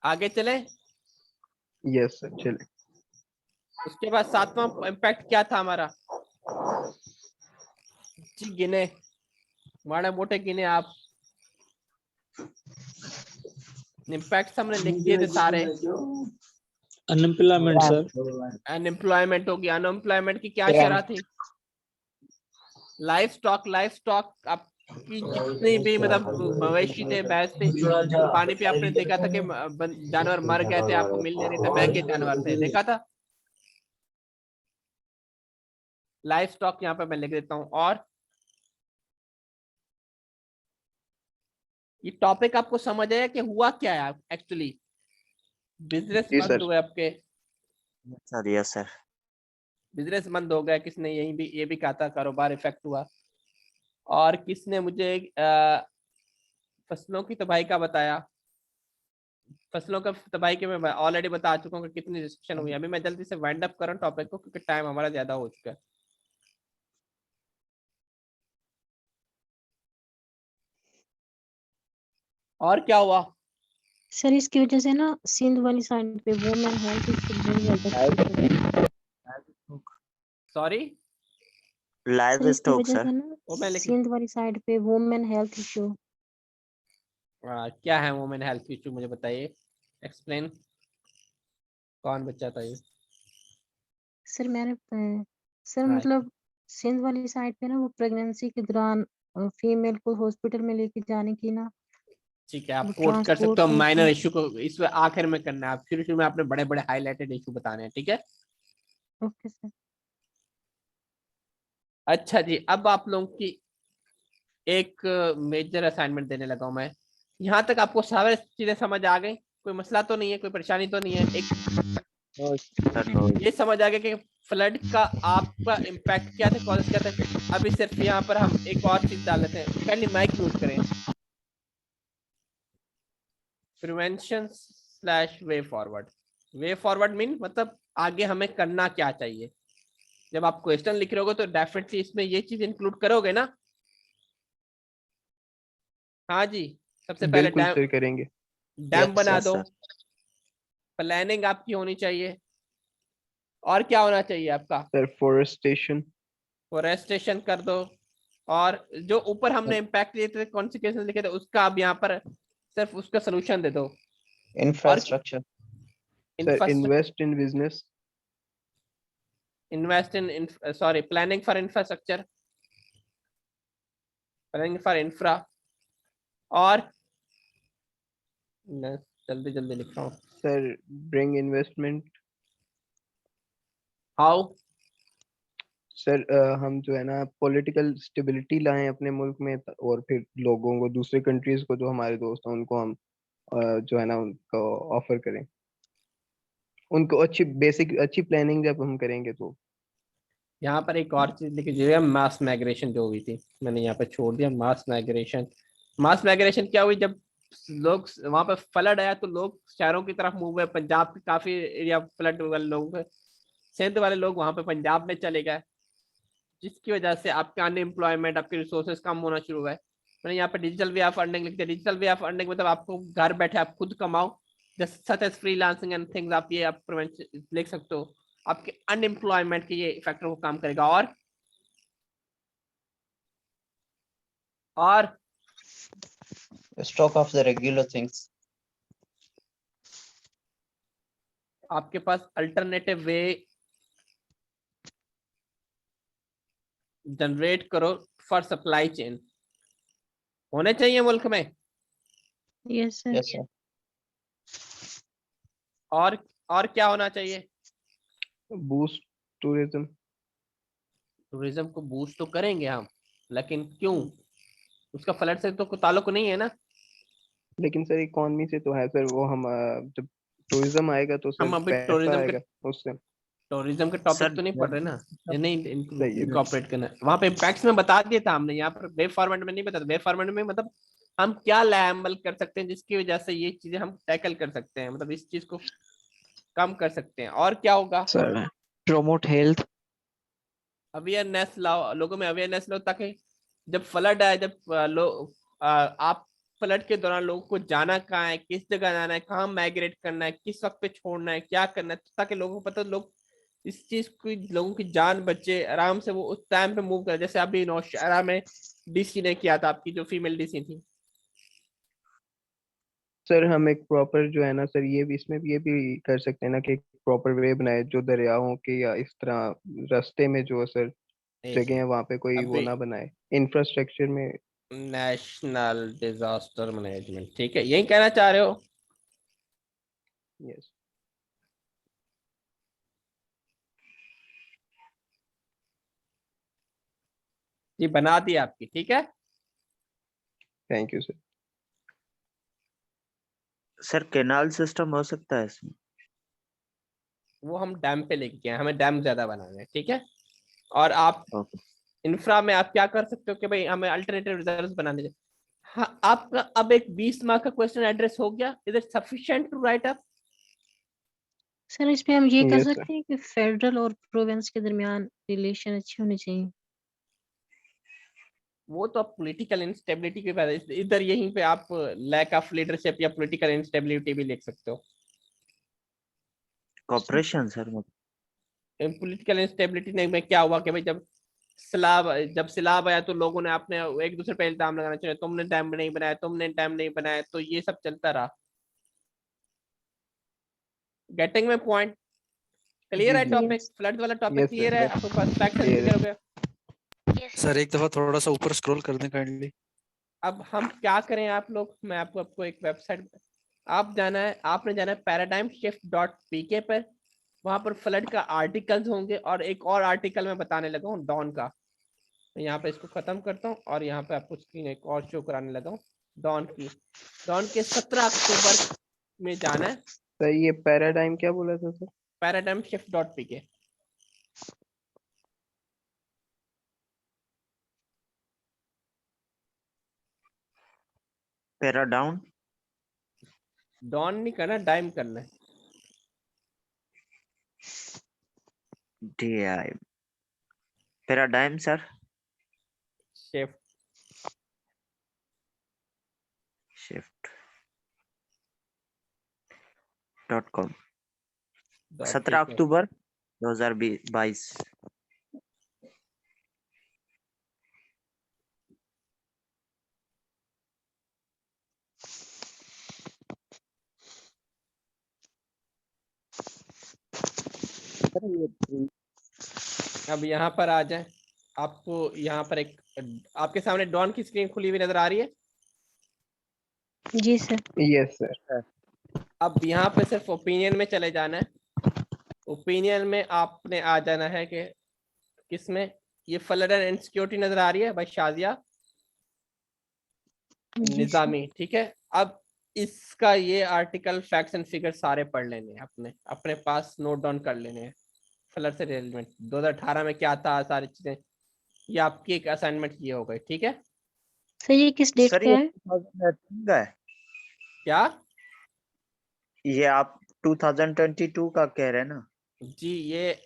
आगे चले? यस सर चले। उसके बाद 7वां इम्पैक्ट क्या था हमारा? जी गिने, माड़े मोटे गिने आप। इम्पैक्ट हमने लिख दिए थे सारे। Unemployment sir. अनएम्प्लॉयमेंट हो गया। अनएम्प्लॉयमेंट की क्या शरह थी? लाइफ स्टॉक आपकी जितनी भी मतलब मवेशी थे, भैंस थे, पानी पे आपने देखा था कि जानवर मर गए थे, आपको मिल नहीं रहे थे, महंगे जानवर थे, देखा था। लाइफ स्टॉक यहाँ पे मैं लिख देता हूँ। और ये टॉपिक आपको समझ आया कि हुआ क्या है एक्चुअली? बिजनेस जी बंद सर। हुए आपके, सर यस सर। बिजनेस बंद हो गया। किसने यही भी ये भी कहा था कारोबार इफेक्ट हुआ। और किसने मुझे फसलों की तबाही का बताया? फसलों का तबाही के मैं ऑलरेडी बता चुका हूँ कि कितनी डिस्कशन हुई। अभी मैं जल्दी से वाइंड अप कर रहा हूँ टॉपिक को, क्योंकि टाइम हमारा ज्यादा हो चुका है। और क्या हुआ? सर इसकी वजह से ना सिंध वाली साइड पे वुमेन हेल्थ इश्यू बहुत ज्यादा सॉरी, लाइव सर इसकी स्टॉक वजह सर। से ना सिंध वाली साइड पे वुमेन हेल्थ इश्यू। क्या है वुमेन हेल्थ इशू, मुझे बताइए, एक्सप्लेन। कौन बच्चा था ये? सर मैंने सर हाँ, मतलब सिंध वाली साइड पे ना वो प्रेगनेंसी के दौरान फीमेल को हॉस्पिटल में लेके जाने की ना ठीक है, आप वो कोट कर सकते हो। ट्रांसपोर्ट माइनर इशू को इस आखिर में करना है, आप शुरू में आपने बड़े बड़े हाईलाइटेड इशू बताने हैं, ठीक है? Okay sir. अच्छा जी, अब आप लोगों की एक मेजर असाइनमेंट देने लगा हूं मैं। यहाँ तक आपको सारे चीजें समझ आ गई? कोई मसला तो नहीं है, कोई परेशानी तो नहीं है? ये समझ आ गया कि फ्लड का आपका इम्पैक्ट क्या था, कॉजेस क्या था। अभी सिर्फ यहाँ पर हम एक और चीज डाल लेते हैं, पहले माइक म्यूट करें। Prevention slash way forward. Way forward mean मतलब आगे हमें करना क्या चाहिए। जब आप क्वेश्चन लिख रहे होगे तो डेफिनेटली इसमें ये चीज इंक्लूड करोगे ना? हाँ जी, सबसे पहले बिल्कुल सर करेंगे। डैम बना यस दो, सर। प्लानिंग आपकी होनी चाहिए। और क्या होना चाहिए आपका? Sir forestation. फॉरेस्टेशन कर दो। और जो ऊपर हमने इम्पैक्ट दिए थे, कॉन्सिक्वेंसेस लिखे थे, उसका आप यहाँ पर सिर्फ उसका सोल्यूशन दे दो। Infrastructure. Sir invest in business. Invest in sorry, planning for infrastructure, planning for infra. और जल्दी जल्दी लिख रहा हूँ। Sir bring investment. How? Sir हम जो है ना पॉलिटिकल स्टेबिलिटी लाएं अपने मुल्क में, और फिर लोगों को, दूसरे कंट्रीज को जो हमारे दोस्त हैं उनको हम जो है ना उनको ऑफर करें, उनको अच्छी बेसिक अच्छी प्लानिंग जब हम करेंगे तो। यहाँ पर एक और चीज लिखी हुई है, मास माइग्रेशन जो हुई थी, मैंने यहाँ पे छोड़ दिया। मास माइग्रेशन, मास माइग्रेशन क्या हुई? जब लोग वहां पे फ्लड आया तो लोग शहरों की तरफ मूव हुए। पंजाब के काफी एरिया फ्लड वाले लोग, सिंध वाले लोग वहां पे पंजाब में चले गए, जिसकी वजह से आपके अनएम्प्लॉयमेंट, आपके रिसोर्सेज कम होना शुरू हुआ है। मैंने यहाँ पे डिजिटल वे ऑफ अर्निंग लिख दिया। डिजिटल वे ऑफ अर्निंग मतलब आपको घर बैठे आप खुद कमाओ, just such as freelancing and things. आप ये आप लिख सकते हो, आपके अनएम्प्लॉयमेंट के ये फैक्टर को काम करेगा। और stock of the regular things. आपके पास अल्टरनेटिव वे जनरेट करो फॉर सप्लाई चेन, होने चाहिए मुल्क में। Yes sir. Yes sir. और क्या होना चाहिए? Boost tourism. टूरिज्म को बूस्ट तो करेंगे हम, लेकिन क्यों? उसका फ्लड से तो कोई ताल्लुक नहीं है ना। लेकिन सर इकोनॉमी से तो है सर, वो हम जब टूरिज्म आएगा तो सर हम अभी पैसा आएगा उससे। टूरिज्म के टॉपिक सर तो नहीं पढ़ रहे ना, ये नहीं सही है। इनकॉर्पोरेट करना। वहां पे इम्पैक्ट्स में बता दिया था हमने, यहाँ पर वेब फॉर्मेट में नहीं बता। वेब फॉर्मेट में मतलब हम क्या लाएबल कर सकते हैं जिसकी वजह से ये चीजें हम टैकल कर सकते हैं, मतलब इस चीज को कम कर सकते हैं। और क्या होगा? Sir promote health. अवेयरनेस लाओ, लोगों में अवेयरनेस लाओ, ताकि जब फ्लड आए, जब आप फ्लड के दौरान लोगों को जाना कहाँ है, किस जगह जाना है, कहाँ माइग्रेट करना है, किस वक्त पे छोड़ना है, क्या करना है, ताकि लोगों को पता, लोग इस चीज की, लोगों की जान बचे, आराम से वो उस टाइम पे मूव करे। जैसे अभी नौशहरा में डीसी ने किया था, आपकी जो फीमेल डीसी थी। सर हम एक प्रॉपर जो है ना सर, ये भी इसमें भी ये भी कर सकते हैं ना कि एक प्रॉपर वे बनाए जो दरियाओं के या इस तरह रास्ते में जो सर जगह है वहाँ पे कोई वो अभी ना बनाए इंफ्रास्ट्रक्चर में। नेशनल डिजास्टर मैनेजमेंट, ठीक है, यही कहना चाह रहे हो? यस। जी बना दी आपकी, ठीक है। Thank you sir. Sir canal system हो सकता है इसमें? वो हम डैम पे लेके गए, हमें डैम ज्यादा बनाना है, ठीक है। और आप ओके। इंफ्रा में आप क्या कर सकते हो कि भाई हमें अल्टरनेटिव रिजर्व्स बनाने चाहिए। हाँ, आपका अब एक 20 मार्क का क्वेश्चन एड्रेस हो गया। Is it sufficient to write up? Sir इसमें हम ये कर यस सर। सकते हैं कि फेडरल और प्रोविंस के दरमियान रिलेशन अच्छी होनी चाहिए। वो तो पॉलिटिकल इंस्टेबिलिटी की बात है, इधर यहीं पे आप लैक ऑफ लीडरशिप या पॉलिटिकल इंस्टेबिलिटी भी लिख सकते हो। कॉपरेशन सर पॉलिटिकल इंस्टेबिलिटी में क्या हुआ कि भाई जब सैलाब आया तो लोगों ने अपने एक दूसरे पे इल्जाम लगाना चाहिए, तुमने डैम नहीं बनाया, तुमने डैम नहीं बनाया, तो ये सब चलता रहा। गेटिंग में पॉइंट क्लियर है? टॉपिक फ्लड वाला टॉपिक क्लियर है आपके पास? फैक्ट एंड फिगर हो गया सर एक दफा थोड़ा सा ऊपर स्क्रॉल कर दें काइंडली। अब हम क्या करें आप लोग, मैं आपको एक वेबसाइट आपने जाना है paradigmshift.pk पर, वहां पर फ्लड का आर्टिकल्स होंगे और एक और आर्टिकल मैं बताने लगा हूँ डॉन का। यहाँ पे इसको खत्म करता हूँ और यहाँ पे आपको स्क्रीन एक और शो कराने लगा हूँ डॉन के 17 अक्टूबर में जाना है। सर ये पैराडाइम क्या बोला था सर? paradigmshift.pk। पैराडाउन डॉन नहीं करना, डाइम करना है। DI पैराडाइम सर shift.com 17 अक्टूबर 2022। अब यहाँ पर आ जाए, आपको यहाँ पर एक आपके सामने डॉन की स्क्रीन खुली हुई नजर आ रही है? जी सर। Yes sir. अब यहाँ पे सिर्फ ओपिनियन में चले जाना है। ओपिनियन में आपने आ जाना है कि किसमें ये फ्लड एंड इनसिक्योरिटी नजर आ रही है भाई शाजिया निजामी, ठीक है। अब इसका ये आर्टिकल फैक्ट्स एंड फिगर सारे पढ़ लेने हैं, अपने पास नोट डाउन कर लेने हैं। फ्लड से रिलेटेड 2018 में क्या था, सारी चीजें, ये आपकी एक असाइनमेंट ये हो गई, ठीक है। सर ये किस डेट सर का ये है? 2018 का है क्या? ये आप 2022 का कह रहे हैं ना? जी ये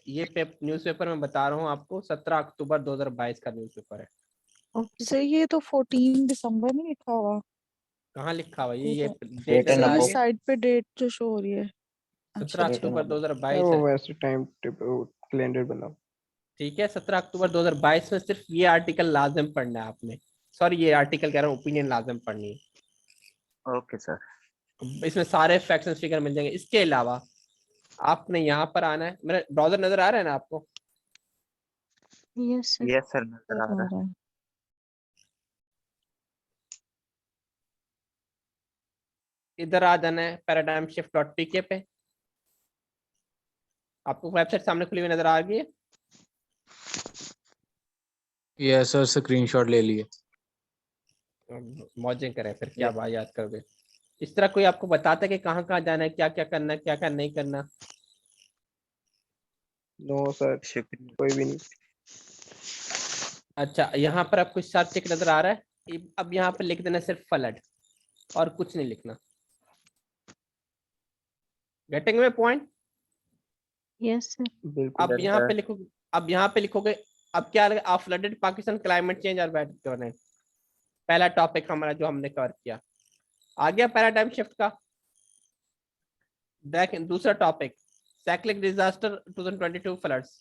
न्यूज़पेपर में बता रहा हूँ आपको, 17 अक्टूबर 2022 का न्यूज़पेपर है। ओके सर ये तो 14 दिसंबर में लिखा हुआ। कहाँ लिखा हुआ ये सर डेट ये साइड पे डेट जो शो हो रही है 17 अक्टूबर 2022 वो है। वैसे टाइम कैलेंडर बनाओ। ठीक है, 17 अक्टूबर 2022 में सिर्फ ये आर्टिकल लाजिम पढ़ना है आपने। सॉरी ये आर्टिकल कह रहा हूँ, ओपिनियन लाजिम पढ़नी है। Okay sir. इसमें सारे फैक्ट्स एंड फिगर मिल जाएंगे। इसके अलावा आपने यहाँ पर आना है, मेरा ब्राउजर नजर आ रहा है ना आपको? Yes sir. यस सर नजर आ रहा है। इधर आ जाना है paradigmshift.pk पे। आपको वेबसाइट सामने खुली हुई नजर आ रही है? यस सर स्क्रीनशॉट ले लिए। मौजें करें फिर क्या बात याद करोगे। इस तरह कोई आपको बताता है कि कहाँ कहाँ जाना है, क्या क्या करना है, क्या क्या नहीं करना? नो सर कोई भी नहीं। अच्छा यहाँ पर आपको सर्च चेक नजर आ रहा है। अब यहाँ पर लिख देना सिर्फ फ्लड और कुछ नहीं लिखना। गेटिंग में पॉइंट? Yes sir. बिल्कुल। अब यहाँ पे लिखोगे अब क्या लगा, फ्लडेड पाकिस्तान क्लाइमेट चेंज और वेट गवर्नेंस। पहला टॉपिक हमारा जो हमने कवर किया आ गया पैराडाइम शिफ्ट का। देखें दूसरा टॉपिक साइक्लिक डिजास्टर 2022 फ्लड्स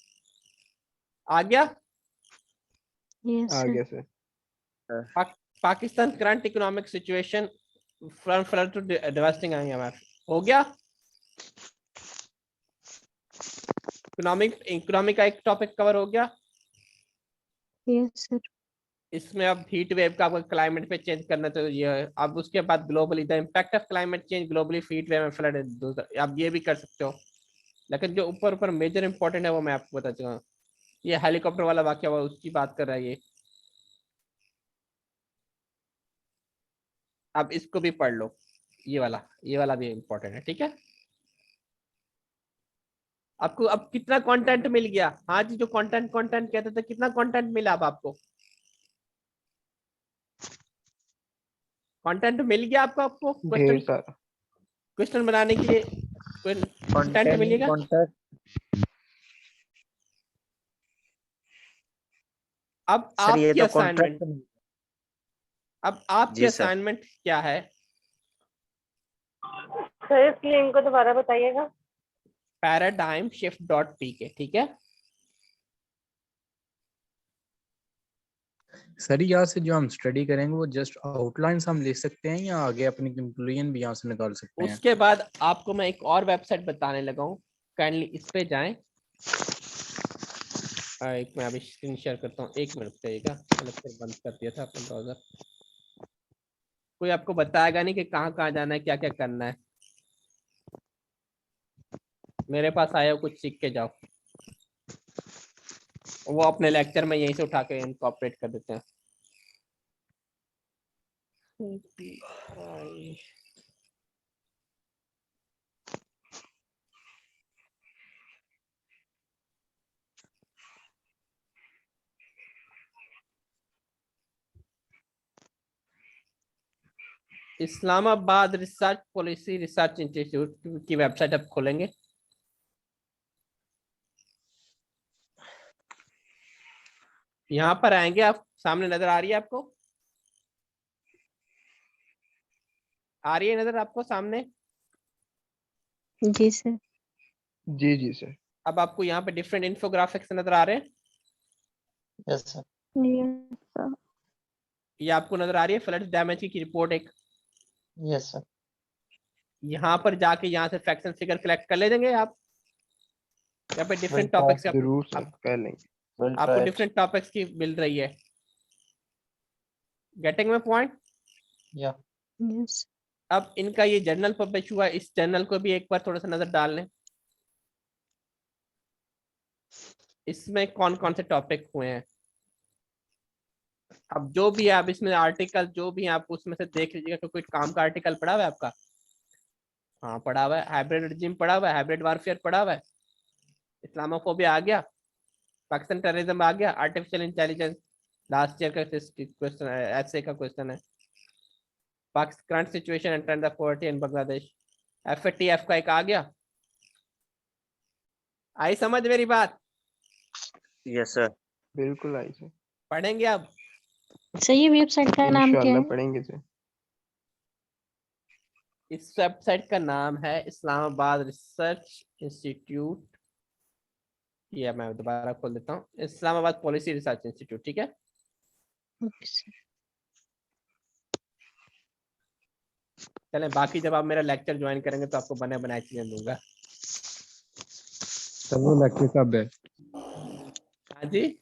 आ गया। आ गया sir. Pakistan current economic situation from flood to devastating IMF हो गया। इकोनॉमिक का एक टॉपिक कवर हो गया। Yes sir. इसमें अब हीट वेव का आपको क्लाइमेट पे चेंज करना तो ये है। अब उसके बाद globally the impact of climate change globally heat wave and flood, आप ये भी कर सकते हो। लेकिन जो ऊपर मेजर इंपॉर्टेंट है वो मैं आपको बता चुका हूँ। ये हेलीकॉप्टर वाला वाकया हुआ उसकी बात कर रहा है ये। अब इसको भी पढ़ लो, ये वाला भी इम्पोर्टेंट है, ठीक है। आपको अब कितना कंटेंट मिल गया? हाँ जी, जो कंटेंट कहते थे, कितना कंटेंट मिला अब आपको? कंटेंट मिल गया आपको ढेर सारा क्वेश्चन बनाने के लिए कंटेंट मिलेगा। अब सर ये आपकी तो असाइनमेंट, अब आपकी जी सर। असाइनमेंट क्या है? सर इस लिंक को दोबारा बताइएगा। पैराडाइम शिफ्ट डॉट पीके, ठीक है। सर यहाँ से जो हम स्टडी करेंगे वो जस्ट आउटलाइंस हम ले सकते हैं या आगे अपनी कंक्लूजन भी यहाँ से निकाल सकते हैं? उसके बाद आपको मैं एक और वेबसाइट बताने लगा हूँ, काइंडली इस पे जाएं। एक मैं अभी स्क्रीन शेयर करता हूँ, 1 मिनट चाहिएगा। लेक्चर बंद कर दिया था अपना ब्राउजर। कोई आपको बताएगा नहीं कि कहाँ कहाँ जाना है, क्या क्या करना है। मेरे पास आया हो, कुछ सीख के जाओ। वो अपने लेक्चर में यहीं से उठा के इनकॉर्पोरेट कर देते हैं। Islamabad research policy research institute की वेबसाइट आप खोलेंगे। यहाँ पर आएंगे आप, सामने नजर आ रही है आपको? आ रही है नजर आपको सामने? जी सर। जी जी सर। अब आपको यहाँ पे डिफरेंट इन्फोग्राफिक्स नजर आ रहे हैं। Yes sir. Yes sir. ये आपको नजर आ रही है फ्लड डैमेज की रिपोर्ट एक। Yes sir. यहाँ पर जाके यहाँ से फैक्ट्स एंड फिगर कलेक्ट कर ले देंगे आप। यहाँ पे डिफरेंट टॉपिक्स जरूर सर, कर लेंगे। आपको डिफरेंट टॉपिक्स की मिल रही है। Getting my point? या यस। अब इनका ये जर्नल पब्लिश हुआ, इस जर्नल को भी एक बार थोड़ा सा नजर डाल लें। इसमें कौन कौन से टॉपिक हुए हैं। अब जो भी है आप इसमें आर्टिकल जो भी है आप उसमें से देख लीजिएगा कि कोई काम का आर्टिकल पड़ा हुआ है आपका। हाँ पड़ा हुआ है। हाइब्रिड रिजिम पड़ा हुआ है, हाइब्रिड वारफेयर पड़ा हुआ है, इस्लामोफोबिया आ गया, पाकिस्तान टेररिज्म आ गया, आर्टिफिशियल इंटेलिजेंस लास्ट ईयर का क्वेश्चन है, ऐसे का क्वेश्चन है, Pakistan current situation and trend of poverty in Bangladesh, FATF का एक आ गया। आई समझ मेरी बात? Yes sir. बिल्कुल आई सर। पढ़ेंगे अब? सही वेबसाइट का नाम क्या इंशाल्लाह है? पढ़ेंगे सर। इस वेबसाइट का नाम है इस्लामाबाद रिसर्च इंस्टीट्यूट। ये मैं दोबारा खोल देता हूँ, इस्लामाबाद पॉलिसी रिसर्च इंस्टीट्यूट, ठीक है। Okay sir. चलें, बाकी जब आप मेरा लेक्चर ज्वाइन करेंगे तो आपको बने बनाए चीजें दूंगा। सर वो लेक्चर कब है? हाँ जी।